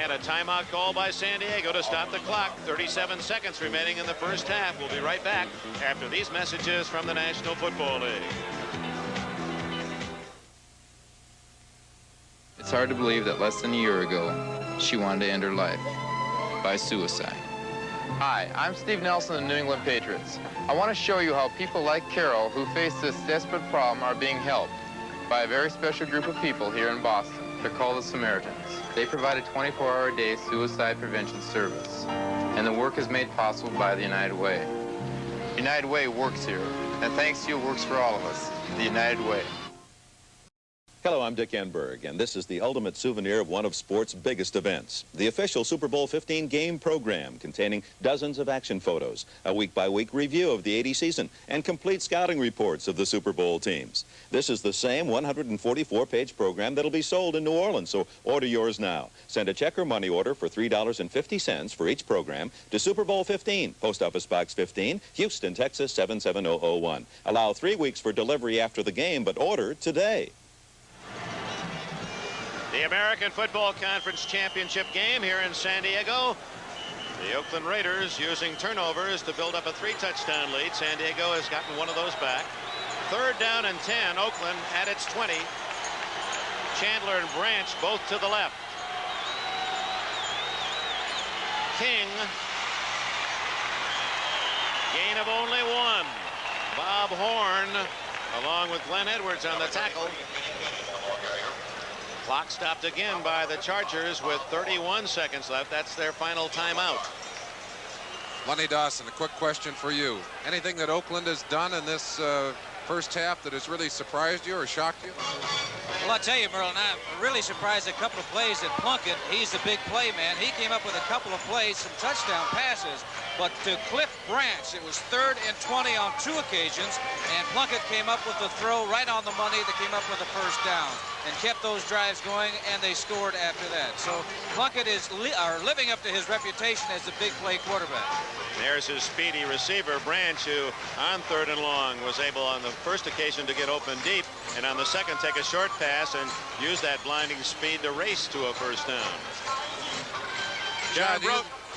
And a timeout call by San Diego to stop the clock. 37 seconds remaining in the first half. We'll be right back after these messages from the National Football League. It's hard to believe that less than a year ago, she wanted to end her life by suicide. Hi, I'm Steve Nelson of the New England Patriots. I want to show you how people like Carol who face this desperate problem are being helped by a very special group of people here in Boston. They're called the Samaritans. They provide a 24-hour-a-day suicide prevention service, and the work is made possible by the United Way. United Way works here, and thanks to you, it works for all of us. The United Way. Hello, I'm Dick Enberg, and this is the ultimate souvenir of one of sports' biggest events, the official Super Bowl 15 game program containing dozens of action photos, a week-by-week review of the 80 season, and complete scouting reports of the Super Bowl teams. This is the same 144-page program that'll be sold in New Orleans, so order yours now. Send a check or money order for $3.50 for each program to Super Bowl 15, Post Office Box 15, Houston, Texas 77001. Allow 3 weeks for delivery after the game, but order today. The American Football Conference Championship game here in San Diego. The Oakland Raiders using turnovers to build up a 3-touchdown lead. San Diego has gotten one of those back. 3rd down and 10. Oakland at its 20. Chandler and Branch both to the left. King. Gain of only 1. Bob Horn along with Glenn Edwards on the tackle. Clock stopped again by the Chargers with 31 seconds left. That's their final timeout. Lenny Dawson, a quick question for you. Anything that Oakland has done in this first half that has really surprised you or shocked you? Well, I'll tell you, Merlin, I'm really surprised at a couple of plays that Plunkett, he's the big play man. He came up with a couple of plays, some touchdown passes. But to Cliff Branch, it was 3rd and 20 on 2 occasions, and Plunkett came up with the throw right on the money that came up with a first down and kept those drives going, and they scored after that. So Plunkett is living up to his reputation as the big play quarterback. There's his speedy receiver, Branch, who on 3rd and long was able on the first occasion to get open deep, and on the second take a short pass and use that blinding speed to race to a first down.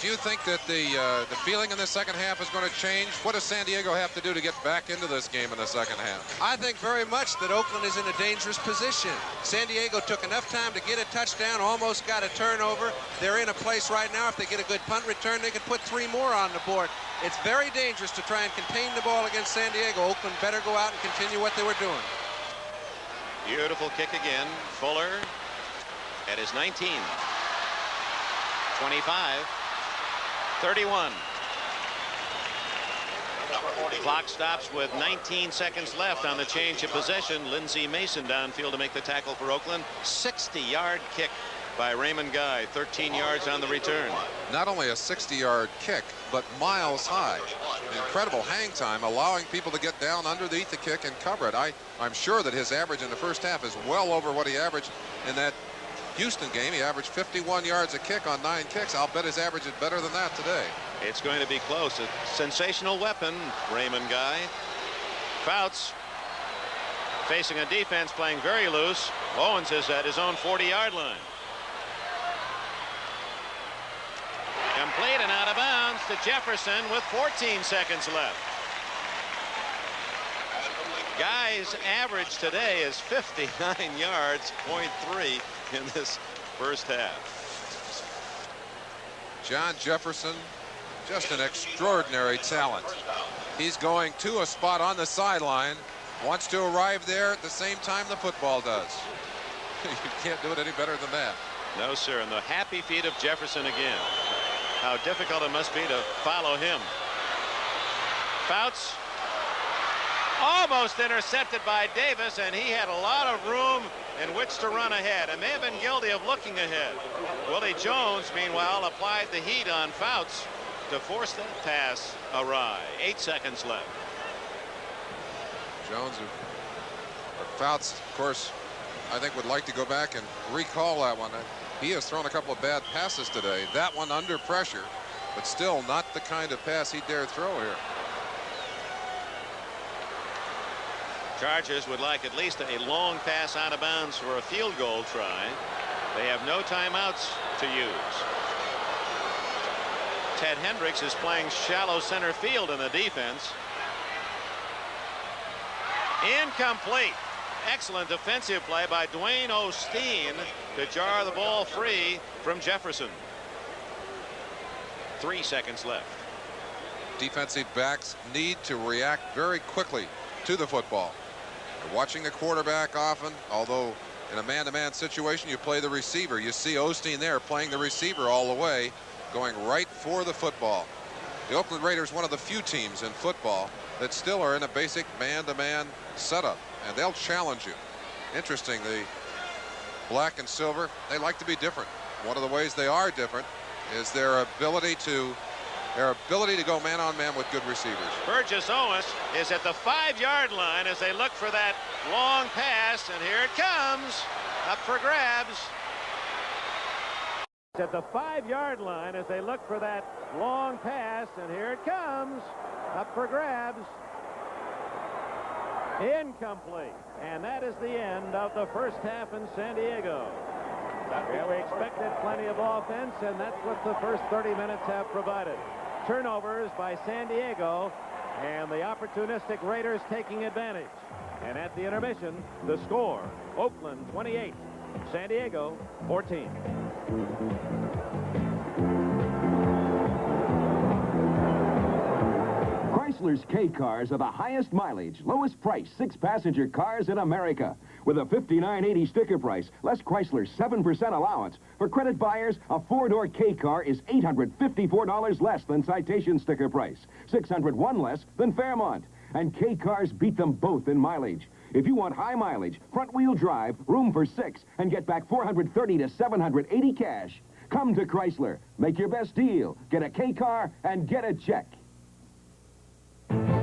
do you think that the feeling in the second half is going to change? What does San Diego have to do to get back into this game in the second half? I think very much that Oakland is in a dangerous position. San Diego took enough time to get a touchdown, almost got a turnover. They're in a place right now, if they get a good punt return, they could put 3 more on the board. It's very dangerous to try and contain the ball against San Diego. Oakland better go out and continue what they were doing. Beautiful kick again. Fuller at his 19. 25. 31. Clock stops with 19 seconds left on the change of possession. Lindsey Mason downfield to make the tackle for Oakland. 60-yard kick by Raymond Guy. 13 yards on the return. Not only a 60-yard kick, but miles high. Incredible hang time, allowing people to get down underneath the kick and cover it. I'm sure that his average in the first half is well over what he averaged in that Houston game. He averaged 51 yards a kick on 9 kicks. I'll bet his average is better than that today. It's going to be close. A sensational weapon, Raymond Guy. Fouts facing a defense playing very loose. Owens is at his own 40-yard line. Complete and out of bounds to Jefferson with 14 seconds left. Guy's average today is 59 yards, .3 in this first half. John Jefferson, just an extraordinary talent. He's going to a spot on the sideline, wants to arrive there at the same time the football does. You can't do it any better than that. No, sir. And the happy feet of Jefferson again. How difficult it must be to follow him. Fouts almost intercepted by Davis, and he had a lot of room in which to run ahead and may have been guilty of looking ahead. Willie Jones, meanwhile, applied the heat on Fouts to force that pass awry. 8 seconds left. Jones, or Fouts, of course, I think would like to go back and recall that one. He has thrown a couple of bad passes today. That one under pressure, but still not the kind of pass he dared throw here. Chargers would like at least a long pass out of bounds for a field goal try. They have no timeouts to use. Ted Hendricks is playing shallow center field in the defense. Incomplete. Excellent defensive play by Dwayne Osteen to jar the ball free from Jefferson. 3 seconds left. Defensive backs need to react very quickly to the football. They're watching the quarterback often, although in a man-to-man situation you play the receiver. You see Osteen there playing the receiver all the way, going right for the football. The Oakland Raiders, one of the few teams in football that still are in a basic man-to-man setup, and they'll challenge you. Interesting, the black and silver, they like to be different. One of the ways they are different is their ability to go man-on-man with good receivers. Burgess Owens is at the 5-yard line as they look for that long pass, and here it comes, up for grabs. At the 5-yard line as they look for that long pass, and here it comes, up for grabs. Incomplete. And that is the end of the first half in San Diego. Yeah, we expected plenty of offense, and that's what the first 30 minutes have provided. Turnovers by San Diego, and the opportunistic Raiders taking advantage. And at the intermission, the score, Oakland 28, San Diego 14. Chrysler's K cars are the highest mileage, lowest price 6-passenger cars in America. With a $59.80 sticker price, less Chrysler's 7% allowance. For credit buyers, a 4-door K car is $854 less than Citation sticker price, $601 less than Fairmont. And K cars beat them both in mileage. If you want high mileage, front-wheel drive, room for 6, and get back $430 to $780 cash, come to Chrysler. Make your best deal. Get a K car and get a check.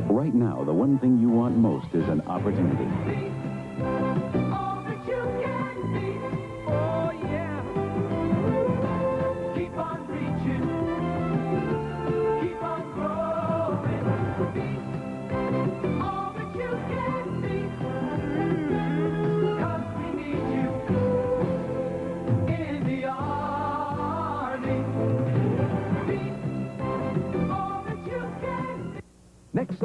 Right now, the one thing you want most is an opportunity. All that you can be. Oh, yeah. Keep on reaching. Keep on growing. Be all that you can be. 'Cause we need you in the army. Be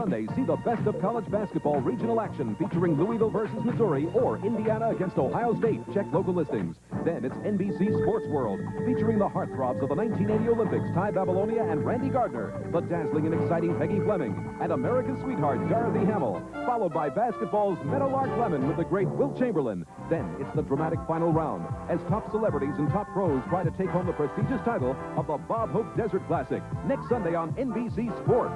Sunday, see the best of college basketball regional action featuring Louisville versus Missouri or Indiana against Ohio State. Check local listings. Then it's NBC Sports World, featuring the heartthrobs of the 1980 Olympics, Ty Babylonia and Randy Gardner, the dazzling and exciting Peggy Fleming, and America's sweetheart, Dorothy Hamill, followed by basketball's Meadowlark Lemon with the great Wilt Chamberlain. Then it's the dramatic final round, as top celebrities and top pros try to take home the prestigious title of the Bob Hope Desert Classic, next Sunday on NBC Sports.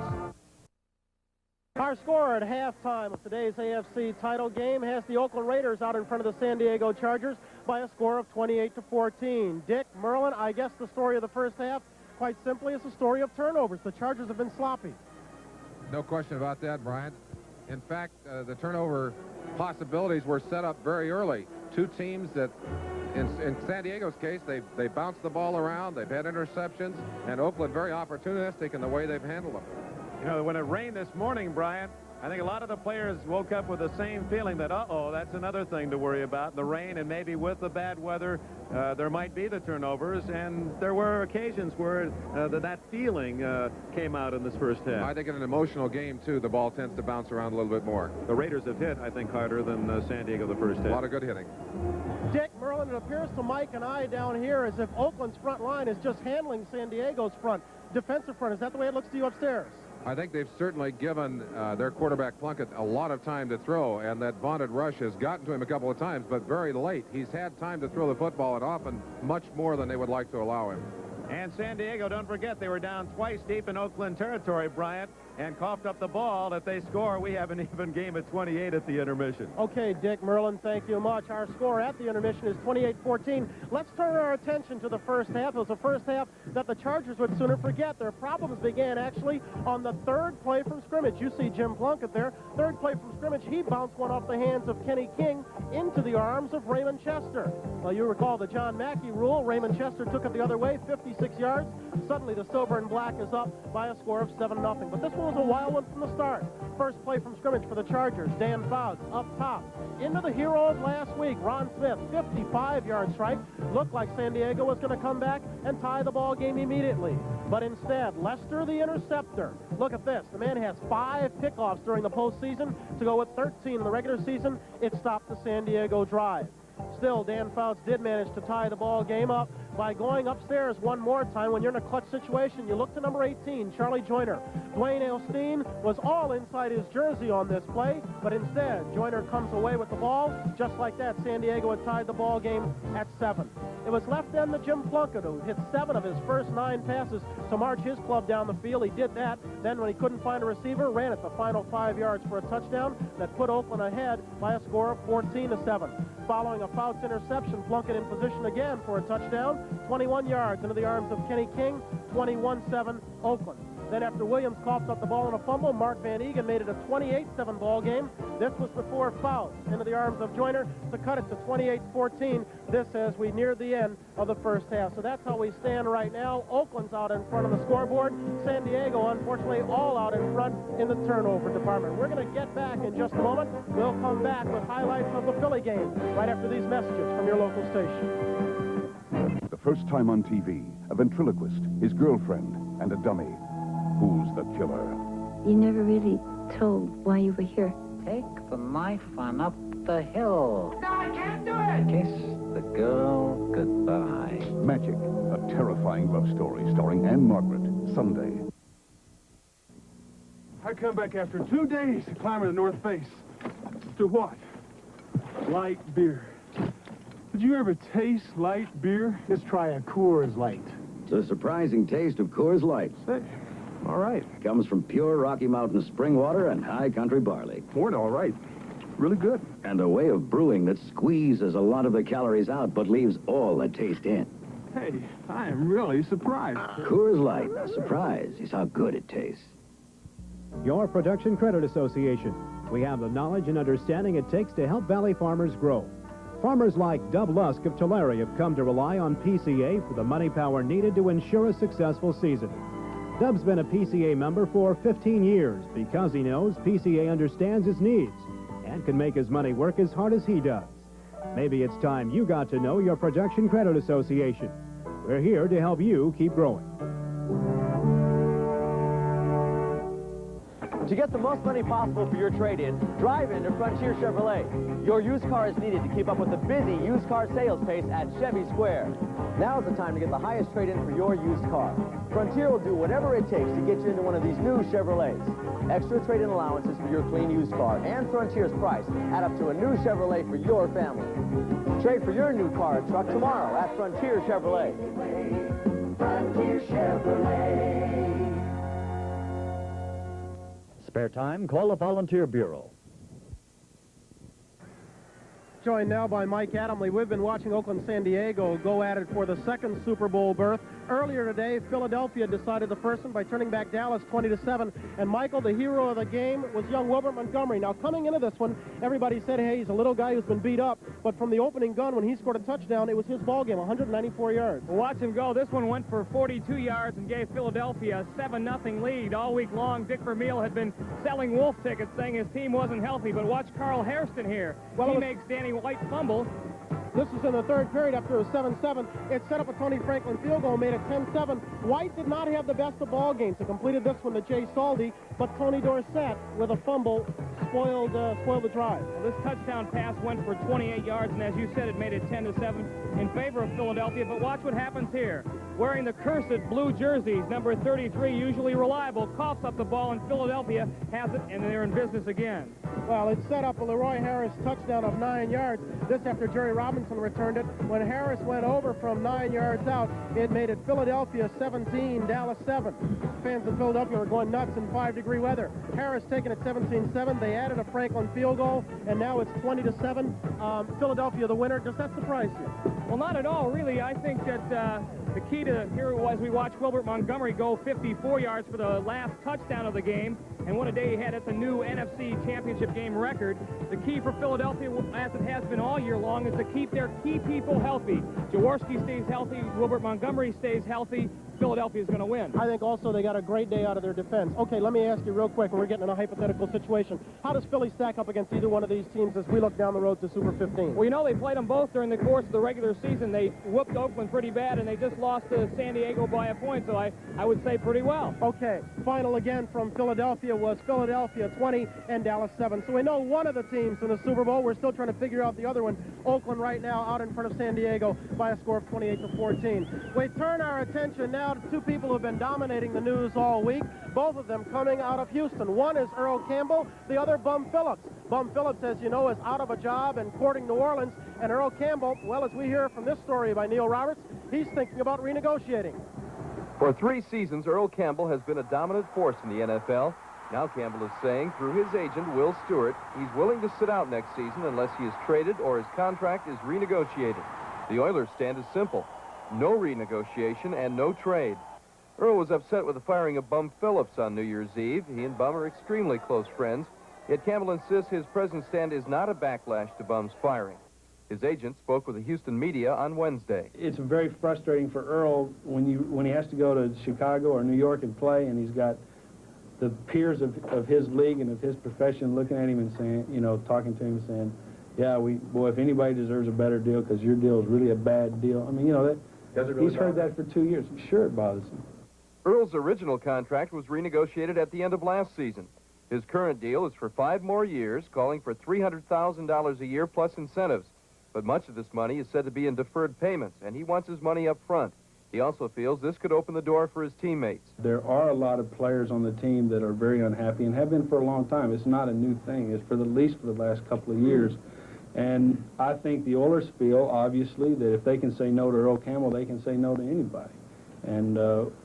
Our score at halftime of today's AFC title game has the Oakland Raiders out in front of the San Diego Chargers by a score of 28-14. Dick, Merlin, I guess the story of the first half, quite simply, is a story of turnovers. The Chargers have been sloppy. No question about that, Brian. In fact, the turnover possibilities were set up very early. Two teams that, in San Diego's case, they bounced the ball around, they've had interceptions, and Oakland very opportunistic in the way they've handled them. You know, when it rained this morning, Brian, I think a lot of the players woke up with the same feeling that, uh-oh, that's another thing to worry about. The rain, and maybe with the bad weather, there might be the turnovers, and there were occasions where that feeling came out in this first half. I think in an emotional game, too, the ball tends to bounce around a little bit more. The Raiders have hit, I think, harder than San Diego the first half. A lot of good hitting. Dick, Merlin, it appears to Mike and I down here as if Oakland's front line is just handling San Diego's defensive front. Is that the way it looks to you upstairs? I think they've certainly given their quarterback Plunkett a lot of time to throw, and that vaunted rush has gotten to him a couple of times, but very late. He's had time to throw the football, and often much more than they would like to allow him. And San Diego, don't forget, they were down twice deep in Oakland territory, Bryant, and coughed up the ball. If they score, we have an even game at 28 at the intermission. Okay, Dick, Merlin, thank you much. Our score at the intermission is 28-14. Let's turn our attention to the first half. It was the first half that the Chargers would sooner forget. Their problems began, actually, on the third play from scrimmage. You see Jim Plunkett there. Third play from scrimmage, he bounced one off the hands of Kenny King into the arms of Raymond Chester. Well, you recall the John Mackey rule. Raymond Chester took it the other way, 56 yards. Suddenly, the silver and black is up by a score of 7-0. But this one was a wild one from the start. First play from scrimmage for the Chargers. Dan Fouts up top. Into the hero of last week, Ron Smith, 55-yard strike. Looked like San Diego was going to come back and tie the ball game immediately. But instead, Lester the interceptor. Look at this. The man has 5 pickoffs during the postseason to go with 13 in the regular season. It stopped the San Diego drive. Still, Dan Fouts did manage to tie the ball game up by going upstairs one more time. When you're in a clutch situation, you look to number 18, Charlie Joyner. Dwayne Elstein was all inside his jersey on this play, but instead, Joyner comes away with the ball. Just like that, San Diego had tied the ball game at 7. It was left then to Jim Plunkett, who hit 7 of his first 9 passes to march his club down the field. He did that. Then when he couldn't find a receiver, ran it the final 5 yards for a touchdown that put Oakland ahead by a score of 14-7. Following a Fouts interception, Plunkett in position again for a touchdown. 21 yards into the arms of Kenny King, 21-7 Oakland. Then after Williams coughed up the ball in a fumble, Mark Van Egan made it a 28-7 ball game. This was before Fouts into the arms of Joyner to cut it to 28-14. This as we near the end of the first half. So that's how we stand right now. Oakland's out in front of the scoreboard. San Diego, unfortunately, all out in front in the turnover department. We're going to get back in just a moment. We'll come back with highlights of the Philly game right after these messages from your local station. The first time on TV, a ventriloquist, his girlfriend, and a dummy. Who's the killer? You never really told why you were here. Take the knife on up the hill. No, I can't do it! Kiss the girl goodbye. Magic, a terrifying love story starring Anne Margaret, Sunday. I come back after 2 days of climbing the North Face. To what? Light beer. Did you ever taste light beer? Just try a Coors Light. The surprising taste of Coors Light. Say, all right. Comes from pure Rocky Mountain spring water and high country barley. Poured all right. Really good. And a way of brewing that squeezes a lot of the calories out but leaves all the taste in. Hey, I am really surprised. Coors Light. Surprise is how good it tastes. Your Production Credit Association. We have the knowledge and understanding it takes to help Valley farmers grow. Farmers like Dub Lusk of Tulare have come to rely on PCA for the money power needed to ensure a successful season. Dub's been a PCA member for 15 years because he knows PCA understands his needs and can make his money work as hard as he does. Maybe it's time you got to know your Production Credit Association. We're here to help you keep growing. To get the most money possible for your trade-in, drive into Frontier Chevrolet. Your used car is needed to keep up with the busy used car sales pace at Chevy Square. Now's the time to get the highest trade-in for your used car. Frontier will do whatever it takes to get you into one of these new Chevrolets. Extra trade-in allowances for your clean used car and Frontier's price add up to a new Chevrolet for your family. Trade for your new car or truck tomorrow at Frontier Chevrolet. Frontier Chevrolet. Spare time? Call the Volunteer Bureau. Joined now by Mike Adamley. We've been watching Oakland-San Diego go at it for the second Super Bowl berth. Earlier today, Philadelphia decided the first one by turning back Dallas 20-7. And Michael, the hero of the game, was young Wilbert Montgomery. Now, coming into this one, everybody said, hey, he's a little guy who's been beat up. But from the opening gun, when he scored a touchdown, it was his ball game, 194 yards. Well, watch him go. This one went for 42 yards and gave Philadelphia a 7-0 lead all week long. Dick Vermeil had been selling wolf tickets, saying his team wasn't healthy. But watch Carl Hairston here. Well, he makes Danny White fumble. This was in the third period after it was 7-7. It set up a Tony Franklin field goal, made it 10-7. White did not have the best of ball games. He completed this one to Jay Saldi, but Tony Dorsett, with a fumble, spoiled the drive. Well, this touchdown pass went for 28 yards, and as you said, it made it 10-7 in favor of Philadelphia. But watch what happens here. Wearing the cursed blue jerseys, number 33, usually reliable, coughs up the ball, and Philadelphia has it, and they're in business again. Well, it set up a Leroy Harris touchdown of 9 yards. This after Jerry Robinson returned it. When Harris went over from 9 yards out, it made it Philadelphia 17, Dallas 7. Fans in Philadelphia were going nuts in 5-degree weather. Harris taking it 17-7. They added a Franklin field goal, and now it's 20-7. Philadelphia the winner. Does that surprise you? Well, not at all, really. I think that the key to here was we watched Wilbert Montgomery go 54 yards for the last touchdown of the game. And what a day he had. It's a new NFC Championship game record. The key for Philadelphia, as it has been all year long, is to keep their key people healthy. Jaworski stays healthy. Wilbert Montgomery stays healthy. Philadelphia is going to win. I think also they got a great day out of their defense. Okay, let me ask you real quick, and we're getting in a hypothetical situation. How does Philly stack up against either one of these teams as we look down the road to Super 15? Well, you know, they played them both during the course of the regular season. They whooped Oakland pretty bad, and they just lost to San Diego by a point, so I would say pretty well. Okay, final again from Philadelphia was Philadelphia 20 and Dallas 7. So we know one of the teams in the Super Bowl. We're still trying to figure out the other one. Oakland right now out in front of San Diego by a score of 28-14. We turn our attention now to two people who have been dominating the news all week, both of them coming out of Houston. One is Earl Campbell, the other Bum Phillips. Bum Phillips, as you know, is out of a job and courting New Orleans, and Earl Campbell, well, as we hear from this story by Neil Roberts, he's thinking about renegotiating. For 3 seasons, Earl Campbell has been a dominant force in the NFL. Now Campbell is saying, through his agent, Will Stewart, he's willing to sit out next season unless he is traded or his contract is renegotiated. The Oilers' stand is simple: no renegotiation and no trade. Earl was upset with the firing of Bum Phillips on New Year's Eve. He and Bum are extremely close friends. Yet Campbell insists his present stand is not a backlash to Bum's firing. His agent spoke with the Houston media on Wednesday. It's very frustrating for Earl when he has to go to Chicago or New York and play, and he's got the peers of his league and of his profession looking at him and saying, you know, talking to him and saying, yeah, boy, if anybody deserves a better deal because your deal is really a bad deal. I mean, you know, he's heard that for 2 years. Sure, it bothers him. Earl's original contract was renegotiated at the end of last season. His current deal is for 5 more years, calling for $300,000 a year plus incentives. But much of this money is said to be in deferred payments, and he wants his money up front. He also feels this could open the door for his teammates. There are a lot of players on the team that are very unhappy and have been for a long time. It's not a new thing. It's at least for the last couple of years. And I think the Oilers feel, obviously, that if they can say no to Earl Campbell, they can say no to anybody. And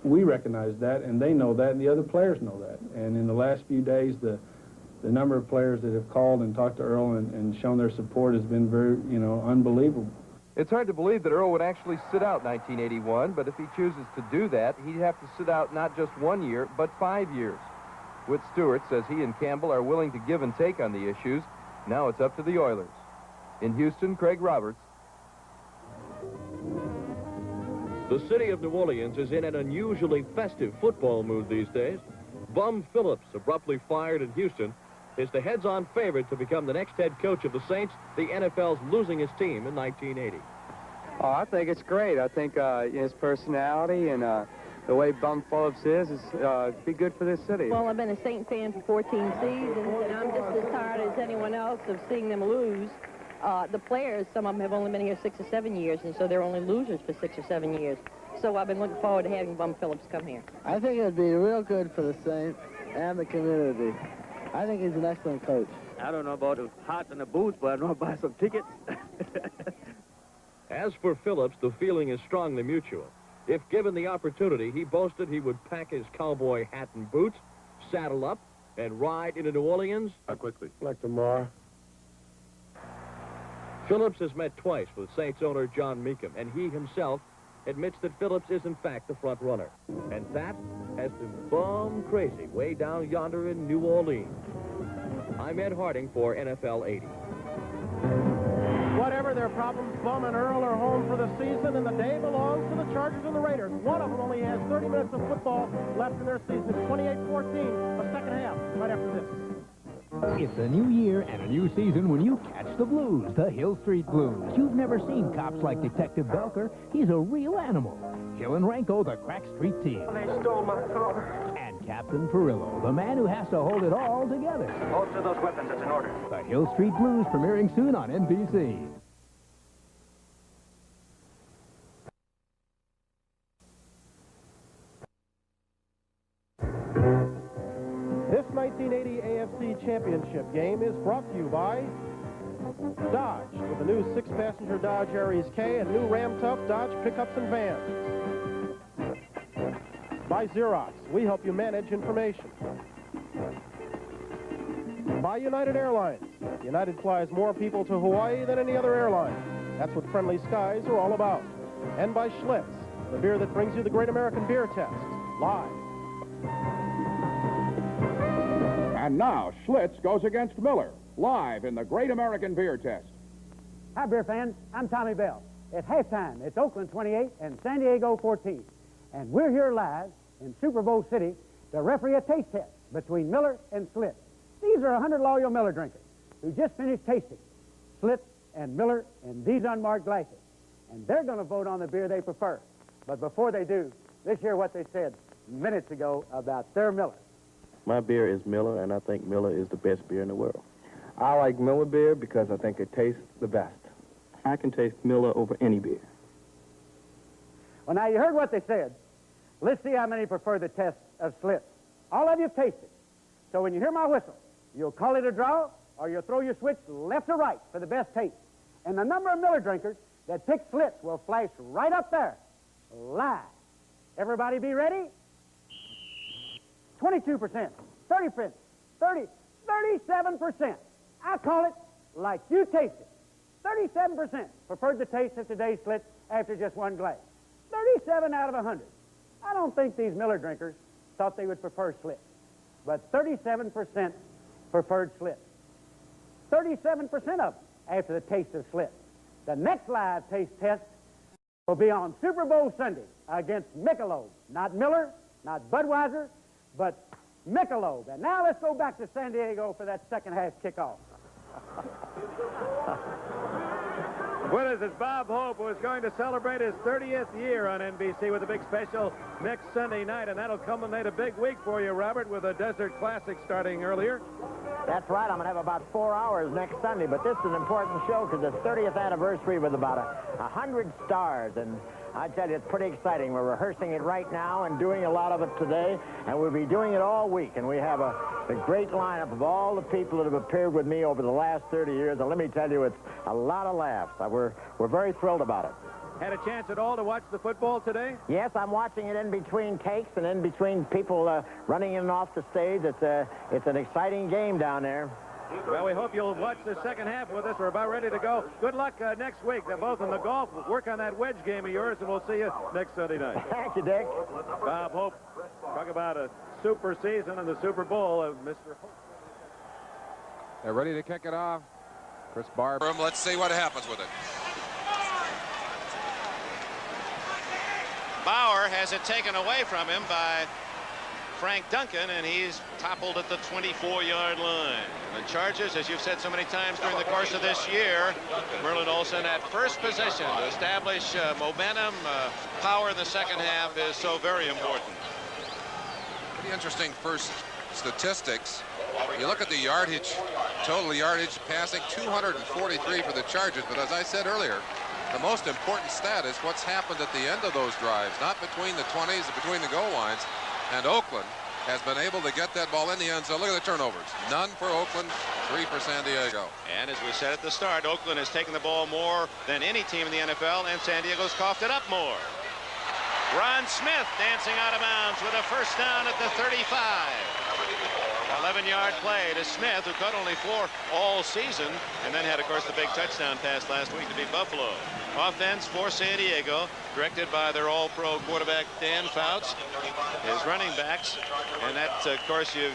we recognize that, and they know that, and the other players know that. And in the last few days, the number of players that have called and talked to Earl and shown their support has been very, unbelievable. It's hard to believe that Earl would actually sit out 1981, but if he chooses to do that, he'd have to sit out not just 1 year, but 5 years. Whit Stewart says he and Campbell are willing to give and take on the issues. Now it's up to the Oilers. In Houston, Craig Roberts. The city of New Orleans is in an unusually festive football mood these days. Bum Phillips, abruptly fired in Houston, is the heads-on favorite to become the next head coach of the Saints, the NFL's losingest team in 1980. Oh, I think it's great. I think his personality and the way Bum Phillips is be good for this city. Well, I've been a Saint fan for 14 seasons, and I'm just as tired as anyone else of seeing them lose. The players, some of them have only been here 6 or 7 years, and so they're only losers for 6 or 7 years. So I've been looking forward to having Bum Phillips come here. I think it would be real good for the Saints and the community. I think he's an excellent coach. I don't know about the hot in the booth, but I know I'll buy some tickets. As for Phillips, the feeling is strongly mutual. If given the opportunity, he boasted he would pack his cowboy hat and boots, saddle up, and ride into New Orleans. How quickly? Like tomorrow. Phillips has met twice with Saints owner John Meekum, and he himself admits that Phillips is in fact the front runner. And that has them bum crazy way down yonder in New Orleans. I'm Ed Harding for NFL 80. Whatever their problems, Bum and Earl are home for the season, and the day belongs to the Chargers and the Raiders. One of them only has 30 minutes of football left in their season. It's 28-14, the second half, right after this. It's a new year and a new season when you catch the Blues, the Hill Street Blues. You've never seen cops like Detective Belker. He's a real animal. Hill and Renko, the crack street team. They stole my car. And Captain Perillo, the man who has to hold it all together. Holster those weapons. It's in order. The Hill Street Blues premiering soon on NBC. This 1980 AFC Championship game is brought to you by Dodge, with the new 6-passenger Dodge Aries K and new Ram Tough Dodge pickups and vans. By Xerox, we help you manage information. By United Airlines. United flies more people to Hawaii than any other airline. That's what friendly skies are all about. And by Schlitz, the beer that brings you the Great American Beer Test, live. And now, Schlitz goes against Miller, live in the Great American Beer Test. Hi, beer fans. I'm Tommy Bell. At halftime, it's Oakland 28 and San Diego 14. And we're here live in Super Bowl City to referee a taste test between Miller and Schlitz. These are 100 loyal Miller drinkers who just finished tasting Schlitz and Miller in these unmarked glasses. And they're going to vote on the beer they prefer. But before they do, let's hear what they said minutes ago about their Miller. My beer is Miller, and I think Miller is the best beer in the world. I like Miller beer because I think it tastes the best. I can taste Miller over any beer. Well, now, you heard what they said. Let's see how many prefer the test of Schlitz. All of you have tasted. So when you hear my whistle, you'll call it a draw, or you'll throw your switch left or right for the best taste. And the number of Miller drinkers that pick Schlitz will flash right up there, live. Everybody be ready? 22%, 30%, 37%. I call it like you taste it. 37% preferred the taste of today's Schlitz after just one glass. 37 out of 100. I don't think these Miller drinkers thought they would prefer Schlitz, but 37% preferred Schlitz. 37% of them after the taste of Schlitz. The next live taste test will be on Super Bowl Sunday against Michelob. Not Miller, not Budweiser, but Michelob. And now let's go back to San Diego for that second half kickoff. With us is Bob Hope, who is going to celebrate his 30th year on NBC with a big special next Sunday night, and that'll culminate a big week for you, Robert, with a Desert Classic starting earlier. That's right. I'm going to have about 4 hours next Sunday, but this is an important show because it's 30th anniversary with about 100 stars, and I tell you, it's pretty exciting. We're rehearsing it right now and doing a lot of it today, and we'll be doing it all week, and we have a great lineup of all the people that have appeared with me over the last 30 years, and let me tell you, it's a lot of laughs. We're very thrilled about it. Had a chance at all to watch the football today? Yes, I'm watching it in between takes and in between people running in and off the stage. It's an exciting game down there. Well, we hope you'll watch the second half with us. We're about ready to go. Good luck next week. They're both in the golf. Work on that wedge game of yours, and we'll see you next Sunday night. Thank you, Dick. Bob Hope, talk about a super season and the Super Bowl of Mr. Hope. They're ready to kick it off. Chris Barber. Let's see what happens with it. Bauer has it taken away from him by Frank Duncan, and he's toppled at the 24-yard line. And the Chargers, as you've said so many times during the course of this year, Merlin Olsen at first position to establish momentum, power in the second half is so very important. Pretty interesting first statistics. You look at the yardage, total yardage passing, 243 for the Chargers, but as I said earlier, the most important stat is what's happened at the end of those drives, not between the 20s, between the goal lines. And Oakland has been able to get that ball in the end zone. Look at the turnovers. None for Oakland, 3 for San Diego. And as we said at the start, Oakland has taken the ball more than any team in the NFL, and San Diego's coughed it up more. Ron Smith dancing out of bounds with a first down at the 35. 11-yard play to Smith, who caught only 4 all season, and then had, of course, the big touchdown pass last week to beat Buffalo. Offense for San Diego, directed by their all-pro quarterback Dan Fouts. His running backs, and that, of course, you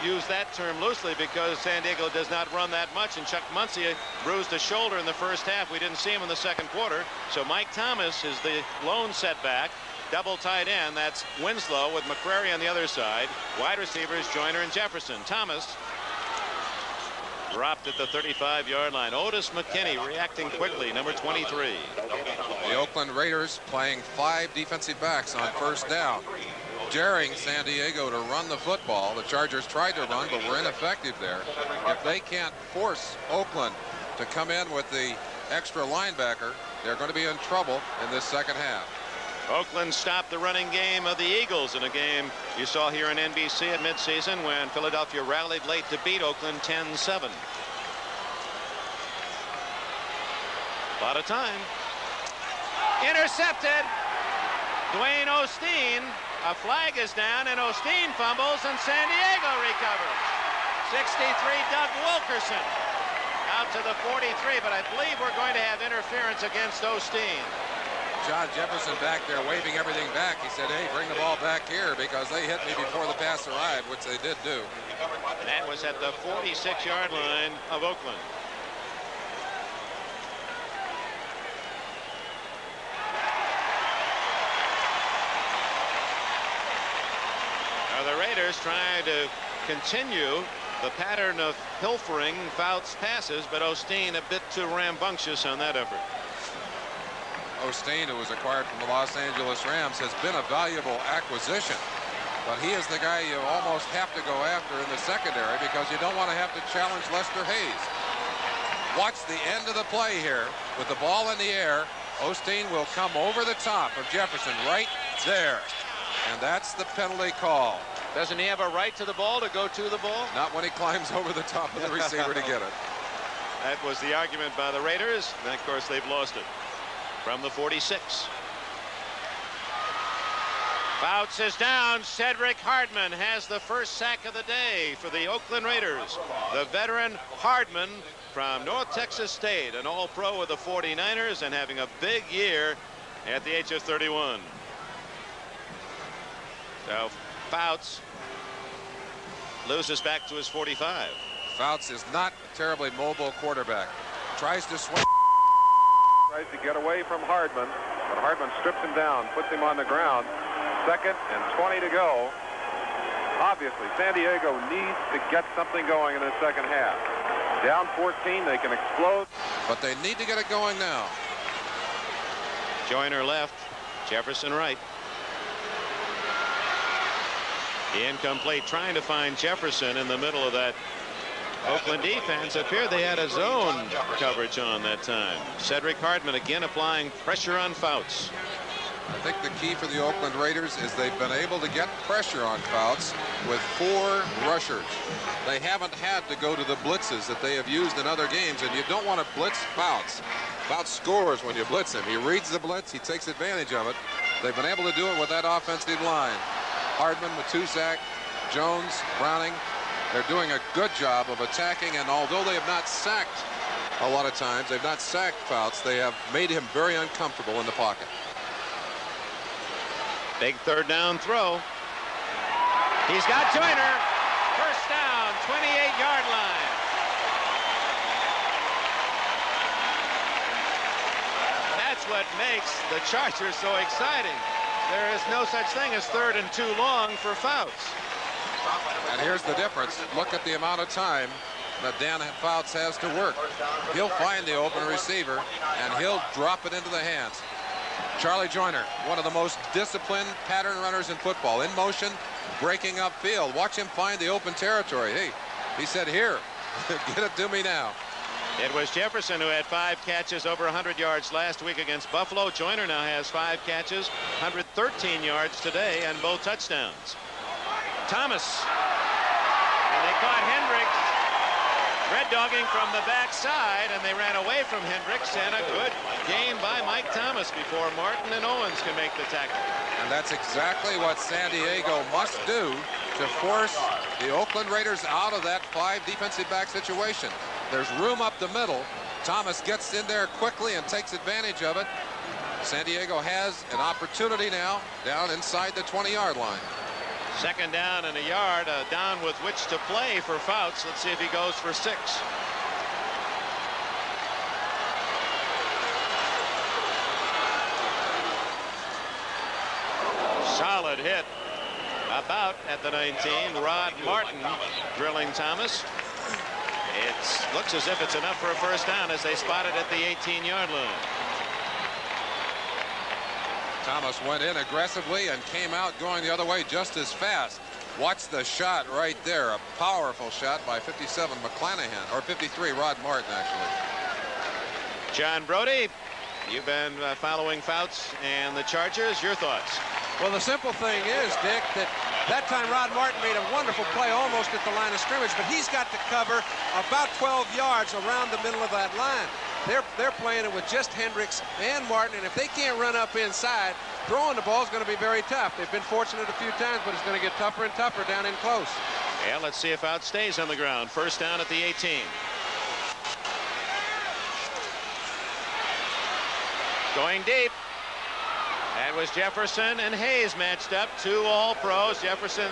use that term loosely because San Diego does not run that much, and Chuck Muncie bruised a shoulder in the first half. We didn't see him in the second quarter, so Mike Thomas is the lone setback. Double tight end, that's Winslow with McCrary on the other side. Wide receivers, Joyner and Jefferson. Thomas dropped at the 35-yard line. Otis McKinney reacting quickly, number 23. The Oakland Raiders playing 5 defensive backs on first down, daring San Diego to run the football. The Chargers tried to run, but were ineffective there. If they can't force Oakland to come in with the extra linebacker, they're going to be in trouble in this second half. Oakland stopped the running game of the Eagles in a game you saw here on NBC at midseason when Philadelphia rallied late to beat Oakland 10-7. A lot of time. Intercepted. Dwayne Osteen. A flag is down, and Osteen fumbles, and San Diego recovers. 63, Doug Wilkerson. Out to the 43, but I believe we're going to have interference against Osteen. John Jefferson back there waving everything back. He said, hey, bring the ball back here because they hit me before the pass arrived, which they did do. That was at the 46-yard line of Oakland. Now the Raiders trying to continue the pattern of pilfering Fouts passes, but Osteen a bit too rambunctious on that effort. Osteen, who was acquired from the Los Angeles Rams, has been a valuable acquisition, but he is the guy you almost have to go after in the secondary because you don't want to have to challenge Lester Hayes. Watch the end of the play here with the ball in the air. Osteen will come over the top of Jefferson right there, and that's the penalty call. Doesn't he have a right to the ball, to go to the ball? Not when he climbs over the top of the receiver to get it. That was the argument by the Raiders, and of course they've lost it. From the 46. Fouts is down. Cedric Hardman has the first sack of the day for the Oakland Raiders. The veteran Hardman from North Texas State, an all-pro with the 49ers and having a big year at the age of 31. So Fouts loses back to his 45. Fouts is not a terribly mobile quarterback. Tries to swing. Tries to get away from Hardman, but Hardman strips him down, puts him on the ground. 2nd and 20 to go. Obviously, San Diego needs to get something going in the second half. Down 14, they can explode. But they need to get it going now. Joyner left, Jefferson right. Incomplete, trying to find Jefferson in the middle of that Oakland defense. Appeared they had a zone coverage on that time. Cedric Hardman again applying pressure on Fouts. I think the key for the Oakland Raiders is they've been able to get pressure on Fouts with 4 rushers. They haven't had to go to the blitzes that they have used in other games, and you don't want to blitz Fouts. Fouts scores when you blitz him. He reads the blitz. He takes advantage of it. They've been able to do it with that offensive line. Hardman with 2 sacks. Jones, Browning. They're doing a good job of attacking, and although they have not sacked a lot of times, they've not sacked Fouts, they have made him very uncomfortable in the pocket. Big 3rd down throw. He's got Joyner. First down, 28-yard line. That's what makes the Chargers so exciting. there is no such thing as 3rd and 2 long for Fouts. And here's the difference. Look at the amount of time that Dan Fouts has to work. He'll find the open receiver, and he'll drop it into the hands. Charlie Joyner, one of the most disciplined pattern runners in football. In motion, breaking upfield. Watch him find the open territory. Hey, he said, here, get it to me now. It was Jefferson who had 5 catches over 100 yards last week against Buffalo. Joyner now has 5 catches, 113 yards today, and both touchdowns. Thomas. And they caught Hendricks red dogging from the backside, and they ran away from Hendricks, and a good game by Mike Thomas before Martin and Owens can make the tackle. And that's exactly what San Diego must do to force the Oakland Raiders out of that 5 defensive back situation. There's room up the middle. Thomas gets in there quickly and takes advantage of it. San Diego has an opportunity now down inside the 20-yard line. 2nd down and a yard, down with which to play for Fouts. Let's see if he goes for 6. Solid hit about at the 19. Rod Martin drilling Thomas. It looks as if it's enough for a 1st down as they spot it at the 18-yard line. Thomas went in aggressively and came out going the other way just as fast. Watch the shot right there. A powerful shot by 57 McClanahan, or 53 Rod Martin, actually. John Brody, you've been following Fouts and the Chargers. Your thoughts? Well, the simple thing is, Dick, that time Rod Martin made a wonderful play almost at the line of scrimmage, but he's got to cover about 12 yards around the middle of that line. They're playing it with just Hendricks and Martin, and if they can't run up inside, throwing the ball is going to be very tough. They've been fortunate a few times, but it's going to get tougher and tougher down in close. Yeah, let's see if Fouts stays on the ground. 1st down at the 18. Going deep. That was Jefferson and Hayes matched up. 2 All-Pros. Jefferson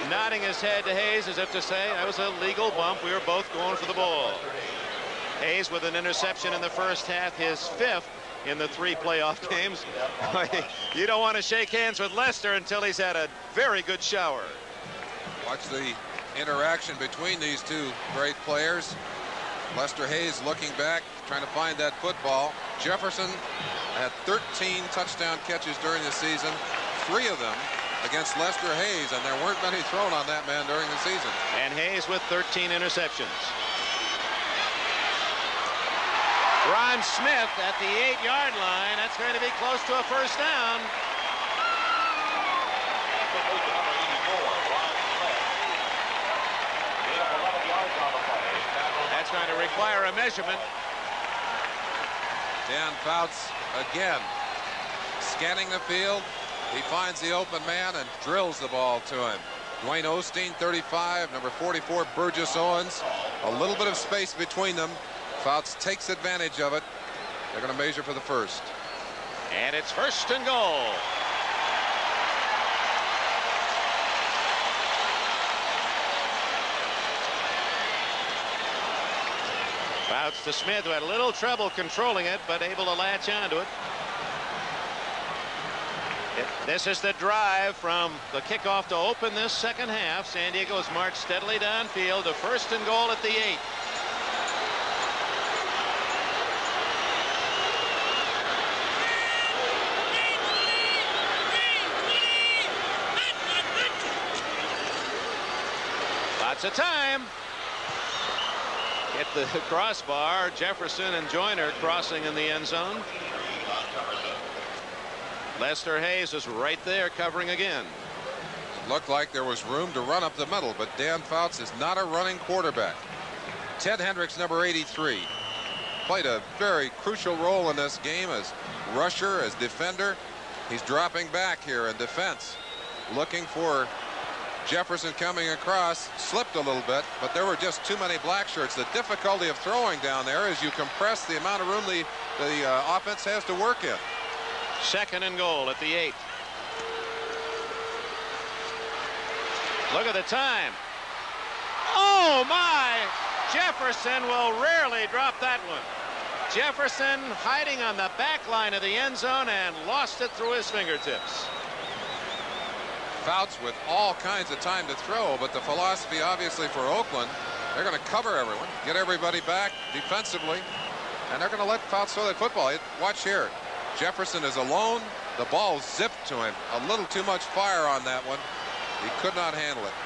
nodding his head to Hayes as if to say, that was a legal bump. We were both going for the ball. Hayes with an interception in the 1st half, his 5th in the 3 playoff games. You don't want to shake hands with Lester until he's had a very good shower. Watch the interaction between these 2 great players. Lester Hayes looking back, trying to find that football. Jefferson had 13 touchdown catches during the season, 3 of them against Lester Hayes, and there weren't many thrown on that man during the season. And Hayes with 13 interceptions. Ron Smith at the 8-yard line. That's going to be close to a 1st down. That's going to require a measurement. Dan Fouts again scanning the field. He finds the open man and drills the ball to him. Dwayne Osteen, 35, number 44, Burgess Owens. A little bit of space between them. Fouts takes advantage of it. They're going to measure for the 1st. And it's 1st and goal. Fouts to Smith, who had a little trouble controlling it, but able to latch onto it. This is the drive from the kickoff to open this 2nd half. San Diego has marched steadily downfield to 1st and goal at the 8. Lots of time. Hit the crossbar. Jefferson and Joyner crossing in the end zone. Lester Hayes is right there covering again. It looked like there was room to run up the middle, but Dan Fouts is not a running quarterback. Ted Hendricks, number 83, played a very crucial role in this game as rusher, as defender. He's dropping back here in defense, looking for Jefferson coming across. Slipped a little bit, but there were just too many black shirts. The difficulty of throwing down there is you compress the amount of room the offense has to work in. 2nd and goal at the 8. Look at the time. Oh my! Jefferson will rarely drop that one. Jefferson hiding on the back line of the end zone and lost it through his fingertips. Fouts with all kinds of time to throw, but the philosophy obviously for Oakland, they're going to cover everyone, get everybody back defensively, and they're going to let Fouts throw that football. Watch here. Jefferson is alone. The ball zipped to him. A little too much fire on that one. He could not handle it.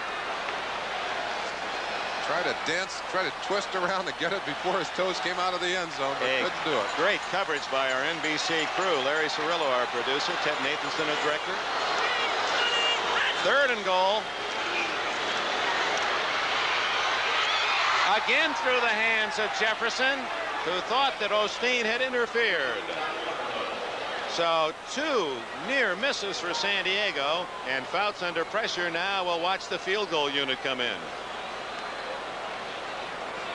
Try to dance, try to twist around to get it before his toes came out of the end zone, but couldn't do it. Great coverage by our NBC crew. Larry Cirillo, our producer. Ted Nathanson, our director. 3rd and goal. Again through the hands of Jefferson, who thought that Osteen had interfered. So 2 near misses for San Diego, and Fouts under pressure now will watch the field goal unit come in.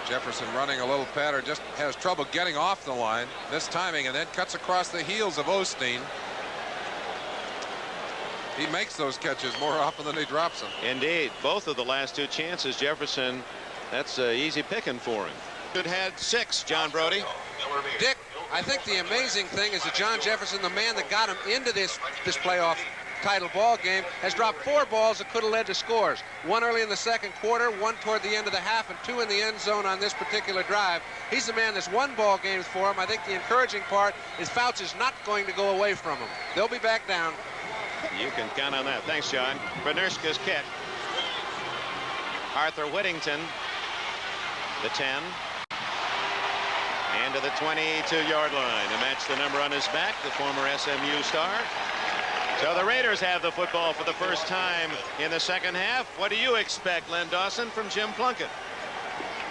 Jefferson running a little pattern, just has trouble getting off the line this timing, and then cuts across the heels of Osteen. He makes those catches more often than he drops them. Indeed, both of the last 2 chances, Jefferson, that's easy picking for him. It had 6, John Brody. Dick, I think the amazing thing is that John Jefferson, the man that got him into this playoff title ball game, has dropped 4 balls that could have led to scores. 1 early in the 2nd quarter, 1 toward the end of the half, and 2 in the end zone on this particular drive. He's the man that's won ball games for him. I think the encouraging part is Fouts is not going to go away from him. They'll be back down. You can count on that. Thanks, John. Bernurska's kick. Arthur Whittington, the 10. And to the 22-yard line to match the number on his back, the former SMU star. So the Raiders have the football for the first time in the 2nd half. What do you expect, Len Dawson, from Jim Plunkett?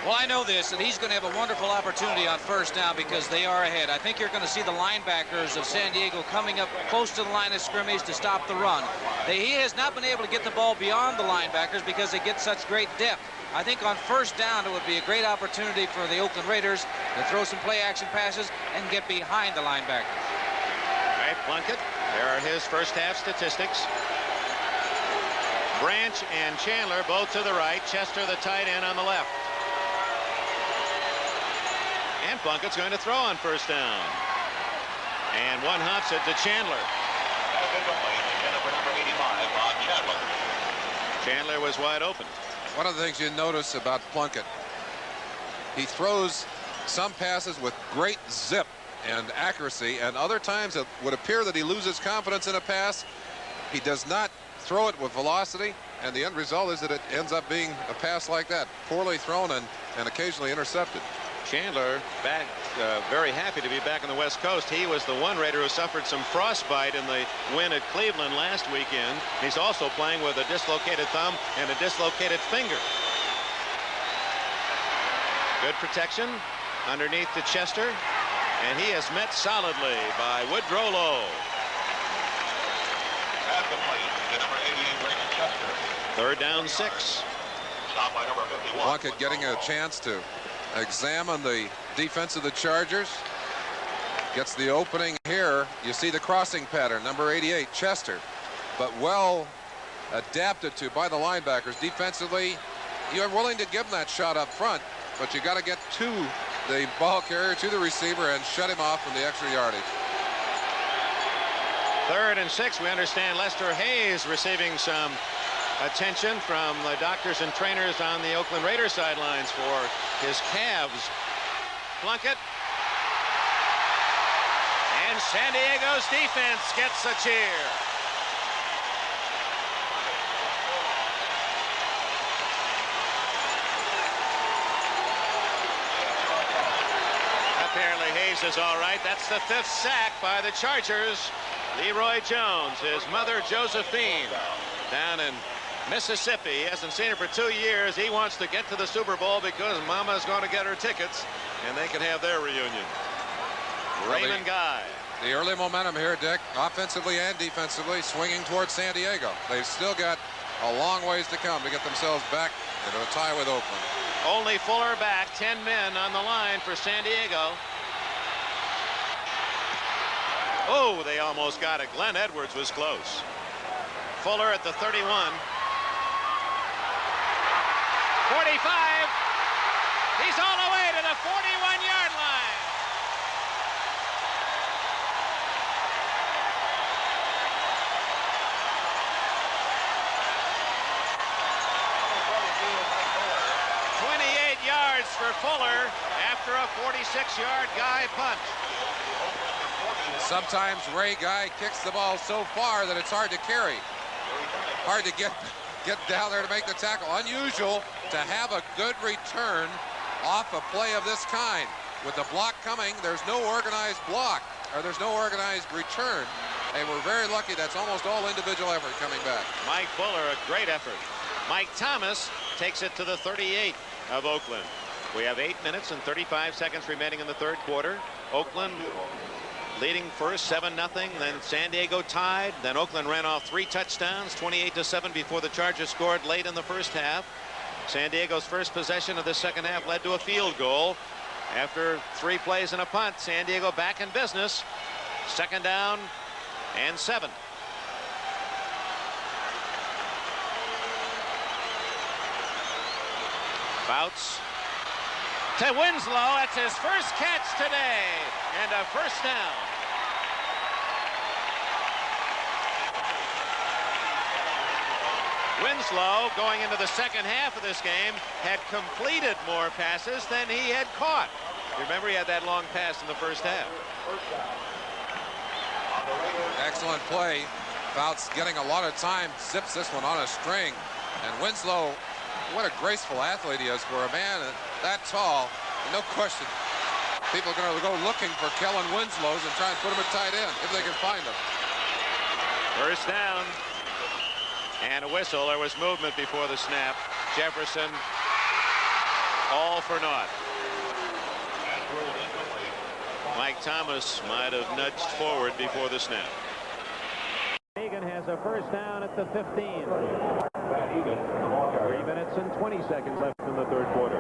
Well, I know this, and he's going to have a wonderful opportunity on 1st down because they are ahead. I think you're going to see the linebackers of San Diego coming up close to the line of scrimmage to stop the run. He has not been able to get the ball beyond the linebackers because they get such great depth. I think on 1st down, it would be a great opportunity for the Oakland Raiders to throw some play-action passes and get behind the linebackers. All right, Plunkett, there are his first half statistics. Branch and Chandler both to the right. Chester, the tight end, on the left. And Plunkett's going to throw on 1st down. And one hops it to Chandler. Chandler was wide open. One of the things you notice about Plunkett, he throws some passes with great zip and accuracy, and other times it would appear that he loses confidence in a pass. He does not throw it with velocity, and the end result is that it ends up being a pass like that, poorly thrown and occasionally intercepted. Chandler back, very happy to be back on the West Coast. He was the one Raider who suffered some frostbite in the win at Cleveland last weekend. He's also playing with a dislocated thumb and a dislocated finger. Good protection underneath to Chester, and he is met solidly by Woodrow Lowe. 3rd down 6. Plunkett getting a chance to examine the defense of the Chargers. Gets the opening here. You see the crossing pattern, number 88, Chester, but well adapted to by the linebackers. Defensively, you're willing to give him that shot up front, but you got to get to the ball carrier, to the receiver, and shut him off from the extra yardage. 3rd and 6. We understand Lester Hayes receiving some attention from the doctors and trainers on the Oakland Raiders sidelines for his calves. Plunkett. And San Diego's defense gets a cheer. Apparently Hayes is all right. That's the 5th sack by the Chargers. Leroy Jones, his mother Josephine, down in Mississippi. He hasn't seen her for 2 years. He wants to get to the Super Bowl because Mama's going to get her tickets, and they can have their reunion. Raymond Guy. The early momentum here, Dick, offensively and defensively, swinging towards San Diego. They've still got a long ways to come to get themselves back into a tie with Oakland. Only Fuller back, 10 men on the line for San Diego. Oh, they almost got it. Glenn Edwards was close. Fuller at the 31. 45. He's all the way to the 41-yard line. Fuller after a 46-yard Guy punt. Sometimes Ray Guy kicks the ball so far that it's hard to carry. Hard to get down there to make the tackle. Unusual to have a good return off a play of this kind. With the block coming, there's no organized block, or there's no organized return. And we're very lucky that's almost all individual effort coming back. Mike Fuller, a great effort. Mike Thomas takes it to the 38 of Oakland. We have 8 minutes and 35 seconds remaining in the third quarter. Oakland leading first 7-0, then San Diego tied, then Oakland ran off 3 touchdowns, 28-7 before the Chargers scored late in the first half. San Diego's first possession of the second half led to a field goal. After 3 plays and a punt, San Diego back in business. 2nd down and 7. Bouts to Winslow. That's his first catch today, and a first down. Winslow, going into the second half of this game, had completed more passes than he had caught. Remember, he had that long pass in the first half. Excellent play. Fouts getting a lot of time, zips this one on a string. And Winslow, what a graceful athlete he is for a man that tall. No question. People are going to go looking for Kellen Winslows and try and put him at tight end if they can find him. First down. And a whistle. There was movement before the snap. Jefferson, all for naught. Mike Thomas might have nudged forward before the snap. Egan has a first down at the 15. 3 minutes and 20 seconds left in the third quarter.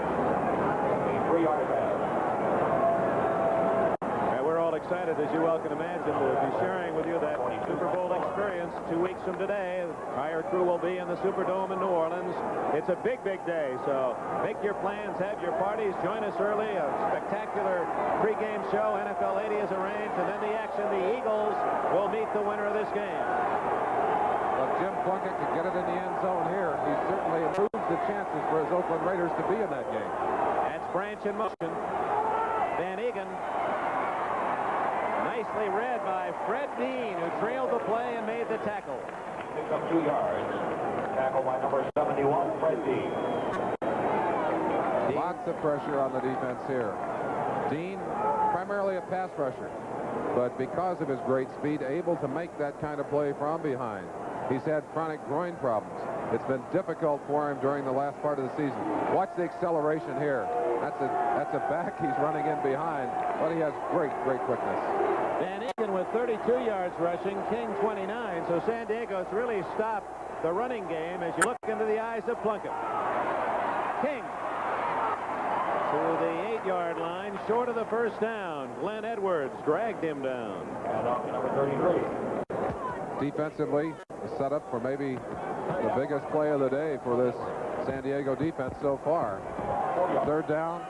And we're all excited, as you well can imagine, to be sharing with you that Super Bowl experience 2 weeks from today. The entire crew will be in the Superdome in New Orleans. It's a big, big day, so make your plans, have your parties, join us early. A spectacular pregame show. NFL 80 is arranged, and then the action. The Eagles will meet the winner of this game. If Jim Plunkett can get it in the end zone here, he certainly improves the chances for his Oakland Raiders to be in that game. That's Branch in motion. Van Egan. Nicely read by Fred Dean, who trailed the play and made the tackle. Picks up 2 yards. Tackle by number 71, Fred Dean. Lots of pressure on the defense here. Dean, primarily a pass rusher, but because of his great speed, able to make that kind of play from behind. He's had chronic groin problems. It's been difficult for him during the last part of the season. Watch the acceleration here. That's a back he's running in behind, but he has great quickness. Van Egan with 32 yards rushing, King 29, so San Diego's really stopped the running game as you look into the eyes of Plunkett. King to the 8-yard line, short of the first down. Glenn Edwards dragged him down. And off to number 33. Defensively, the setup for maybe the biggest play of the day for this San Diego defense so far. 3rd down,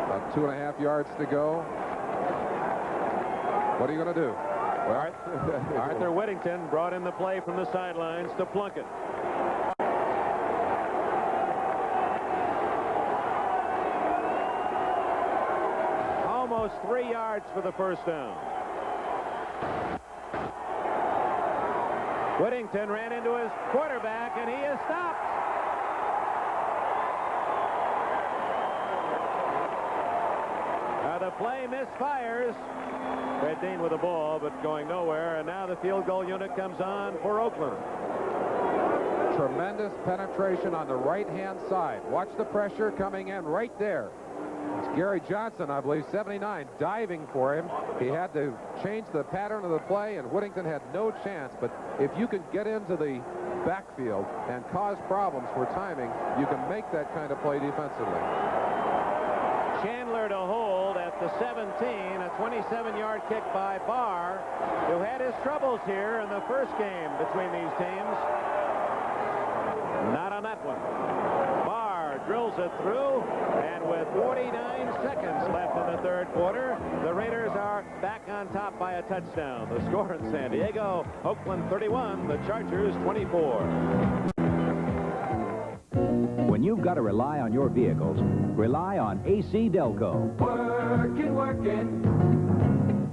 about 2.5 yards to go. What are you going to do? Well, Arthur Whittington brought in the play from the sidelines to Plunkett. Almost 3 yards for the first down. Whittington ran into his quarterback, and he is stopped. The play misfires. Fred Dean with the ball, but going nowhere, and now the field goal unit comes on for Oakland. Tremendous penetration on the right-hand side. Watch the pressure coming in right there. It's Gary Johnson, I believe, 79, diving for him. He had to change the pattern of the play, and Whittington had no chance. But if you can get into the backfield and cause problems for timing, you can make that kind of play defensively. Chandler to hold at the 17, a 27-yard kick by Barr, who had his troubles here in the first game between these teams. Not on that one. Barr drills it through, and with 49 seconds left in the third quarter, the Raiders are back on top by a touchdown. The score in San Diego, Oakland 31, the Chargers 24. When when you've got to rely on your vehicles, rely on AC Delco.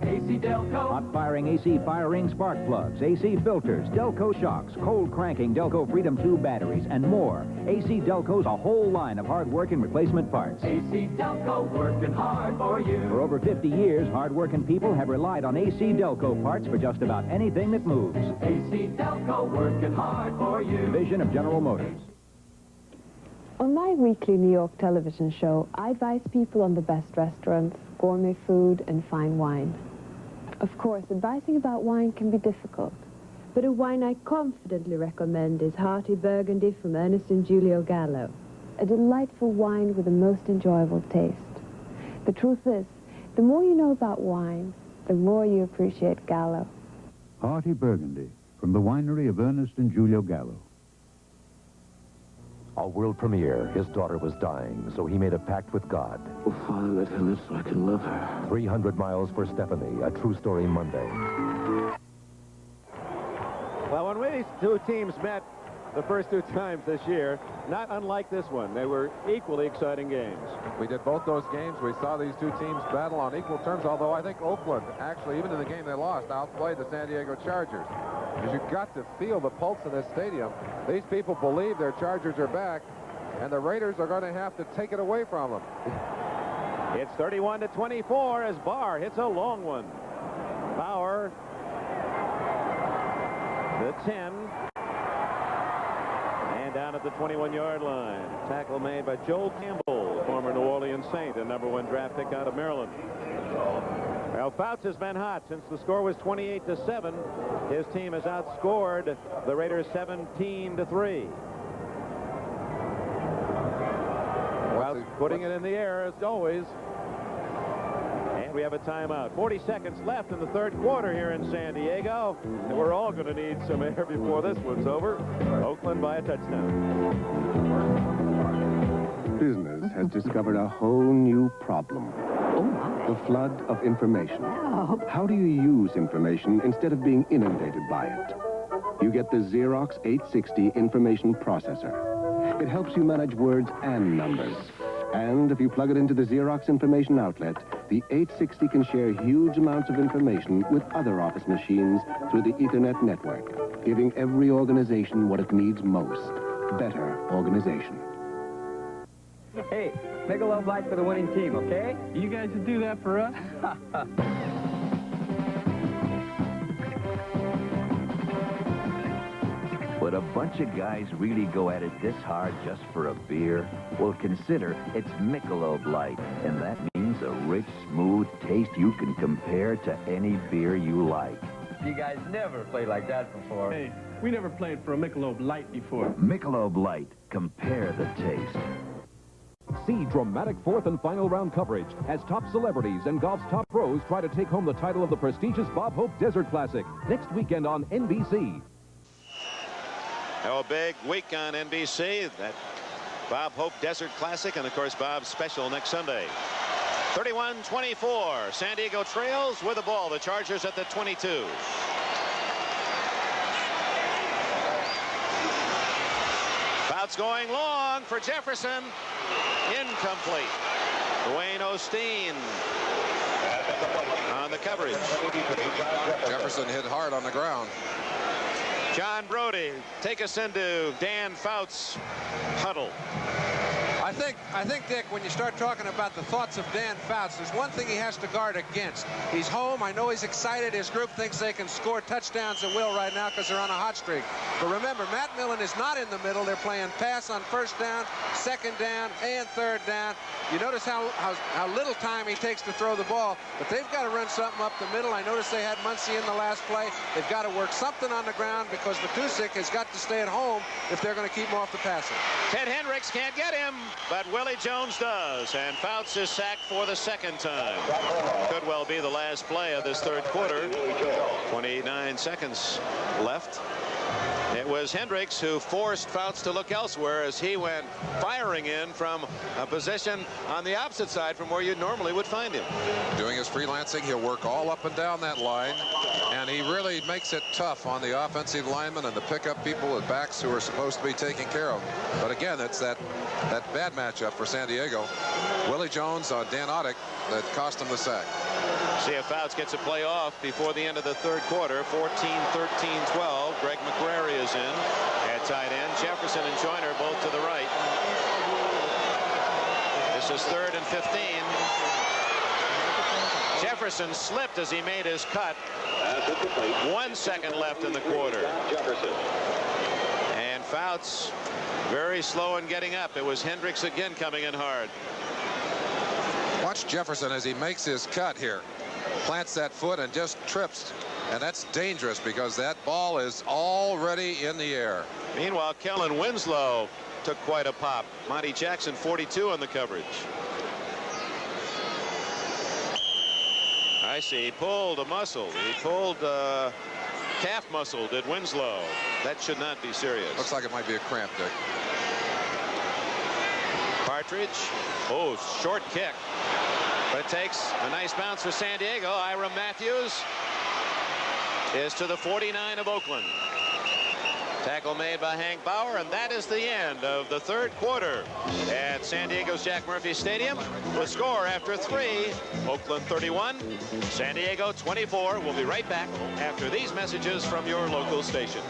AC Delco. Hot firing AC fire ring spark plugs, AC filters, Delco shocks, cold cranking Delco Freedom 2 batteries, and more. AC Delco's a whole line of hard-working replacement parts. AC Delco, working hard for you. For over 50 years, hard-working people have relied on AC Delco parts for just about anything that moves. AC Delco, working hard for you. Division of General Motors. On my weekly New York television show, I advise people on the best restaurants, gourmet food, and fine wine. Of course, advising about wine can be difficult, but a wine I confidently recommend is Hearty Burgundy from Ernest and Giulio Gallo, a delightful wine with a most enjoyable taste. The truth is, the more you know about wine, the more you appreciate Gallo. Hearty Burgundy from the winery of Ernest and Giulio Gallo. A world premiere. His daughter was dying, so he made a pact with God. Oh, Father, let her live so I can love her. 300 Miles for Stephanie, a true story Monday. Well, when these two teams met the first two times this year, not unlike this one, they were equally exciting games. We did both those games. We saw these two teams battle on equal terms, although I think Oakland, actually, even in the game they lost, outplayed the San Diego Chargers. Because you've got to feel the pulse of this stadium. These people believe their Chargers are back, and the Raiders are going to have to take it away from them. It's 31-24 as Barr hits a long one. Bauer, the 10, and down at the 21-yard line. Tackle made by Joel Campbell, former New Orleans Saint, a #1 draft pick out of Maryland. Well, Fouts has been hot since the score was 28-7. His team has outscored the Raiders 17-3. Well, putting it in the air as always. And we have a timeout. 40 seconds left in the third quarter here in San Diego. And we're all going to need some air before this one's over. Oakland by a touchdown. Business has discovered a whole new problem. The flood of information. How do you use information instead of being inundated by it? You get the Xerox 860 Information Processor. It helps you manage words and numbers. And if you plug it into the Xerox information outlet, the 860 can share huge amounts of information with other office machines through the Ethernet network, giving every organization what it needs most: better organization. Hey, make a love light for the winning team, okay? You guys would do that for us? Would a bunch of guys really go at it this hard just for a beer? Well, consider it's Michelob Light, and that means a rich, smooth taste you can compare to any beer you like. You guys never played like that before. Hey, we never played for a Michelob Light before. Michelob Light. Compare the taste. See dramatic fourth and final round coverage as top celebrities and golf's top pros try to take home the title of the prestigious Bob Hope Desert Classic next weekend on NBC. Now a big week on NBC, that Bob Hope Desert Classic, and of course Bob's special next Sunday. 31-24, San Diego trails with the ball. The Chargers at the 22. Bouts going long for Jefferson. Incomplete. Dwayne Osteen on the coverage. Jefferson hit hard on the ground. John Brody, take us into Dan Fouts' huddle. I think, Dick, when you start talking about the thoughts of Dan Fouts, there's one thing he has to guard against. He's home. I know he's excited. His group thinks they can score touchdowns at will right now because they're on a hot streak. But remember, Matt Millen is not in the middle. They're playing pass on first down, second down, and third down. You notice how little time he takes to throw the ball, but they've got to run something up the middle. I noticed they had Muncie in the last play. They've got to work something on the ground because Matusik has got to stay at home if they're going to keep him off the passing. Ted Hendricks can't get him, but Willie Jones does, and Fouts is sacked for the second time. Could well be the last play of this third quarter. 29 seconds left. It was Hendricks who forced Fouts to look elsewhere as he went firing in from a position on the opposite side from where you normally would find him. Doing his freelancing, he'll work all up and down that line, and And he really makes it tough on the offensive linemen and the pickup people with backs who are supposed to be taken care of. But again, it's that bad matchup for San Diego. Willie Jones on Dan Audick that cost him the sack. See if Fouts gets a play off before the end of the third quarter. 14-13-12. Greg McCrary is in at tight end. Jefferson and Joyner both to the right. This is 3rd and 15. Jefferson slipped as he made his cut. 1 second left in the quarter. And Fouts very slow in getting up. It was Hendricks again coming in hard. Watch Jefferson as he makes his cut here. Plants that foot and just trips. And that's dangerous because that ball is already in the air. Meanwhile, Kellen Winslow took quite a pop. Monty Jackson 42 on the coverage. I see. He pulled a muscle. He pulled calf muscle, did Winslow. That should not be serious. Looks like it might be a cramp, Dick. Partridge. Oh, short kick. But it takes a nice bounce for San Diego. Ira Matthews is to the 49 of Oakland. Tackle made by Hank Bauer, and that is the end of the third quarter at San Diego's Jack Murphy Stadium. The score after 3, Oakland 31, San Diego 24. We'll be right back after these messages from your local station.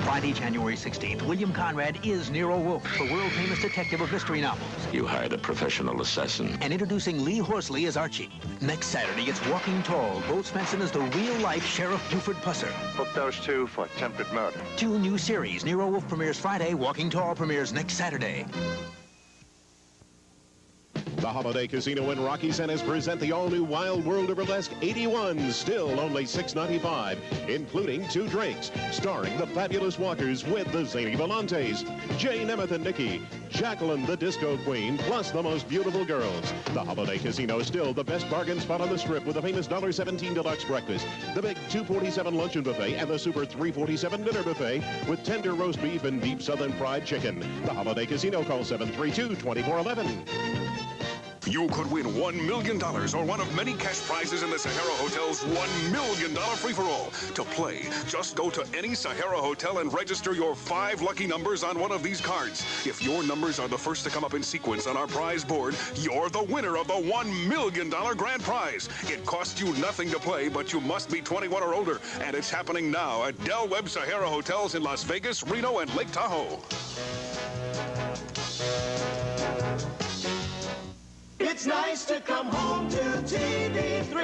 Friday, January 16th, William Conrad is Nero Wolfe, the world-famous detective of mystery novels. You hired a professional assassin. And introducing Lee Horsley as Archie. Next Saturday, it's Walking Tall, Bo Svensson as the real-life Sheriff Buford Pusser. Book those two for attempted murder. 2 new series. Nero Wolfe premieres Friday, Walking Tall premieres next Saturday. The Holiday Casino in Rocky Centers present the all-new Wild World of Burlesque 81, still only $6.95, including 2 drinks, starring the Fabulous Walkers with the Zany Volantes, Jay Nemeth and Nikki, Jacqueline the Disco Queen, plus the most beautiful girls. The Holiday Casino is still the best bargain spot on the Strip with the famous $1.17 deluxe breakfast, the big $2.47 luncheon buffet, and the super $3.47 dinner buffet with tender roast beef and deep Southern fried chicken. The Holiday Casino, call 732-2411. You could win $1 million or one of many cash prizes in the Sahara Hotel's $1 million free-for-all. To play, just go to any Sahara Hotel and register your 5 lucky numbers on one of these cards. If your numbers are the first to come up in sequence on our prize board, you're the winner of the $1 million grand prize. It costs you nothing to play, but you must be 21 or older. And it's happening now at Del Webb Sahara Hotels in Las Vegas, Reno, and Lake Tahoe. It's nice to come home to TV3.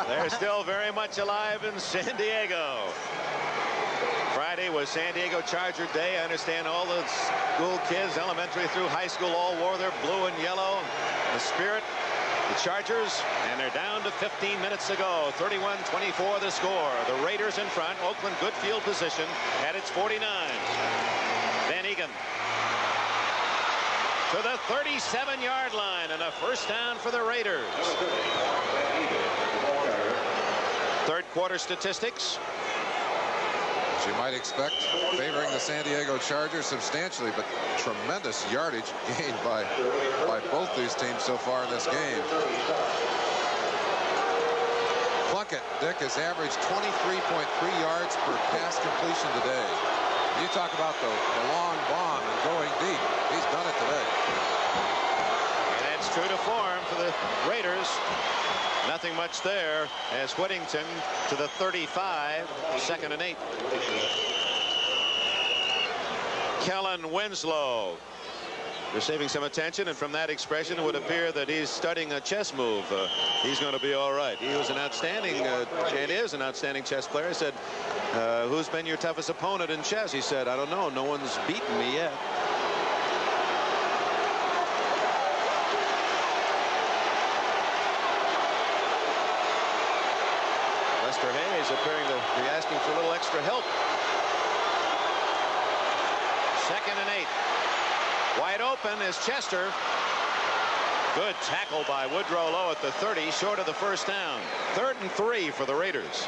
They're still very much alive in San Diego. Friday was San Diego Charger Day. I understand all the school kids, elementary through high school, all wore their blue and yellow. The Spirit, the Chargers, and they're down to 15 minutes to go. 31-24 the score. The Raiders in front. Oakland good field position at its 49. Van Egan to the 37-yard line, and a first down for the Raiders. Third quarter statistics. As you might expect, favoring the San Diego Chargers substantially, but tremendous yardage gained by both these teams so far in this game. Plunkett, Dick, has averaged 23.3 yards per pass completion today. You talk about the long bomb and going deep. He's done it today. And that's true to form for the Raiders. Nothing much there as Whittington to the 35, 2nd and 8. Kellen Winslow receiving some attention, and from that expression it would appear that he's studying a chess move. He's going to be all right. He was an outstanding and is an outstanding chess player. He said, who's been your toughest opponent in chess? He said, I don't know. No one's beaten me yet. Lester Hayes appearing to be asking for a little extra help. 2nd and 8. Wide open is Chester. Good tackle by Woodrow Lowe at the 30, short of the first down. 3rd and 3 for the Raiders.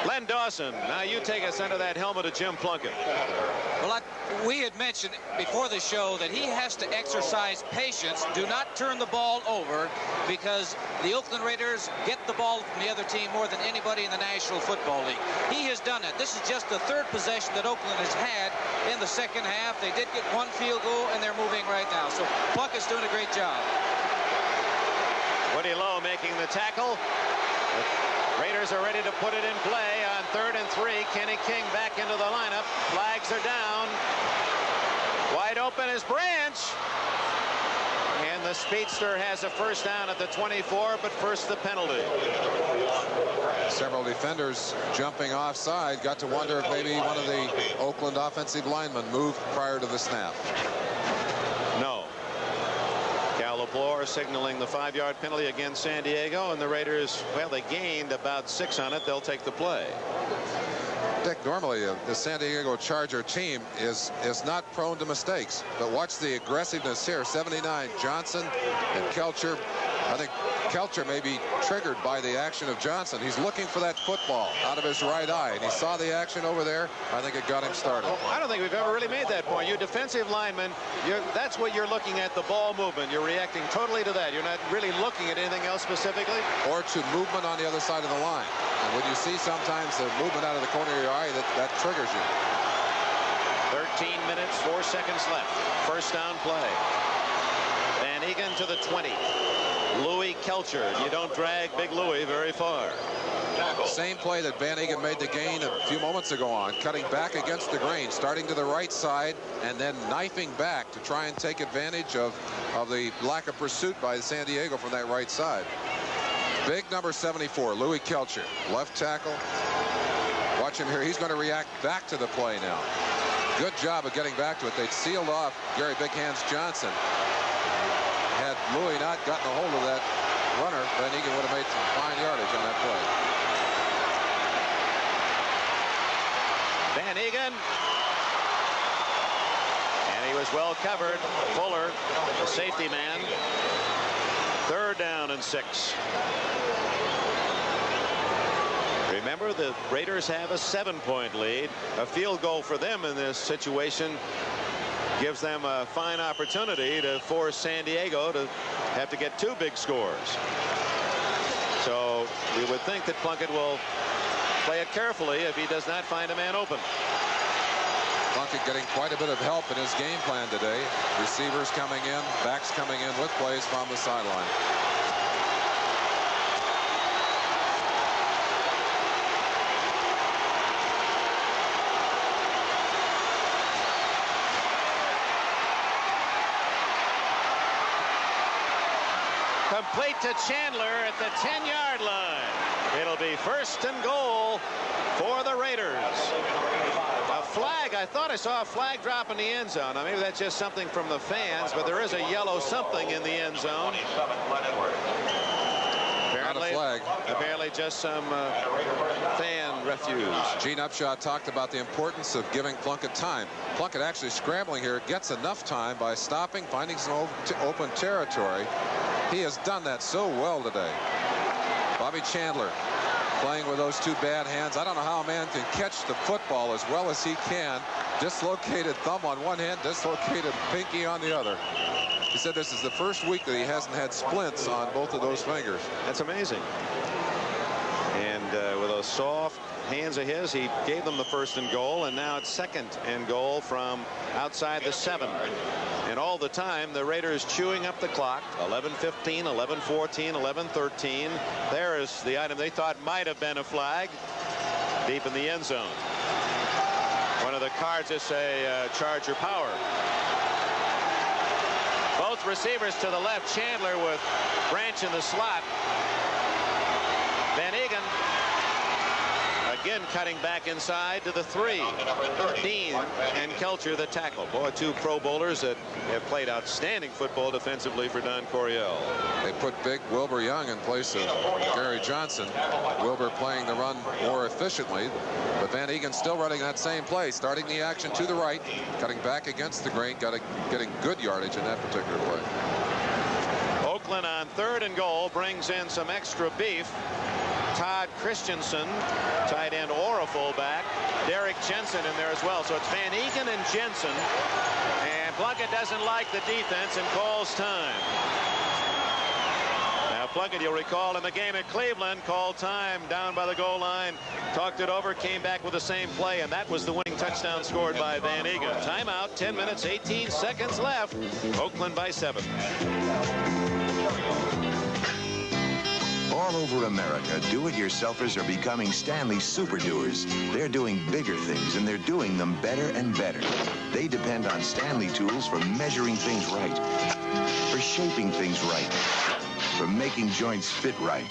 Len Dawson, now you take us under that helmet of Jim Plunkett. Well, we had mentioned before the show that he has to exercise patience. Do not turn the ball over, because the Oakland Raiders get the ball from the other team more than anybody in the National Football League. He has done it. This is just the third possession that Oakland has had in the second half. They did get one field goal, and they're moving right now. So Plunkett's doing a great job. Woody Lowe making the tackle. The Raiders are ready to put it in play on 3rd and 3. Kenny King back into the lineup. Flags are down. Wide open is Branch. And the speedster has a first down at the 24, but first the penalty. Several defenders jumping offside. Got to wonder if maybe one of the Oakland offensive linemen moved prior to the snap. No. Cal LaFleur signaling the 5-yard penalty against San Diego, and the Raiders, well, they gained about 6 on it. They'll take the play. Dick, normally the San Diego Charger team is not prone to mistakes, but watch the aggressiveness here. 79 Johnson and Kelcher. I think Kelcher may be triggered by the action of Johnson. He's looking for that football out of his right eye, and he saw the action over there. I think it got him started. I don't think we've ever really made that point. You defensive linemen, that's what you're looking at, the ball movement. You're reacting totally to that. You're not really looking at anything else specifically. Or to movement on the other side of the line. And when you see sometimes the movement out of the corner of your eye, that triggers you. 13 minutes, 4 seconds left. First down play. Van Egan to the 20. Louis Kelcher. You don't drag Big Louis very far. Same play that Van Egan made the gain a few moments ago on, cutting back against the grain, starting to the right side, and then knifing back to try and take advantage of the lack of pursuit by San Diego from that right side. Big number 74, Louis Kelcher, left tackle. Watch him here. He's going to react back to the play now. Good job of getting back to it. They'd sealed off Gary Big Hands Johnson. Had Louis not gotten a hold of that runner, Van Egan would have made some fine yardage on that play. Van Egan. And he was well covered. Fuller, the safety man. 3rd down and 6. Remember, the Raiders have a 7-point lead. A field goal for them in this situation gives them a fine opportunity to force San Diego to have to get 2 big scores. So we would think that Plunkett will play it carefully if he does not find a man open. Plunkett getting quite a bit of help in his game plan today. Receivers coming in, backs coming in with plays from the sideline. Complete to Chandler at the 10-yard line. It'll be 1st and goal for the Raiders. A flag. I thought I saw a flag drop in the end zone. Now, maybe that's just something from the fans, but there is a yellow something in the end zone. Not a flag. Apparently just some fan refuse. Gene Upshaw talked about the importance of giving Plunkett time. Plunkett actually scrambling here gets enough time by stopping, finding some open territory. He has done that so well today. Bobby Chandler playing with those 2 bad hands. I don't know how a man can catch the football as well as he can. Dislocated thumb on one hand, dislocated pinky on the other. He said this is the first week that he hasn't had splints on both of those fingers. That's amazing. And with those soft hands of his, he gave them the 1st and goal, and now it's 2nd and goal from outside the 7. And all the time, the Raiders chewing up the clock. 11-15, 11-14, 11-13. There is the item they thought might have been a flag deep in the end zone. One of the cards that say Charger power. Both receivers to the left. Chandler with Branch in the slot. Van Egan again cutting back inside to the 3. Dean and Kelcher the tackle. Boy, 2 Pro Bowlers that have played outstanding football defensively for Don Coryell. They put big Wilbur Young in place of Gary Johnson. Wilbur playing the run more efficiently, but Van Egan still running that same play, starting the action to the right, cutting back against the grain, getting good yardage in that particular play. Oakland on 3rd and goal brings in some extra beef. Todd Christensen, tight end or a fullback. Derek Jensen in there as well. So it's Van Eegen and Jensen. And Plunkett doesn't like the defense and calls time. Now Plunkett, you'll recall in the game at Cleveland, called time down by the goal line, talked it over, came back with the same play, and that was the winning touchdown scored by Van Eegen. Timeout, 10 minutes, 18 seconds left. Oakland by 7. All over America, do-it-yourselfers are becoming Stanley super doers. They're doing bigger things, and they're doing them better and better. They depend on Stanley tools for measuring things right, for shaping things right, for making joints fit right.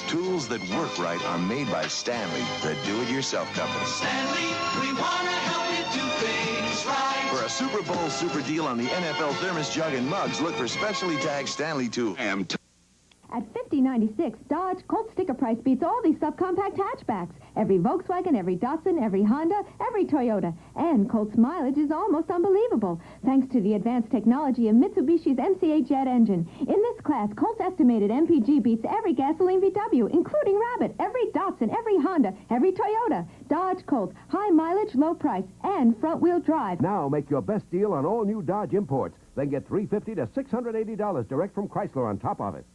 Tools that work right are made by Stanley, the do-it-yourself company. Stanley, we want to help you do things right. For a Super Bowl super deal on the NFL thermos jug and mugs, look for specially tagged Stanley tools. At $50.96, Dodge Colt sticker price beats all these subcompact hatchbacks. Every Volkswagen, every Datsun, every Honda, every Toyota. And Colt's mileage is almost unbelievable, thanks to the advanced technology of Mitsubishi's MCA jet engine. In this class, Colt's estimated MPG beats every gasoline VW, including Rabbit, every Datsun, every Honda, every Toyota. Dodge Colt, high mileage, low price, and front-wheel drive. Now make your best deal on all new Dodge imports. Then get $350 to $680 direct from Chrysler on top of it.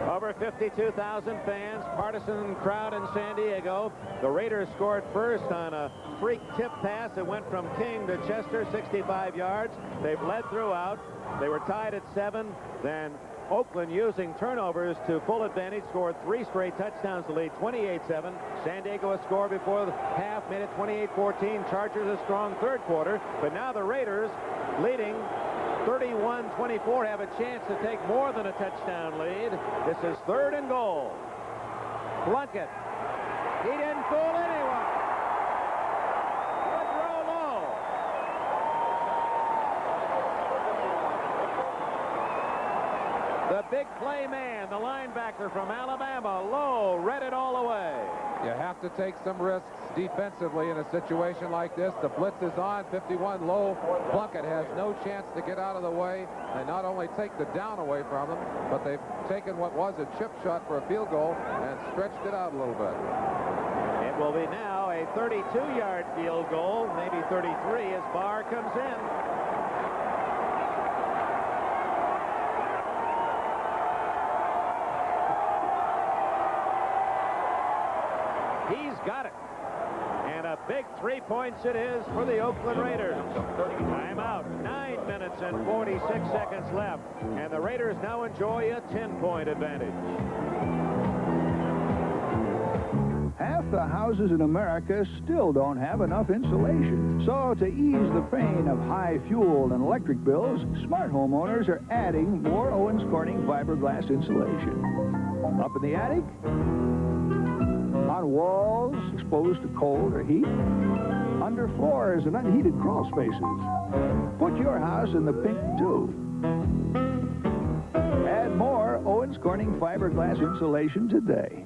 Over 52,000 fans, partisan crowd in San Diego. The Raiders scored first on a freak tip pass that went from King to Chester, 65 yards. They've led throughout. They were tied at 7. Then Oakland, using turnovers to full advantage, scored 3 straight touchdowns to lead 28-7. San Diego has scored before the half, made it 28-14. Chargers a strong third quarter, but now the Raiders, leading 31-24, have a chance to take more than a touchdown lead. This is 3rd and goal. Plunkett. He didn't fool anyone. Woodrow Lowe. The big play man, the linebacker from Alabama, Lowe, read it all the way. You have to take some risks defensively in a situation like this. The blitz is on. 51 Low. Plunkett has no chance to get out of the way. They not only take the down away from him, but they've taken what was a chip shot for a field goal and stretched it out a little bit. It will be now a 32-yard field goal, maybe 33, as Barr comes in. He's got it. And a big 3 points it is for the Oakland Raiders. Timeout. 9 minutes and 46 seconds left. And the Raiders now enjoy a 10-point advantage. Half the houses in America still don't have enough insulation. So to ease the pain of high fuel and electric bills, smart homeowners are adding more Owens Corning fiberglass insulation. Up in the attic, on walls exposed to cold or heat, under floors and unheated crawl spaces. Put your house in the pink, too. Add more Owens Corning fiberglass insulation today.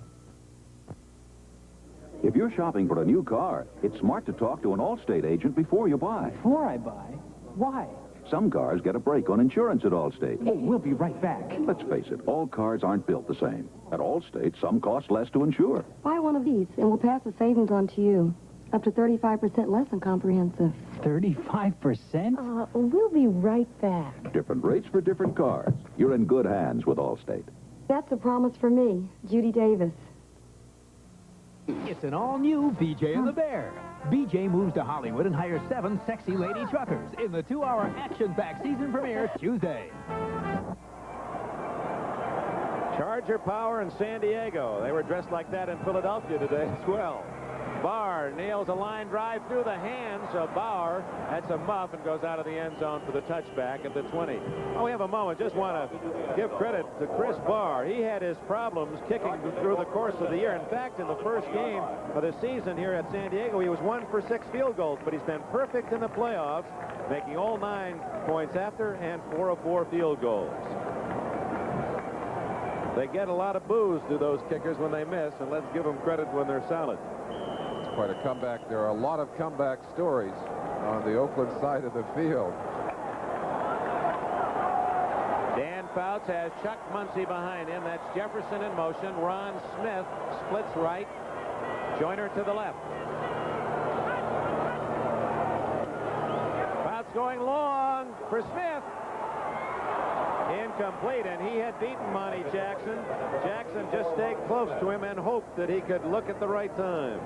If you're shopping for a new car, it's smart to talk to an Allstate agent before you buy. Before I buy? Why? Some cars get a break on insurance at Allstate. Oh, we'll be right back. Let's face it, all cars aren't built the same. At Allstate, some cost less to insure. Buy one of these, and we'll pass the savings on to you. Up to 35% less than comprehensive. 35%? We'll be right back. Different rates for different cars. You're in good hands with Allstate. That's a promise for me, Judy Davis. It's an all-new BJ and the Bear. BJ moves to Hollywood and hires 7 sexy lady truckers in the 2-hour action-packed season premiere Tuesday. Charger power in San Diego. They were dressed like that in Philadelphia today as well. Barr nails a line drive through the hands of Bauer. That's a muff and goes out of the end zone for the touchback at the 20. Oh, we have a moment. Just want to give credit to Chris Barr. He had his problems kicking through the course of the year. In fact, in the first game of the season here at San Diego, he was 1 for 6 field goals, but he's been perfect in the playoffs, making all 9 points after and 4 of 4 field goals. They get a lot of boos to those kickers when they miss, and let's give them credit when they're solid. Quite a comeback. There are a lot of comeback stories on the Oakland side of the field. Dan Fouts has Chuck Muncy behind him. That's Jefferson in motion. Ron Smith splits right. Joyner to the left. Fouts going long for Smith. Incomplete, and he had beaten Monty Jackson. Jackson just stayed close to him and hoped that he could look at the right time.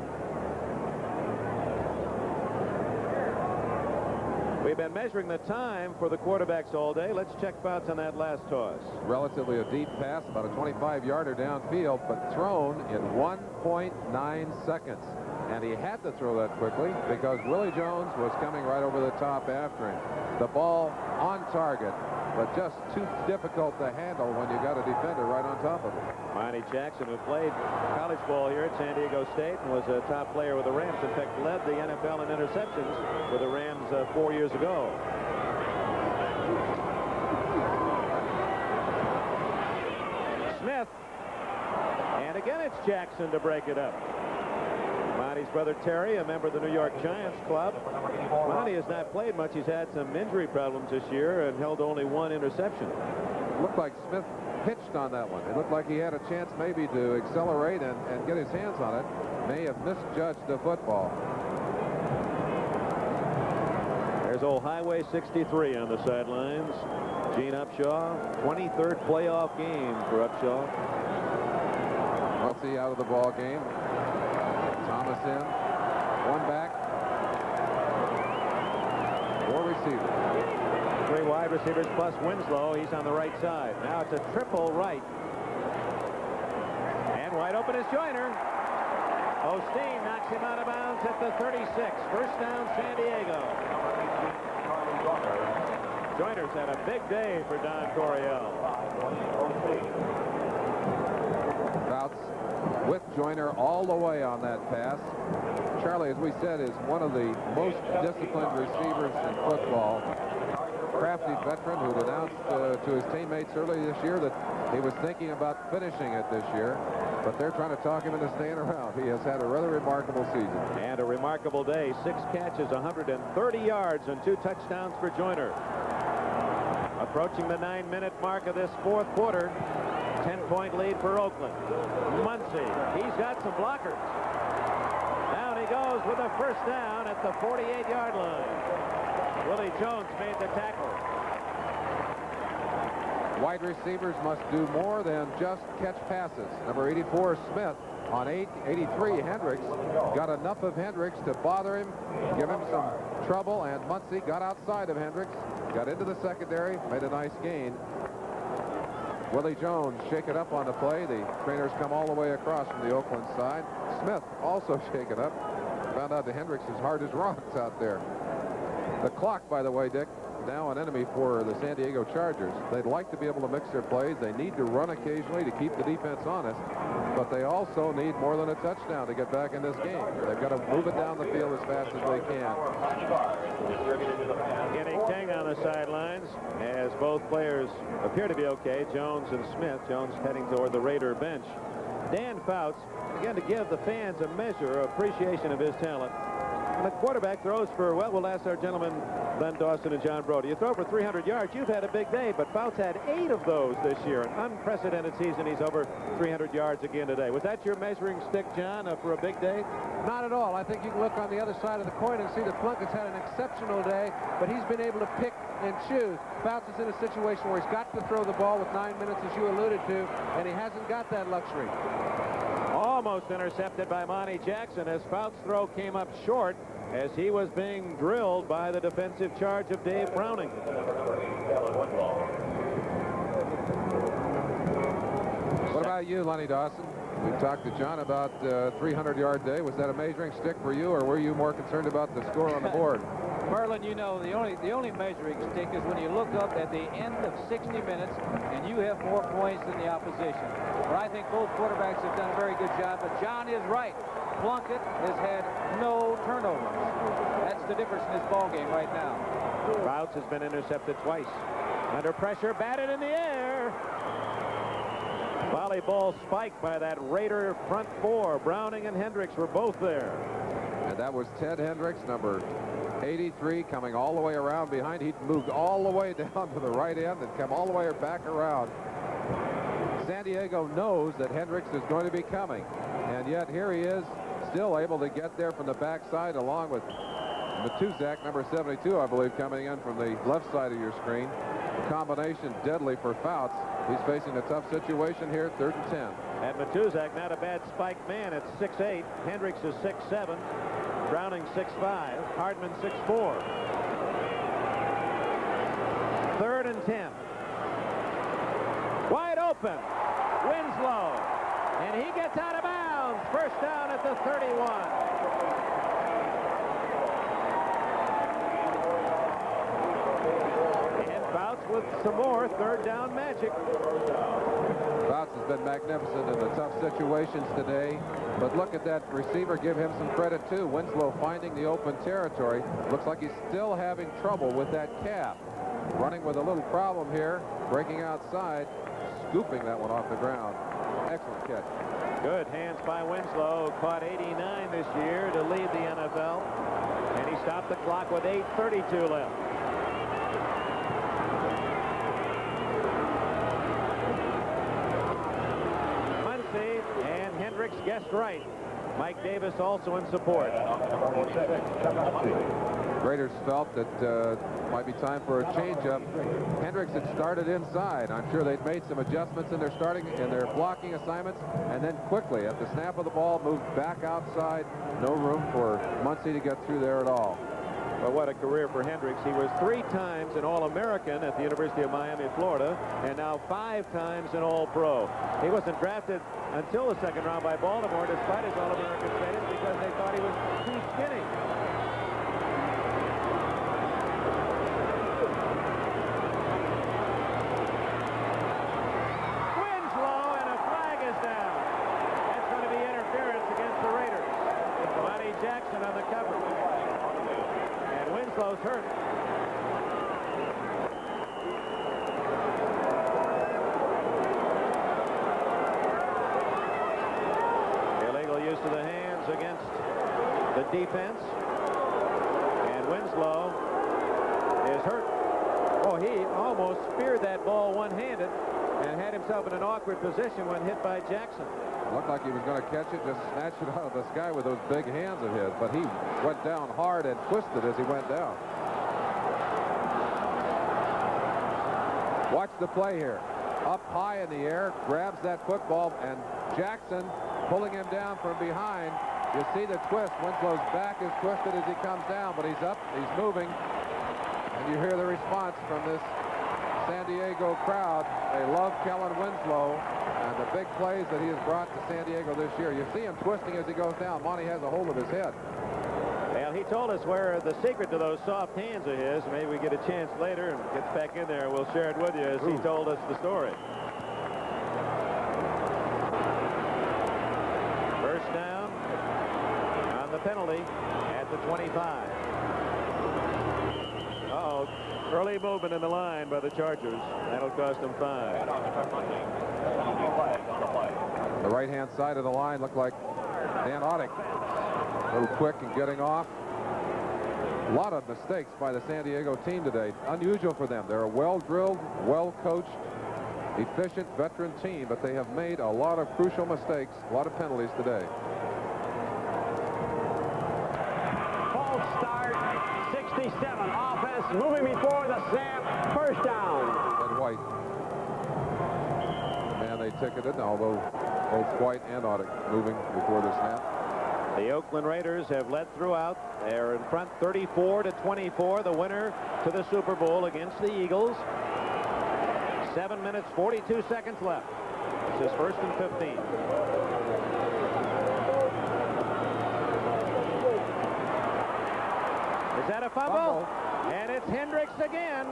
We've been measuring the time for the quarterbacks all day. Let's check Fouts on that last toss. Relatively a deep pass, about a 25-yarder downfield, but thrown in 1.9 seconds. And he had to throw that quickly because Willie Jones was coming right over the top after him. The ball on target, but just too difficult to handle when you got a defender right on top of it. Monty Jackson, who played college ball here at San Diego State and was a top player with the Rams, in fact led the NFL in interceptions with the Rams 4 years ago. Smith, and again it's Jackson to break it up. Monty's brother Terry, a member of the New York Giants club. Monty has not played much. He's had some injury problems this year and held only one interception. Looked like Smith pitched on that one. It looked like he had a chance maybe to accelerate and get his hands on it. May have misjudged the football. There's old Highway 63 on the sidelines. Gene Upshaw, 23rd playoff game for Upshaw. Muncy out of the ball game. Thomas in. One back. Four receivers. Three wide receivers plus Winslow. He's on the right side. Now it's a triple right. And wide open is Joyner. Osteen knocks him out of bounds at the 36. First down, San Diego. Joyner's had a big day for Don Coryell. Fouts with Joyner all the way on that pass. Charlie, as we said, is one of the most disciplined receivers in football. Crafty veteran who announced to his teammates early this year that he was thinking about finishing it this year, but they're trying to talk him into staying around. He has had a rather remarkable season. And a remarkable day. 6 catches, 130 yards, and 2 touchdowns for Joyner. Approaching the 9-minute mark of this fourth quarter. 10-point lead for Oakland. Muncy, he's got some blockers. Down he goes with a first down at the 48-yard line. Willie Jones made the tackle. Wide receivers must do more than just catch passes. Number 84, Smith. On 83, Hendricks got enough of Hendricks to bother him, give him some trouble, and Muncy got outside of Hendricks, got into the secondary, made a nice gain. Willie Jones shaken up on the play. The trainers come all the way across from the Oakland side. Smith also shaken up. Found out that Hendricks is hard as rocks out there. The clock, by the way, Dick, now an enemy for the San Diego Chargers. They'd like to be able to mix their plays. They need to run occasionally to keep the defense honest, but they also need more than a touchdown to get back in this game. They've got to move it down the field as fast as they can. Getting King on the sidelines as both players appear to be okay, Jones and Smith. Jones heading toward the Raider bench. Dan Fouts, again, to give the fans a measure of appreciation of his talent. And the quarterback throws for, well, we'll ask our gentlemen, Len Dawson and John Brody. You throw for 300 yards, you've had a big day, but Fouts had 8 of those this year. An unprecedented season. He's over 300 yards again today. Was that your measuring stick, John, for a big day? Not at all. I think you can look on the other side of the coin and see that Plunkett's had an exceptional day, but he's been able to pick and choose. Fouts is in a situation where he's got to throw the ball with 9 minutes, as you alluded to, and he hasn't got that luxury. Almost intercepted by Monty Jackson as Fouts' throw came up short as he was being drilled by the defensive charge of Dave Browning. What about you, Lenny Dawson? We talked to John about 300-yard day. Was that a measuring stick for you, or were you more concerned about the score on the board? Merlin, you know, the only measuring stick is when you look up at the end of 60 minutes and you have more points than the opposition. But I think both quarterbacks have done a very good job. But John is right. Plunkett has had no turnovers. That's the difference in this ball game right now. Fouts has been intercepted twice. Under pressure, batted in the air. Volleyball spiked by that Raider front four. Browning and Hendricks were both there. And that was Ted Hendricks, number 83 coming all the way around behind. He moved all the way down to the right end and come all the way back around. San Diego knows that Hendricks is going to be coming, and yet here he is, still able to get there from the backside, along with Matuzak, number 72, I believe, coming in from the left side of your screen. The combination deadly for Fouts. He's facing a tough situation here, 3rd and 10. And Matuzak, not a bad spiked man at 6'8". Hendricks is 6'7". Browning 6'5". Hardman 6'4". 3rd and 10. Wide open. Winslow. And he gets out of bounds. First down at the 31. Fouts with some more 3rd down magic. Fouts has been magnificent in the tough situations today, but look at that receiver. Give him some credit too. Winslow finding the open territory. Looks like he's still having trouble with that calf. Running with a little problem here, breaking outside, scooping that one off the ground. Excellent catch. Good hands by Winslow. Caught 89 this year to lead the NFL, and he stopped the clock with 8:32 left. And Hendricks guessed right. Mike Davis also in support. Raiders felt that might be time for a change-up. Hendricks had started inside. I'm sure they'd made some adjustments in their blocking assignments, and then quickly at the snap of the ball moved back outside. No room for Muncie to get through there at all. But what a career for Hendricks. He was 3 times an All-American at the University of Miami, Florida, and now 5 times an All-Pro. He wasn't drafted until the 2nd round by Baltimore, despite his All-American status, because they thought he was too skinny. Winslow, and a flag is down. That's going to be interference against the Raiders. Monty Jackson on the cover. Winslow's hurt. Illegal use of the hands against the defense. And Winslow is hurt. Oh, he almost speared that ball one-handed and had himself in an awkward position when hit by Jackson. Looked like he was going to catch it, just snatch it out of the sky with those big hands of his, but he went down hard and twisted as he went down. Watch the play here. Up high in the air, grabs that football, and Jackson pulling him down from behind. You see the twist. Winslow's back is twisted as he comes down, but he's up, he's moving, and you hear the response from this San Diego crowd. They love Kellen Winslow and the big plays that he has brought to San Diego this year. You see him twisting as he goes down. Monty has a hold of his head. Well, he told us where the secret to those soft hands of his. Maybe we get a chance later and gets back in there. We'll share it with you as he told us the story. First down on the penalty at the 25. Uh-oh. Early movement in the line by the Chargers. That'll cost them 5. The right-hand side of the line looked like Dan Audick. A little quick in getting off. A lot of mistakes by the San Diego team today. Unusual for them. They're a well-drilled, well-coached, efficient veteran team, but they have made a lot of crucial mistakes, a lot of penalties today. False start, 67. Offense moving before the snap. First down. And White. Man, they ticketed, although both White and Audick moving before the snap. The Oakland Raiders have led throughout. They're in front 34-24, the winner to the Super Bowl against the Eagles. 7 minutes, 42 seconds left. This is 1st and 15. Is that a fumble? And it's Hendricks again.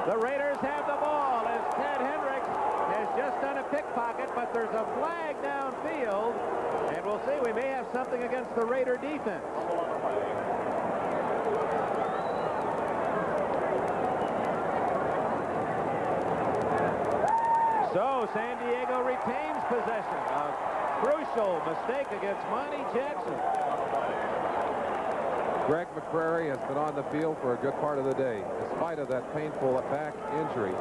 The Raiders have the ball as Ted Hendricks has just done a pickpocket, but there's a flag downfield. And we'll see, we may have something against the Raider defense. So San Diego retains possession. A crucial mistake against Monty Jackson. Greg McCrary has been on the field for a good part of the day, in spite of that painful back injury.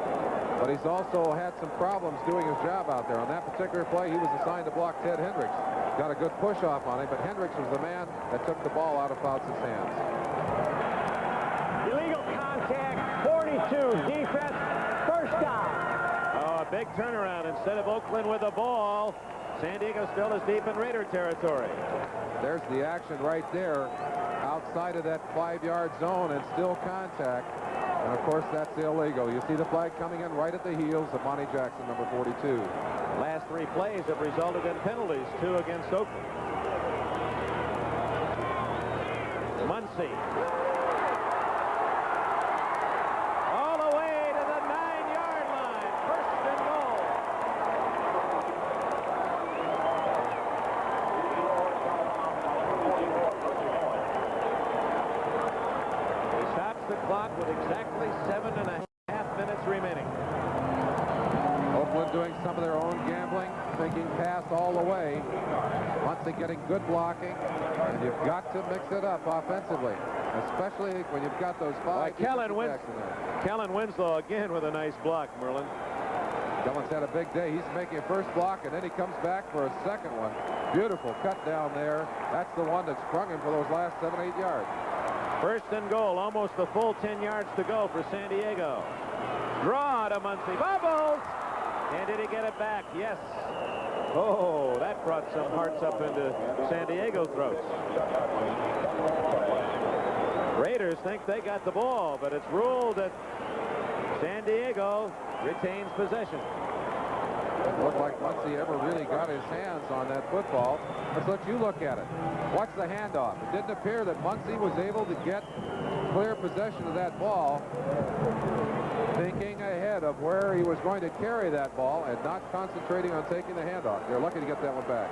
But he's also had some problems doing his job out there. On that particular play, he was assigned to block Ted Hendricks. Got a good push off on him, but Hendricks was the man that took the ball out of Fouts' hands. Illegal contact, 42, defense, first down. Oh, a big turnaround. Instead of Oakland with the ball, San Diego still is deep in Raider territory. There's the action right there, outside of that 5-yard zone, and still contact. And, of course, that's illegal. You see the flag coming in right at the heels of Monty Jackson, number 42. Last 3 plays have resulted in penalties, 2 against Oakland. Muncy. All the way to the 9-yard line. First and goal. He stops the clock with exactly 7.5 minutes remaining. Oakland doing some of their own gambling, thinking pass all the way. Muncy getting good blocking, and you've got to mix it up offensively, especially when you've got those 5. Kellen Winslow again with a nice block, Merlin. Kellen's had a big day. He's making a first block, and then he comes back for a second one. Beautiful cut down there. That's the one that sprung him for those last 7-8 yards. First and goal, almost the full 10 yards to go for San Diego. Draw to Muncy. Bubbles! And did he get it back? Yes. Oh, that brought some hearts up into San Diego throats. Raiders think they got the ball, but it's ruled that San Diego retains possession. Doesn't look like Muncy ever really got his hands on that football. Let's let you look at it. Watch the handoff. It didn't appear that Muncy was able to get clear possession of that ball, thinking ahead of where he was going to carry that ball and not concentrating on taking the handoff. They're lucky to get that one back.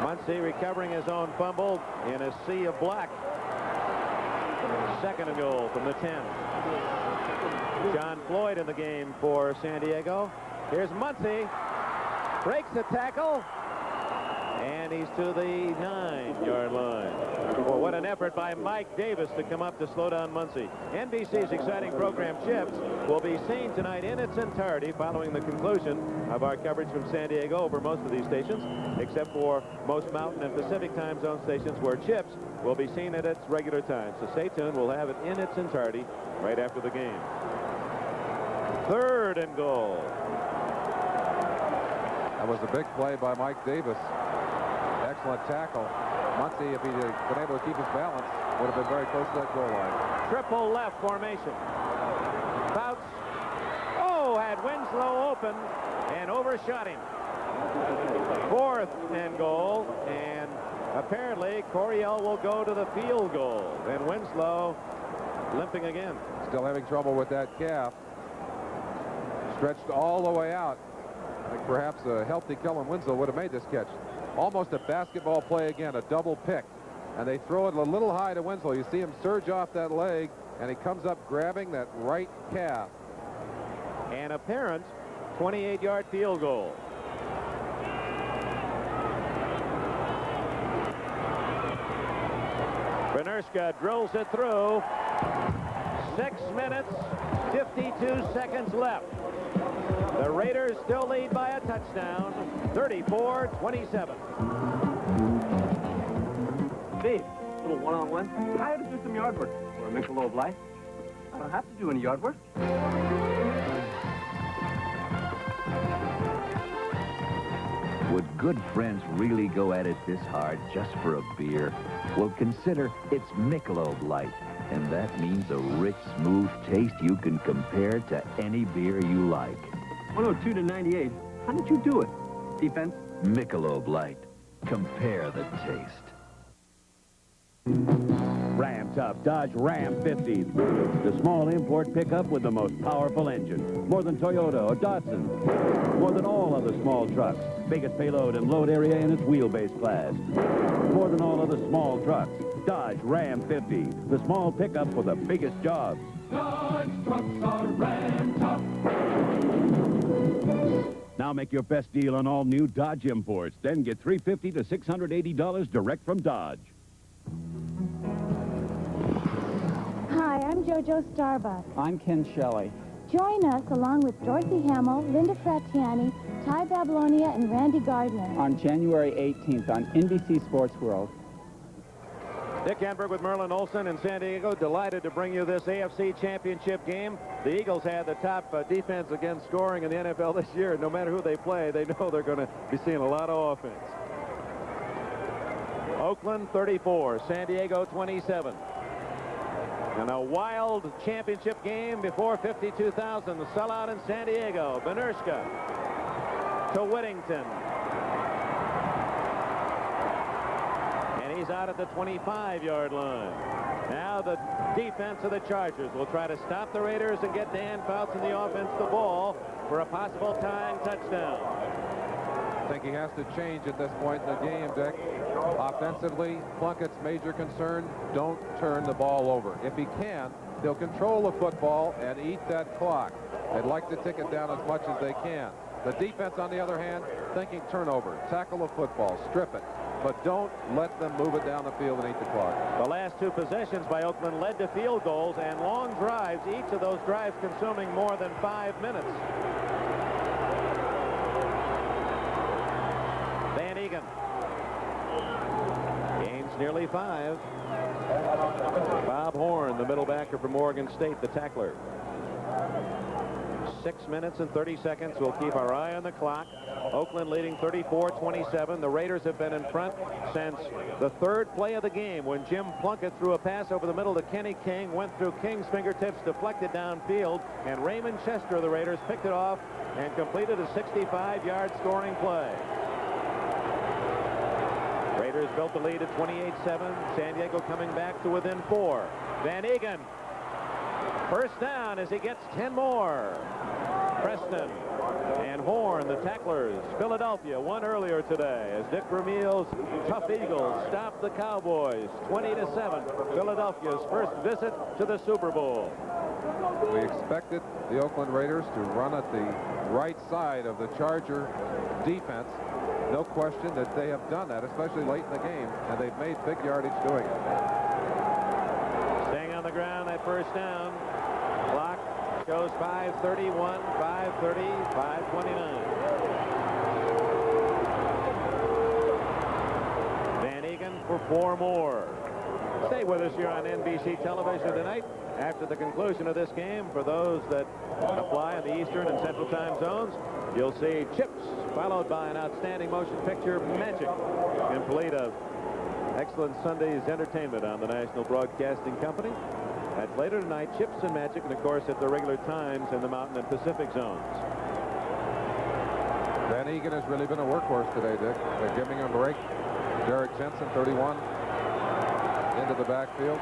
Muncy recovering his own fumble in a sea of black. Second and goal from the 10. John Floyd in the game for San Diego. Here's Muncy. Breaks the tackle. And he's to the 9-yard line. Well, what an effort by Mike Davis to come up to slow down Muncy. NBC's exciting program, Chips, will be seen tonight in its entirety following the conclusion of our coverage from San Diego over most of these stations, except for most Mountain and Pacific time zone stations where Chips will be seen at its regular time. So stay tuned. We'll have it in its entirety right after the game. Third and goal. That was a big play by Mike Davis. Excellent tackle. Muncy, if he had been able to keep his balance, would have been very close to that goal line. Triple left formation. Fouts. Oh, had Winslow open and overshot him. Fourth and goal, and apparently Coryell will go to the field goal. And Winslow limping again. Still having trouble with that calf. Stretched all the way out. I think perhaps a healthy Kellen Winslow would have made this catch. Almost a basketball play again, a double pick. And they throw it a little high to Winslow. You see him surge off that leg, and he comes up grabbing that right calf. An apparent 28-yard field goal. Benerska drills it through. 6 minutes, 52 seconds left. The Raiders still lead by a touchdown, 34-27. Steve, a little one-on-one. I had to do some yard work for a Michelob Light. I don't have to do any yard work. Would good friends really go at it this hard just for a beer? Well, consider it's Michelob Light. And that means a rich, smooth taste you can compare to any beer you like. 102 to 98. How did you do it? Defense? Michelob Light. Compare the taste. Ram Tough Dodge Ram 50. The small import pickup with the most powerful engine. More than Toyota or Datsun. More than all other small trucks. Biggest payload and load area in its wheelbase class. More than all other small trucks. Dodge Ram 50. The small pickup for the biggest jobs. Dodge trucks are Ram Tough. Now make your best deal on all new Dodge imports. Then get $350 to $680 direct from Dodge. I'm JoJo Starbuck. I'm Ken Shelley. Join us along with Dorothy Hamill, Linda Fratiani, Ty Babylonia, and Randy Gardner On January 18th on NBC Sports World. Dick Enberg with Merlin Olsen in San Diego, delighted to bring you this AFC Championship game. The Eagles had the top defense against scoring in the NFL this year. No matter who they play, they know they're going to be seeing a lot of offense. Oakland 34, San Diego 27. And a wild championship game before 52,000. The sellout in San Diego. Benershka to Whittington. And he's out at the 25-yard line. Now the defense of the Chargers will try to stop the Raiders and get Dan Fouts in the offense the ball for a possible tying touchdown. I think he has to change at this point in the game, Dick. Offensively, Plunkett's major concern, don't turn the ball over. If he can, they'll control the football and eat that clock. They'd like to tick it down as much as they can. The defense, on the other hand, thinking turnover, tackle the football, strip it, but don't let them move it down the field and eat the clock. The last two possessions by Oakland led to field goals and long drives, each of those drives consuming more than 5 minutes. Van Egan gains nearly 5. Bob Horn, the middle backer from Oregon State, the tackler. 6 minutes and 30 seconds. We'll keep our eye on the clock. Oakland leading 34-27. The Raiders have been in front since the third play of the game when Jim Plunkett threw a pass over the middle to Kenny King, went through King's fingertips, deflected downfield, and Raymond Chester of the Raiders picked it off and completed a 65-yard scoring play. Raiders built the lead at 28-7. San Diego coming back to within 4. Van Egan, first down as he gets 10 more. Preston and Horn, the tacklers. Philadelphia won earlier today as Dick Vermeil's tough Eagles stopped the Cowboys 20-7. Philadelphia's first visit to the Super Bowl. We expected the Oakland Raiders to run at the right side of the Charger defense. No question that they have done that, especially late in the game, and they've made big yardage doing it. Staying on the ground, that first down. Clock shows 5:31, 5:30, 5:29. Van Egan for 4 more. Stay with us here on NBC television tonight. After the conclusion of this game, for those that apply in the Eastern and Central time zones, you'll see Chips, followed by an outstanding motion picture, Magic, complete of excellent Sunday's entertainment on the National Broadcasting Company. That's later tonight, Chips and Magic, and of course at the regular times in the Mountain and Pacific zones. Van Egan has really been a workhorse today, Dick. They're giving him a break. Derek Jensen, 31, into the backfield.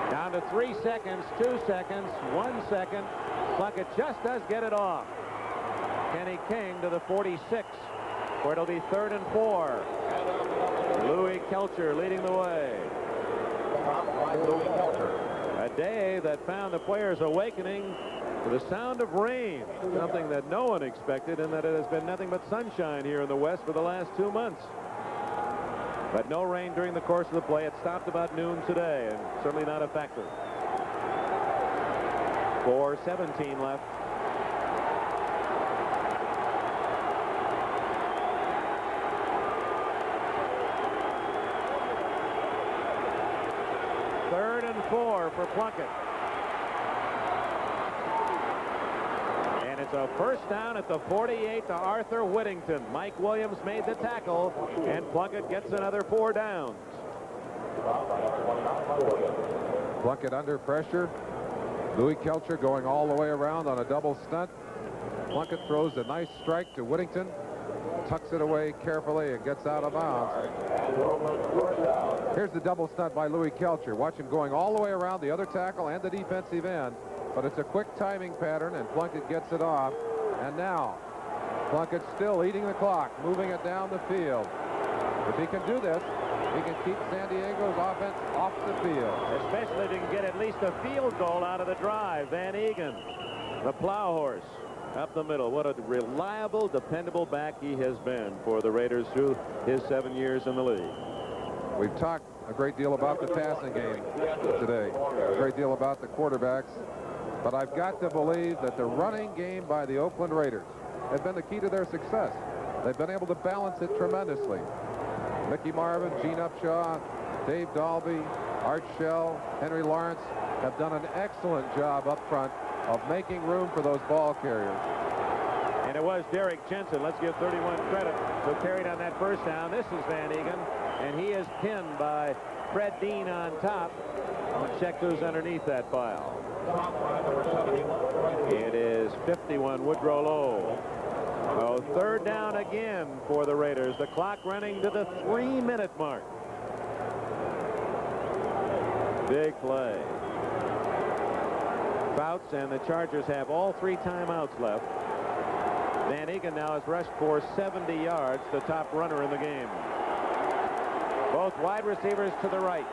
Down to 3 seconds, 2 seconds, 1 second. Plunkett just does get it off. Kenny King to the 46, where it'll be 3rd and 4. Louis Kelcher leading the way. A day that found the players awakening to the sound of rain, something that no one expected, and that it has been nothing but sunshine here in the West for the last 2 months. But no rain during the course of the play. It stopped about noon today, and certainly not a factor. 4:17 left. Third and 4 for Plunkett. And it's a first down at the 48 to Arthur Whittington. Mike Williams made the tackle, and Plunkett gets another 4 downs. Plunkett under pressure. Louis Kelcher going all the way around on a double stunt. Plunkett throws a nice strike to Whittington, tucks it away carefully and gets out of bounds. Here's the double stunt by Louis Kelcher. Watch him going all the way around the other tackle and the defensive end. But it's a quick timing pattern, and Plunkett gets it off. And now, Plunkett's still eating the clock, moving it down the field. If he can do this, he can keep San Diego's offense off the field. Especially if he can get at least a field goal out of the drive. Van Egan, the plow horse, up the middle. What a reliable, dependable back he has been for the Raiders through his 7 years in the league. We've talked a great deal about the passing game today, a great deal about the quarterbacks. But I've got to believe that the running game by the Oakland Raiders has been the key to their success. They've been able to balance it tremendously. Mickey Marvin, Gene Upshaw, Dave Dalby, Art Shell, Henry Lawrence have done an excellent job up front of making room for those ball carriers. And it was Derek Jensen, let's give 31 credit, who carried on that first down. This is Van Egan, and he is pinned by Fred Dean on top. Let's check who's underneath that pile. It is 51, Woodrow Lowe. So third down again for the Raiders. The clock running to the 3-minute mark. Big play. Fouts and the Chargers have all 3 timeouts left. Van Egan now has rushed for 70 yards, the top runner in the game. Both wide receivers to the right.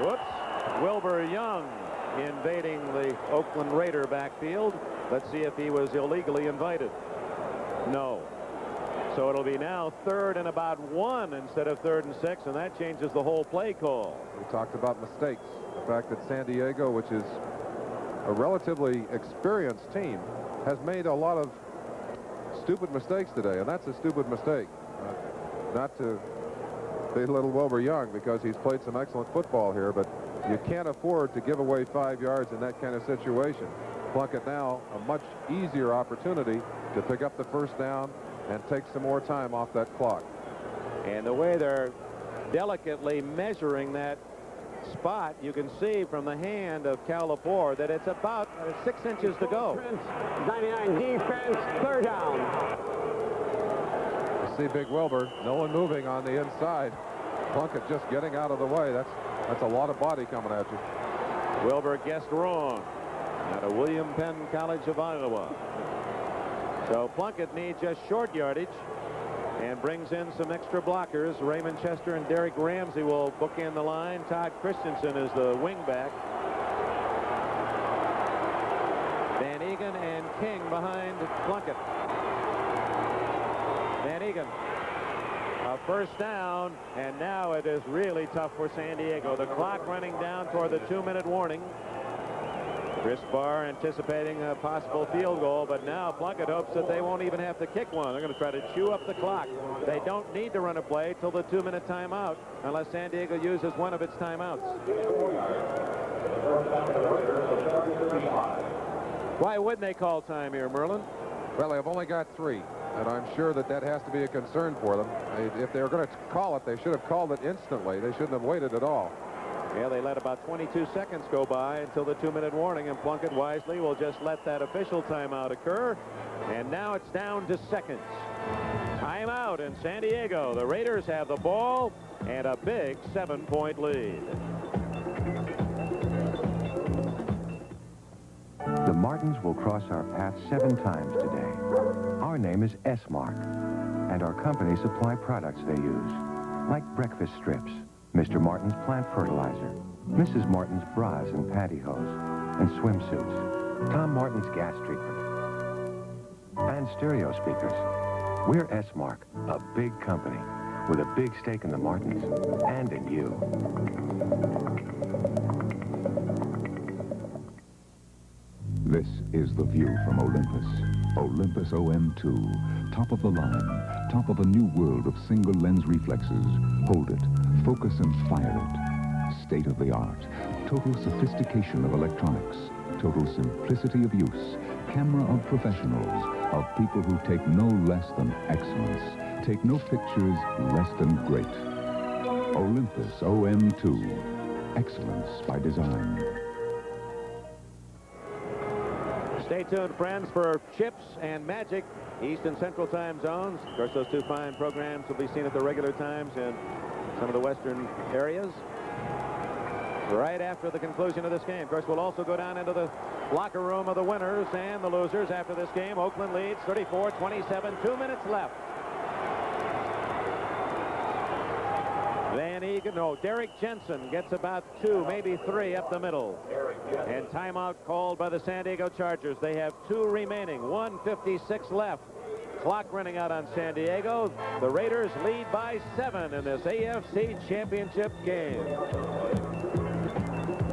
Whoops. Wilbur Young invading the Oakland Raider backfield. Let's see if he was illegally invited. No. So it'll be now 3rd and about 1 instead of 3rd and 6, and that changes the whole play call. We talked about mistakes. The fact that San Diego, which is a relatively experienced team, has made a lot of stupid mistakes today, and that's a stupid mistake. Not to belittle Wilbur Young, because he's played some excellent football here, but you can't afford to give away 5 yards in that kind of situation. Plunkett now a much easier opportunity to pick up the first down and take some more time off that clock. And the way they're delicately measuring that spot, you can see from the hand of Cal Lepore that it's about 6 inches to go. 99 defense, 3rd down. You see Big Wilbur, no one moving on the inside. Plunkett just getting out of the way. That's a lot of body coming at you. Wilbur guessed wrong out of William Penn College of Iowa. So Plunkett needs just short yardage and brings in some extra blockers. Raymond Chester and Derek Ramsey will bookend the line. Todd Christensen is the wingback. Van Egan and King behind Plunkett. Van Egan. A first down, and now it is really tough for San Diego. The clock running down toward the 2-minute warning. Chris Barr anticipating a possible field goal, but now Plunkett hopes that they won't even have to kick one. They're going to try to chew up the clock. They don't need to run a play till the 2-minute timeout unless San Diego uses one of its timeouts. Why wouldn't they call time here, Merlin? Well, they've only got 3, and I'm sure that has to be a concern for them. If they were going to call it, they should have called it instantly. They shouldn't have waited at all. Yeah, they let about 22 seconds go by until the 2-minute warning, and Plunkett wisely will just let that official timeout occur. And now it's down to seconds. Timeout in San Diego. The Raiders have the ball and a big 7-point lead. The Martins will cross our path 7 times today. Our name is S-Mark, and our company supply products they use, like breakfast strips, Mr. Martin's plant fertilizer, Mrs. Martin's bras and pantyhose, and swimsuits, Tom Martin's gas treatment, and stereo speakers. We're S-Mark, a big company with a big stake in the Martins and in you. This is the view from Olympus. Olympus OM2. Top of the line. Top of a new world of single lens reflexes. Hold it. Focus and fire it. State of the art. Total sophistication of electronics. Total simplicity of use. Camera of professionals. Of people who take no less than excellence. Take no pictures less than great. Olympus OM2. Excellence by design. Stay tuned, friends, for Chips and Magic, East and Central time zones. Of course, those 2 fine programs will be seen at the regular times in some of the western areas right after the conclusion of this game. Of course, we'll also go down into the locker room of the winners and the losers after this game. Oakland leads 34-27, 2 minutes left. Van Egan, no, Derek Jensen gets about 2, maybe 3 up the middle. And timeout called by the San Diego Chargers. They have 2 remaining, 1:56 left. clock running out on San Diego. The Raiders lead by 7 in this AFC Championship game.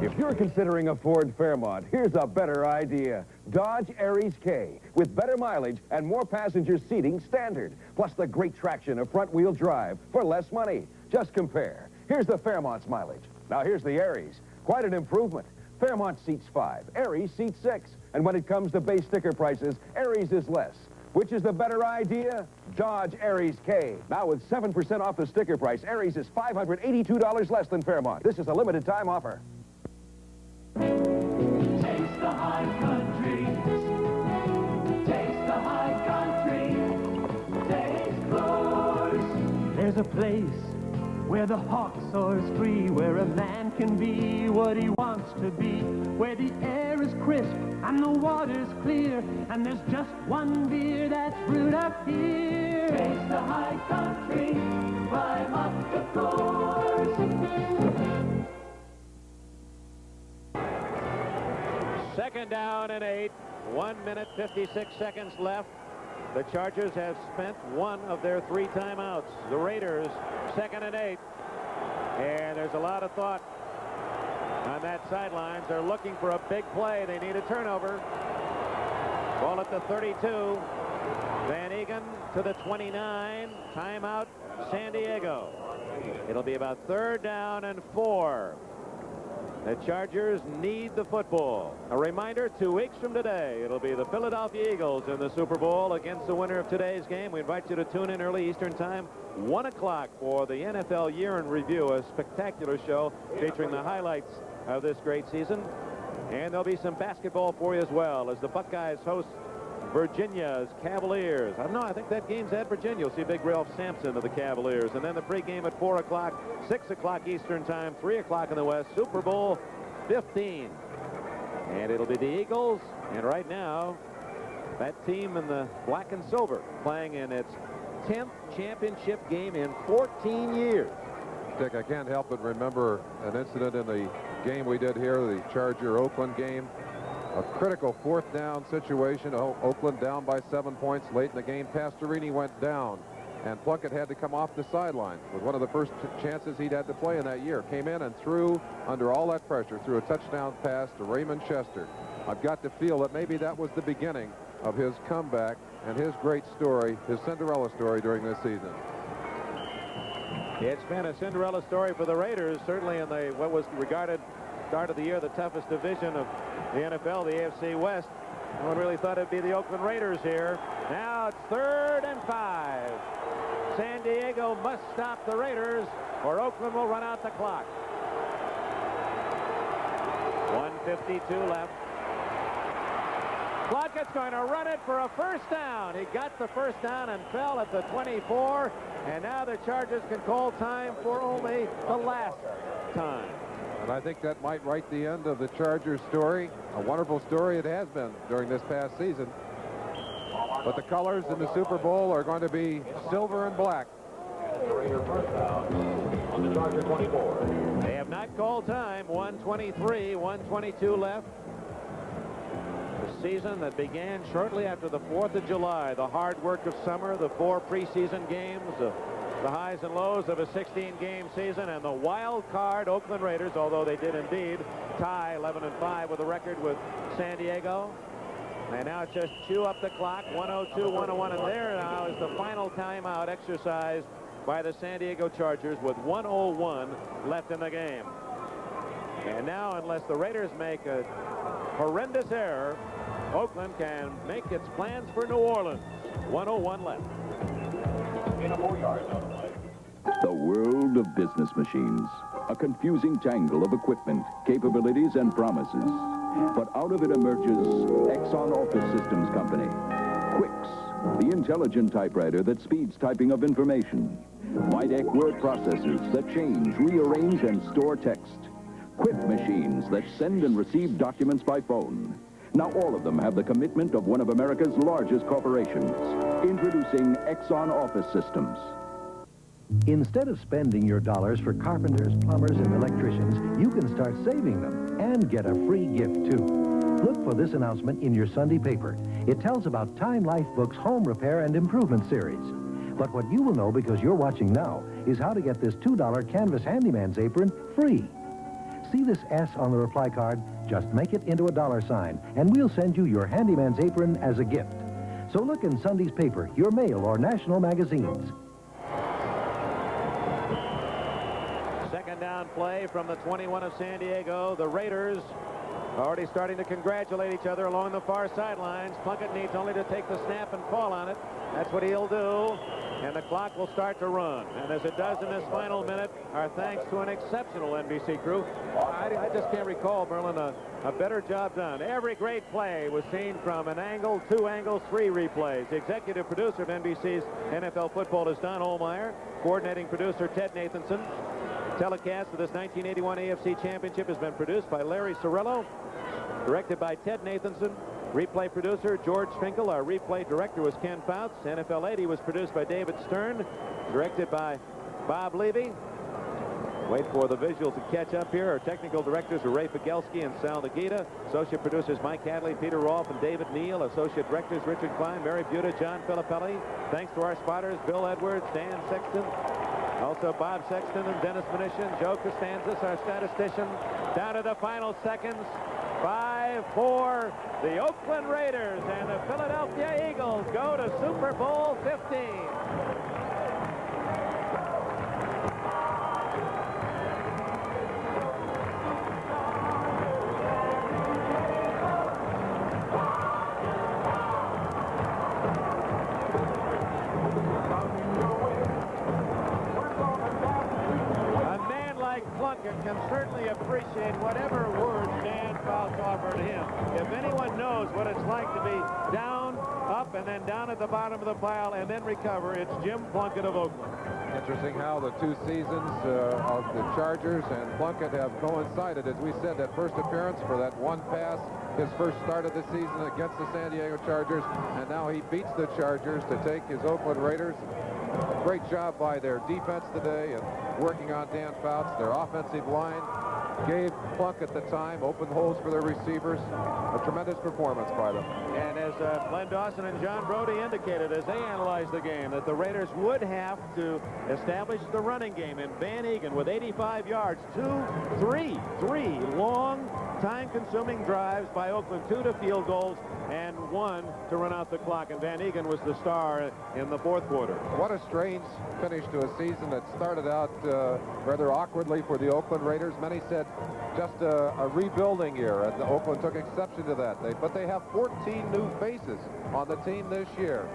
If you're considering a Ford Fairmont, here's a better idea. Dodge Aries K, with better mileage and more passenger seating standard, plus the great traction of front-wheel drive for less money. Just compare. Here's the Fairmont's mileage. Now here's the Aries. Quite an improvement. Fairmont seats 5, Aries seats 6. And when it comes to base sticker prices, Aries is less. Which is the better idea? Dodge Aries K. Now with 7% off the sticker price, Aries is $582 less than Fairmont. This is a limited time offer. Taste the high country. Taste the high country. Taste Coors. There's a place where the hawk soars free, where a man can be what he wants to be, where the air is crisp and the water's clear, and there's just one beer that's brewed up here. Taste the high country. Climb up the Coors. Second down and 8. 1 minute, 56 seconds left. The Chargers have spent one of their 3 timeouts. The Raiders, 2nd and 8. And there's a lot of thought on that sidelines. They're looking for a big play. They need a turnover. Ball at the 32. Van Egan to the 29. Timeout, San Diego. It'll be about 3rd down and 4. The Chargers need the football. A reminder, 2 weeks from today, it'll be the Philadelphia Eagles in the Super Bowl against the winner of today's game. We invite you to tune in early Eastern Time, 1 o'clock for the NFL Year in Review, a spectacular show featuring the highlights of this great season. And there'll be some basketball for you as well as the Buckeyes host Virginia's Cavaliers. I don't know, I think that game's at Virginia. You'll see Big Ralph Sampson of the Cavaliers. And then the pregame at 4 o'clock, 6 o'clock Eastern Time, 3 o'clock in the West, Super Bowl 15. And it'll be the Eagles. And right now, that team in the black and silver playing in its 10th championship game in 14 years. Dick, I can't help but remember an incident in the game we did here, the Charger-Oakland game. A critical 4th down situation. Oakland down by 7 points late in the game. Pastorini went down, and Plunkett had to come off the sideline with one of the first chances he'd had to play in that year. Came in and threw, under all that pressure, threw a touchdown pass to Raymond Chester. I've got to feel that maybe that was the beginning of his comeback and his great story, his Cinderella story during this season. It's been a Cinderella story for the Raiders, certainly in the what was regarded start of the year the toughest division of the NFL, the AFC West. No one really thought it'd be the Oakland Raiders here. Now it's 3rd and 5. San Diego must stop the Raiders or Oakland will run out the clock. 1:52 left. Plunkett's going to run it for a 1st down. He got the 1st down and fell at the 24. And now the Chargers can call time for only the last time. And I think that might write the end of the Chargers story. A wonderful story it has been during this past season. But the colors in the Super Bowl are going to be silver and black. On the Charger 24. They have not called time. 1:23, 1:22 left. The season that began shortly after the 4th of July. The hard work of summer, the 4 preseason games, the highs and lows of a 16-game season, and the wild card Oakland Raiders, although they did indeed tie 11-5 with a record with San Diego. And now it's just chew up the clock, 1:02, 1:01, and there now is the final timeout exercised by the San Diego Chargers with 1:01 left in the game. And now, unless the Raiders make a horrendous error, Oakland can make its plans for New Orleans. 1:01 left. In a 4 yards on the play. The world of business machines. A confusing tangle of equipment, capabilities, and promises. But out of it emerges Exxon Office Systems Company. Quix, the intelligent typewriter that speeds typing of information. Videc word processors that change, rearrange, and store text. Quip machines that send and receive documents by phone. Now all of them have the commitment of one of America's largest corporations. Introducing Exxon Office Systems. Instead of spending your dollars for carpenters, plumbers, and electricians, you can start saving them and get a free gift, too. Look for this announcement in your Sunday paper. It tells about Time Life Book's Home Repair and Improvement Series. But what you will know because you're watching now is how to get this $2 Canvas Handyman's Apron free. See this S on the reply card? Just make it into a $sign, and we'll send you your Handyman's Apron as a gift. So look in Sunday's paper, your mail, or national magazines. Second down play from the 21 of San Diego. The Raiders already starting to congratulate each other along the far sidelines. Plunkett needs only to take the snap and fall on it. That's what he'll do. And the clock will start to run. And as it does in this final minute, our thanks to an exceptional NBC crew. I just can't recall, Merlin, a better job done. Every great play was seen from an angle, 2 angles, 3 replays. The executive producer of NBC's NFL Football is Don Ohlmeyer. Coordinating producer Ted Nathanson. Telecast of this 1981 AFC Championship has been produced by Larry Cirillo. Directed by Ted Nathanson. Replay producer George Finkel. Our replay director was Ken Fouts. NFL 80 was produced by David Stern. Directed by Bob Levy. Wait for the visual to catch up here. Our technical directors are Ray Pagelski and Sal Nagita. Associate producers Mike Hadley, Peter Rolfe, and David Neal. Associate directors Richard Klein, Mary Buda, John Filippelli. Thanks to our spotters Bill Edwards, Dan Sexton. Also Bob Sexton and Dennis Mnuchin. Joe Costanzas, our statistician. Down to the final seconds. 5-4, the Oakland Raiders and the Philadelphia Eagles go to Super Bowl 15. A man like Plunkett can certainly appreciate whatever words Dan Fouts offered him. If anyone knows what it's like to be down, up, and then down at the bottom of the pile and then recover, it's Jim Plunkett of Oakland. Interesting how the 2 seasons of the Chargers and Plunkett have coincided. As we said, that first appearance for that one pass, his first start of the season against the San Diego Chargers, and now he beats the Chargers to take his Oakland Raiders. Great job by their defense today and working on Dan Fouts. Their offensive line gave Plunkett the time, opened holes for their receivers. A tremendous performance by them. And as Glenn Dawson and John Brody indicated as they analyzed the game, that the Raiders would have to establish the running game. And Van Egan with 85 yards, three long, time-consuming drives by Oakland, 2 to field goals and 1 to run out the clock. And Van Egan was the star in the 4th quarter. What a strange finish to a season that started out rather awkwardly for the Oakland Raiders. Many said just a rebuilding year, and Oakland took exception to that. But they have 14 new faces on the team this year.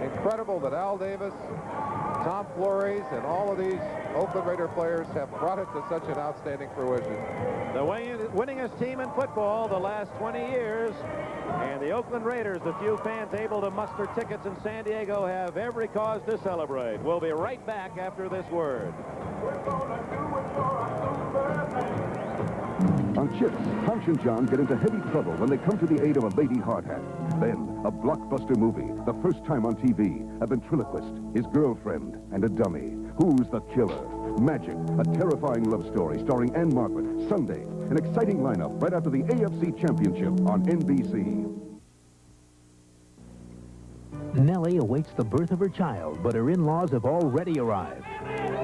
Incredible that Al Davis, Tom Flores, and all of these Oakland Raider players have brought it to such an outstanding fruition. The winningest team in football the last 20 years. And the Oakland Raiders, the few fans able to muster tickets in San Diego, have every cause to celebrate. We'll be right back after this word. On Chips, Hunch and John get into heavy trouble when they come to the aid of a lady hard hat. Then, a blockbuster movie, the first time on TV, a ventriloquist, his girlfriend, and a dummy. Who's the killer? Magic, a terrifying love story starring Anne Margaret. Sunday, an exciting lineup right after the AFC Championship on NBC. Nellie awaits the birth of her child, but her in-laws have already arrived.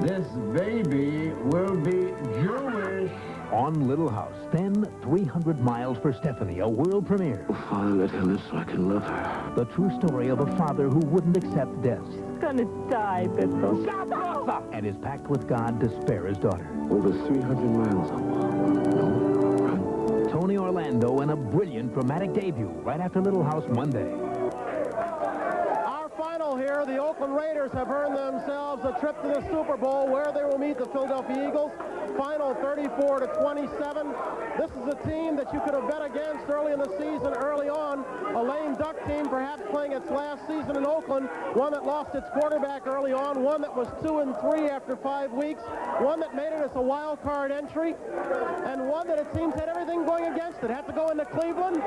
This baby will be Jewish. On Little House, then 300 Miles for Stephanie, a world premiere. Oh, Father, let her live so I can love her. The true story of a father who wouldn't accept death. She's gonna die, Bethel. Stop, Rosa! And is packed with God to spare his daughter. Over 300 miles I walk. No, run. Tony Orlando in a brilliant dramatic debut right after Little House Monday. Here, the Oakland Raiders have earned themselves a trip to the Super Bowl where they will meet the Philadelphia Eagles. Final 34-27. This is a team that you could have bet against early in the season, early on. A lame duck team, perhaps playing its last season in Oakland. One that lost its quarterback early on. One that was 2-3 after 5 weeks. One that made it as a wild card entry. And one that it seems had everything going against it. Had to go into Cleveland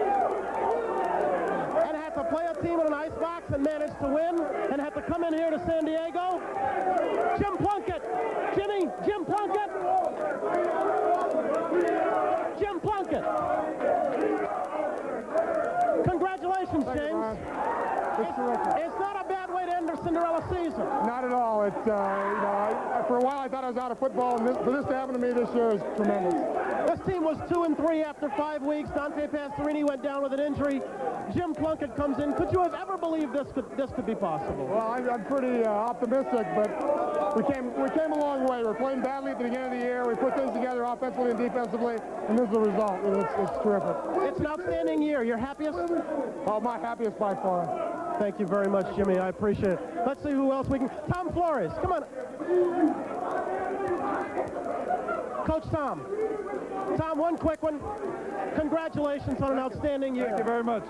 and had to play a team in an icebox and managed to win, and had to come in here to San Diego. Jim Plunkett. Jim Plunkett. Jim Plunkett. not a bad way to end their Cinderella season. Not at all. It's, for a while I thought I was out of football, and for this to happen to me this year is tremendous. This team was 2-3 after 5 weeks. Dante Pastorini went down with an injury. Jim Plunkett comes in. Could you have ever believed this could be possible? Well, I'm pretty optimistic, but we came a long way. We're playing badly at the beginning of the year. We put things together offensively and defensively, and this is the result. It's terrific. It's an outstanding year. Your happiest? Oh, my happiest by far. Thank you very much, Jimmy. I appreciate it. Let's see who else we can. Tom Flores, come on. Coach Tom. Tom, one quick one. Congratulations on an outstanding year. Thank you very much.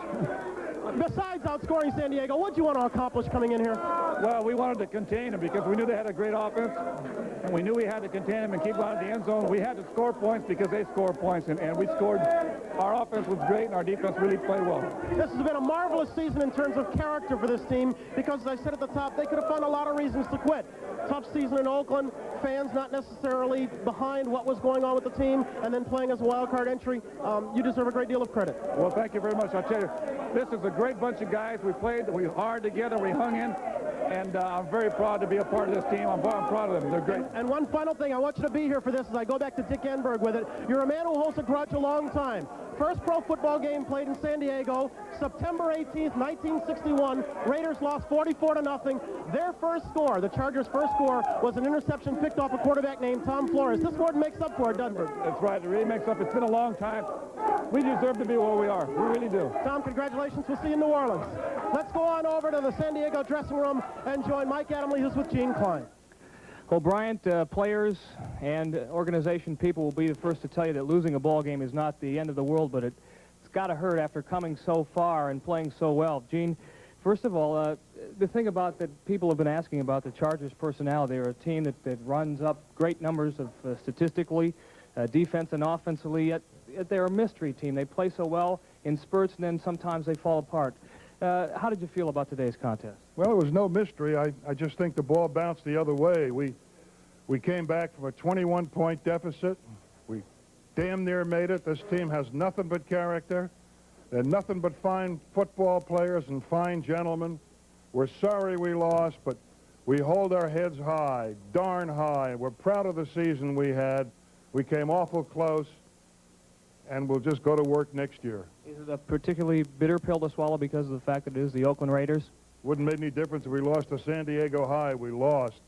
Besides outscoring San Diego, what do you want to accomplish coming in here? Well, we wanted to contain them because we knew they had a great offense, and we knew we had to contain them and keep them out of the end zone. We had to score points because they scored points, and we scored. Our offense was great, and our defense really played well. This has been a marvelous season in terms of character for this team because, as I said at the top, they could have found a lot of reasons to quit. Tough season in Oakland, fans not necessarily behind what was going on with the team, and then playing as a wild card entry. You deserve a great deal of credit. Well, thank you very much. I'll tell you, this is a great bunch of guys. We played hard together. We hung in, and I'm very proud to be a part of this team. I'm proud of them. They're great. And one final thing, I want you to be here for this as I go back to Dick Enberg with it. You're a man who holds a grudge a long time. First pro football game played in San Diego, September 18th, 1961. Raiders lost 44-0. Their first score, the Chargers' first score, was an interception picked off a quarterback named Tom Flores. This score makes up for it, doesn't it? That's right. It really makes up. It's been a long time. We deserve to be where we are. We really do. Tom, congratulations. We'll see you in New Orleans. Let's go on over to the San Diego dressing room and join Mike Adamle, who's with Gene Klein. Well, Bryant, players and organization people will be the first to tell you that losing a ball game is not the end of the world, but it's got to hurt after coming so far and playing so well. Gene, first of all, the thing about that people have been asking about the Chargers' personnel, they're a team that runs up great numbers of statistically, defense and offensively, yet they're a mystery team. They play so well in spurts, and then sometimes they fall apart. How did you feel about today's contest? Well, it was no mystery. I just think the ball bounced the other way. We came back from a 21-point deficit. We damn near made it. This team has nothing but character. They're nothing but fine football players and fine gentlemen. We're sorry we lost, but we hold our heads high, darn high. We're proud of the season we had. We came awful close, and we'll just go to work next year. Is it a particularly bitter pill to swallow because of the fact that it is the Oakland Raiders? Wouldn't make any difference if we lost to San Diego High. We lost.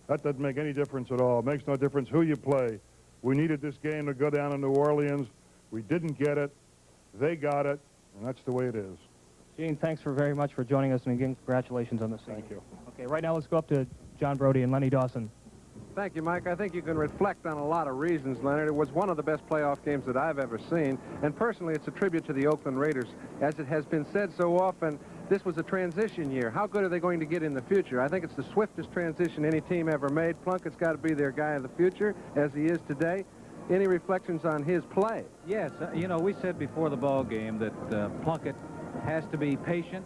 That doesn't make any difference at all. It makes no difference who you play. We needed this game to go down in New Orleans. We didn't get it. They got it, and that's the way it is. Gene, thanks very much for joining us, and again, congratulations on the season. Thank you. Okay, right now let's go up to John Brody and Lenny Dawson. Thank you, Mike. I think you can reflect on a lot of reasons, Leonard. It was one of the best playoff games that I've ever seen, and personally, it's a tribute to the Oakland Raiders. As it has been said so often, this was a transition year. How good are they going to get in the future? I think it's the swiftest transition any team ever made. Plunkett's got to be their guy of the future, as he is today. Any reflections on his play? Yes, you know, we said before the ball game that Plunkett has to be patient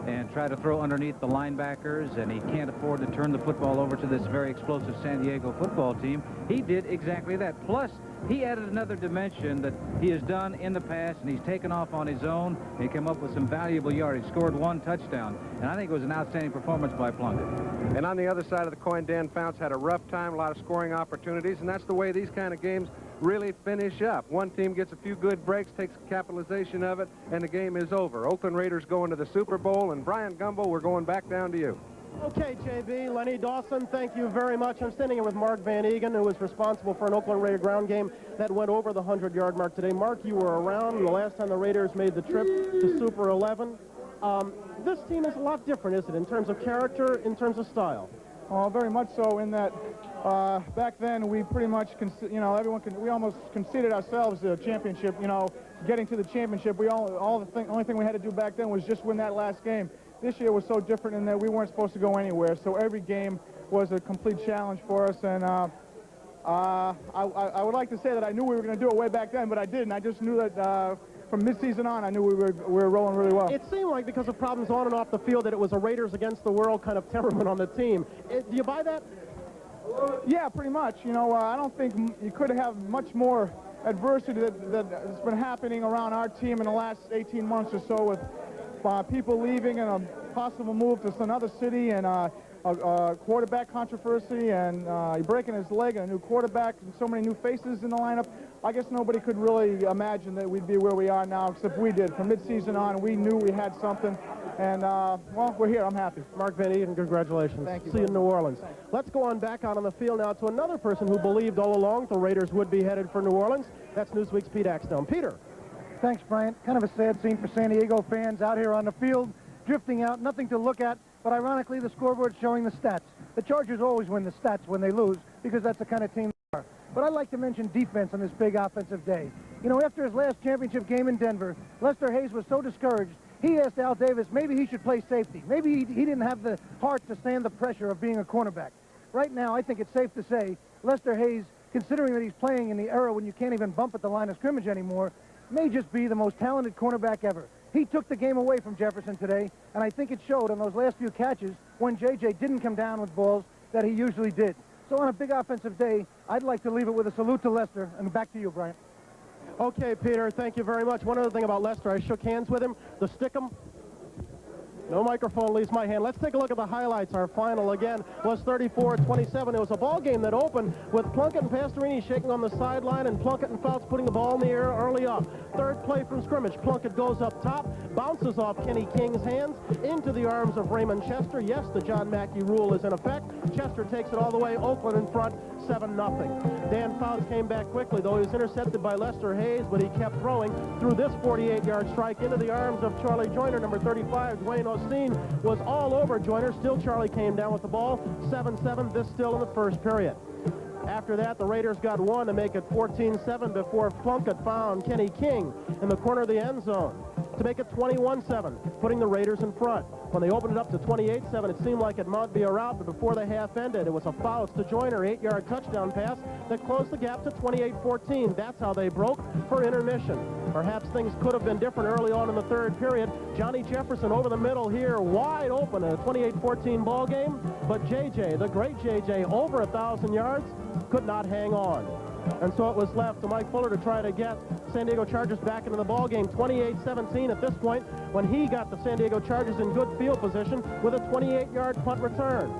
and try to throw underneath the linebackers, and he can't afford to turn the football over to this very explosive San Diego football team. He did exactly that. Plus, he added another dimension that he has done in the past, and he's taken off on his own and come up with some valuable yardage. Scored one touchdown, and I think it was an outstanding performance by Plunkett. And on the other side of the coin, Dan Founts had a rough time, a lot of scoring opportunities, and that's the way these kind of games really finish up. One team gets a few good breaks, takes capitalization of it, and the game is over. Oakland Raiders go into the Super Bowl, and Brian Gumbo, we're going back down to you. Okay, JB, Lenny Dawson, thank you very much. I'm standing here with Mark Van Egan, who was responsible for an Oakland Raider ground game that went over the 100-yard mark today. Mark, you were around the last time the Raiders made the trip to Super 11. This team is a lot different, isn't it, in terms of character, in terms of style? Very much so, in that back then we pretty much, we almost conceded ourselves the championship. Getting to the championship, only thing we had to do back then was just win that last game. This year was so different in that we weren't supposed to go anywhere, so every game was a complete challenge for us. And I would like to say that I knew we were going to do it way back then, but I didn't. I just knew that from midseason on, I knew we were rolling really well. It seemed like because of problems on and off the field that it was a Raiders against the world kind of temperament on the team. Do you buy that? Yeah, pretty much. I don't think you could have much more adversity that's been happening around our team in the last 18 months or so, with people leaving and possible move to another city and a quarterback controversy and breaking his leg and a new quarterback and so many new faces in the lineup. I guess nobody could really imagine that we'd be where we are now, except we did. From midseason on, we knew we had something. And, well, we're here. I'm happy. Mark Van Eden, congratulations. Thank you. See you in New Orleans. Let's go on back out on the field now to another person who believed all along the Raiders would be headed for New Orleans. That's Newsweek's Pete Axtone. Peter. Thanks, Bryant. Kind of a sad scene for San Diego fans out here on the field, drifting out, nothing to look at, but ironically the scoreboard's showing the stats. The Chargers always win the stats when they lose because that's the kind of team they are. But I'd like to mention defense on this big offensive day. You know, after his last championship game in Denver, Lester Hayes was so discouraged, he asked Al Davis maybe he should play safety. Maybe he didn't have the heart to stand the pressure of being a cornerback. Right now, I think it's safe to say Lester Hayes, considering that he's playing in the era when you can't even bump at the line of scrimmage anymore, may just be the most talented cornerback ever. He took the game away from Jefferson today, and I think it showed on those last few catches when J.J. didn't come down with balls that he usually did. So on a big offensive day, I'd like to leave it with a salute to Lester, and back to you, Bryant. Okay, Peter, thank you very much. One other thing about Lester, I shook hands with him. The Stickum. No microphone leaves my hand. Let's take a look at the highlights. Our final, again, was 34-27. It was a ball game that opened with Plunkett and Pastorini shaking on the sideline and Plunkett and Fouts putting the ball in the air early up. Third play from scrimmage. Plunkett goes up top, bounces off Kenny King's hands into the arms of Raymond Chester. Yes, the John Mackey rule is in effect. Chester takes it all the way. Oakland in front, 7-0. Dan Fouts came back quickly, though he was intercepted by Lester Hayes, but he kept throwing through this 48-yard strike into the arms of Charlie Joyner, number 35, Dwayne Osteen was all over Joyner. Still Charlie came down with the ball. 7-7, this still in the first period. After that, the Raiders got one to make it 14-7 before Plunkett found Kenny King in the corner of the end zone to make it 21-7, putting the Raiders in front. When they opened it up to 28-7, it seemed like it might be a rout, but before the half ended, it was a Fouts to Joyner, 8-yard touchdown pass that closed the gap to 28-14. That's how they broke for intermission. Perhaps things could have been different early on in the third period. Johnny Jefferson over the middle here, wide open in a 28-14 ball game, but J.J., the great J.J., over 1,000 yards, could not hang on. And so it was left to Mike Fuller to try to get San Diego Chargers back into the ball game. 28-17 at this point when he got the San Diego Chargers in good field position with a 28-yard punt return.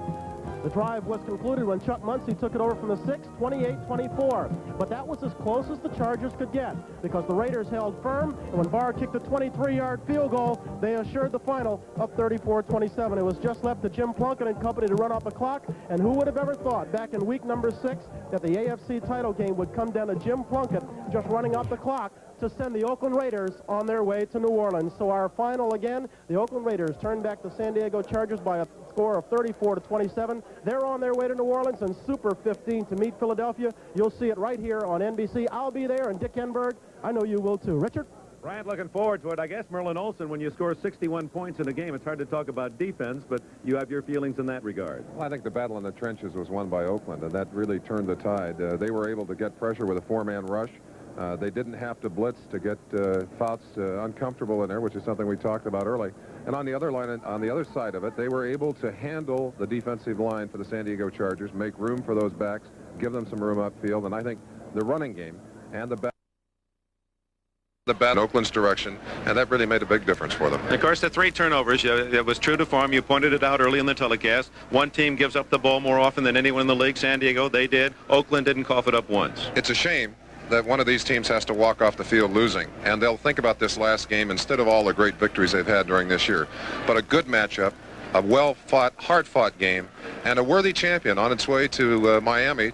The drive was concluded when Chuck Muncie took it over from the 6, 28-24. But that was as close as the Chargers could get because the Raiders held firm, and when Barr kicked a 23-yard field goal, they assured the final of 34-27. It was just left to Jim Plunkett and company to run off the clock, and who would have ever thought back in week number 6 that the AFC title game would come down to Jim Plunkett just running off the clock to send the Oakland Raiders on their way to New Orleans. So our final again, the Oakland Raiders turned back the San Diego Chargers by a score of 34-27. They're on their way to New Orleans in Super 15 to meet Philadelphia. You'll see it right here on NBC. I'll be there, and Dick Enberg, I know you will too. Richard? Bryant, looking forward to it. I guess Merlin Olsen, when you score 61 points in a game, it's hard to talk about defense, but you have your feelings in that regard. Well, I think the battle in the trenches was won by Oakland, and that really turned the tide. They were able to get pressure with a four-man rush. They didn't have to blitz to get Fouts uncomfortable in there, which is something we talked about early. And on the other line, on the other side of it, they were able to handle the defensive line for the San Diego Chargers, make room for those backs, give them some room upfield. And I think the running game and the bat in Oakland's direction, and that really made a big difference for them. Of course, the 3 turnovers, it was true to form. You pointed it out early in the telecast. One team gives up the ball more often than anyone in the league. San Diego, they did. Oakland didn't cough it up once. It's a shame that one of these teams has to walk off the field losing, and they'll think about this last game instead of all the great victories they've had during this year. But a good matchup, a well-fought, hard-fought game, and a worthy champion on its way to Miami,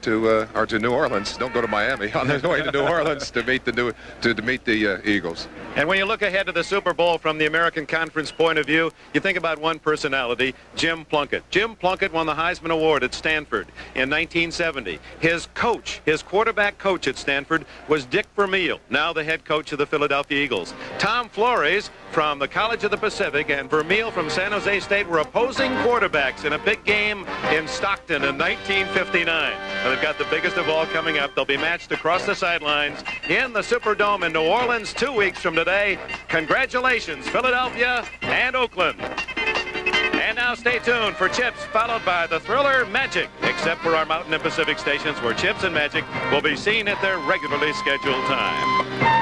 or to New Orleans. Don't go to Miami. On their way to New Orleans to meet the Eagles. And when you look ahead to the Super Bowl from the American Conference point of view, you think about one personality, Jim Plunkett. Jim Plunkett won the Heisman Award at Stanford in 1970. His coach, his quarterback coach at Stanford, was Dick Vermeil, now the head coach of the Philadelphia Eagles. Tom Flores from the College of the Pacific and Vermeil from San Jose State were opposing quarterbacks in a big game in Stockton in 1959. And they've got the biggest of all coming up. They'll be matched across the sidelines in the Superdome in New Orleans 2 weeks from today. Congratulations, Philadelphia and Oakland. And now stay tuned for Chips, followed by the thriller Magic, except for our Mountain and Pacific stations where Chips and Magic will be seen at their regularly scheduled time.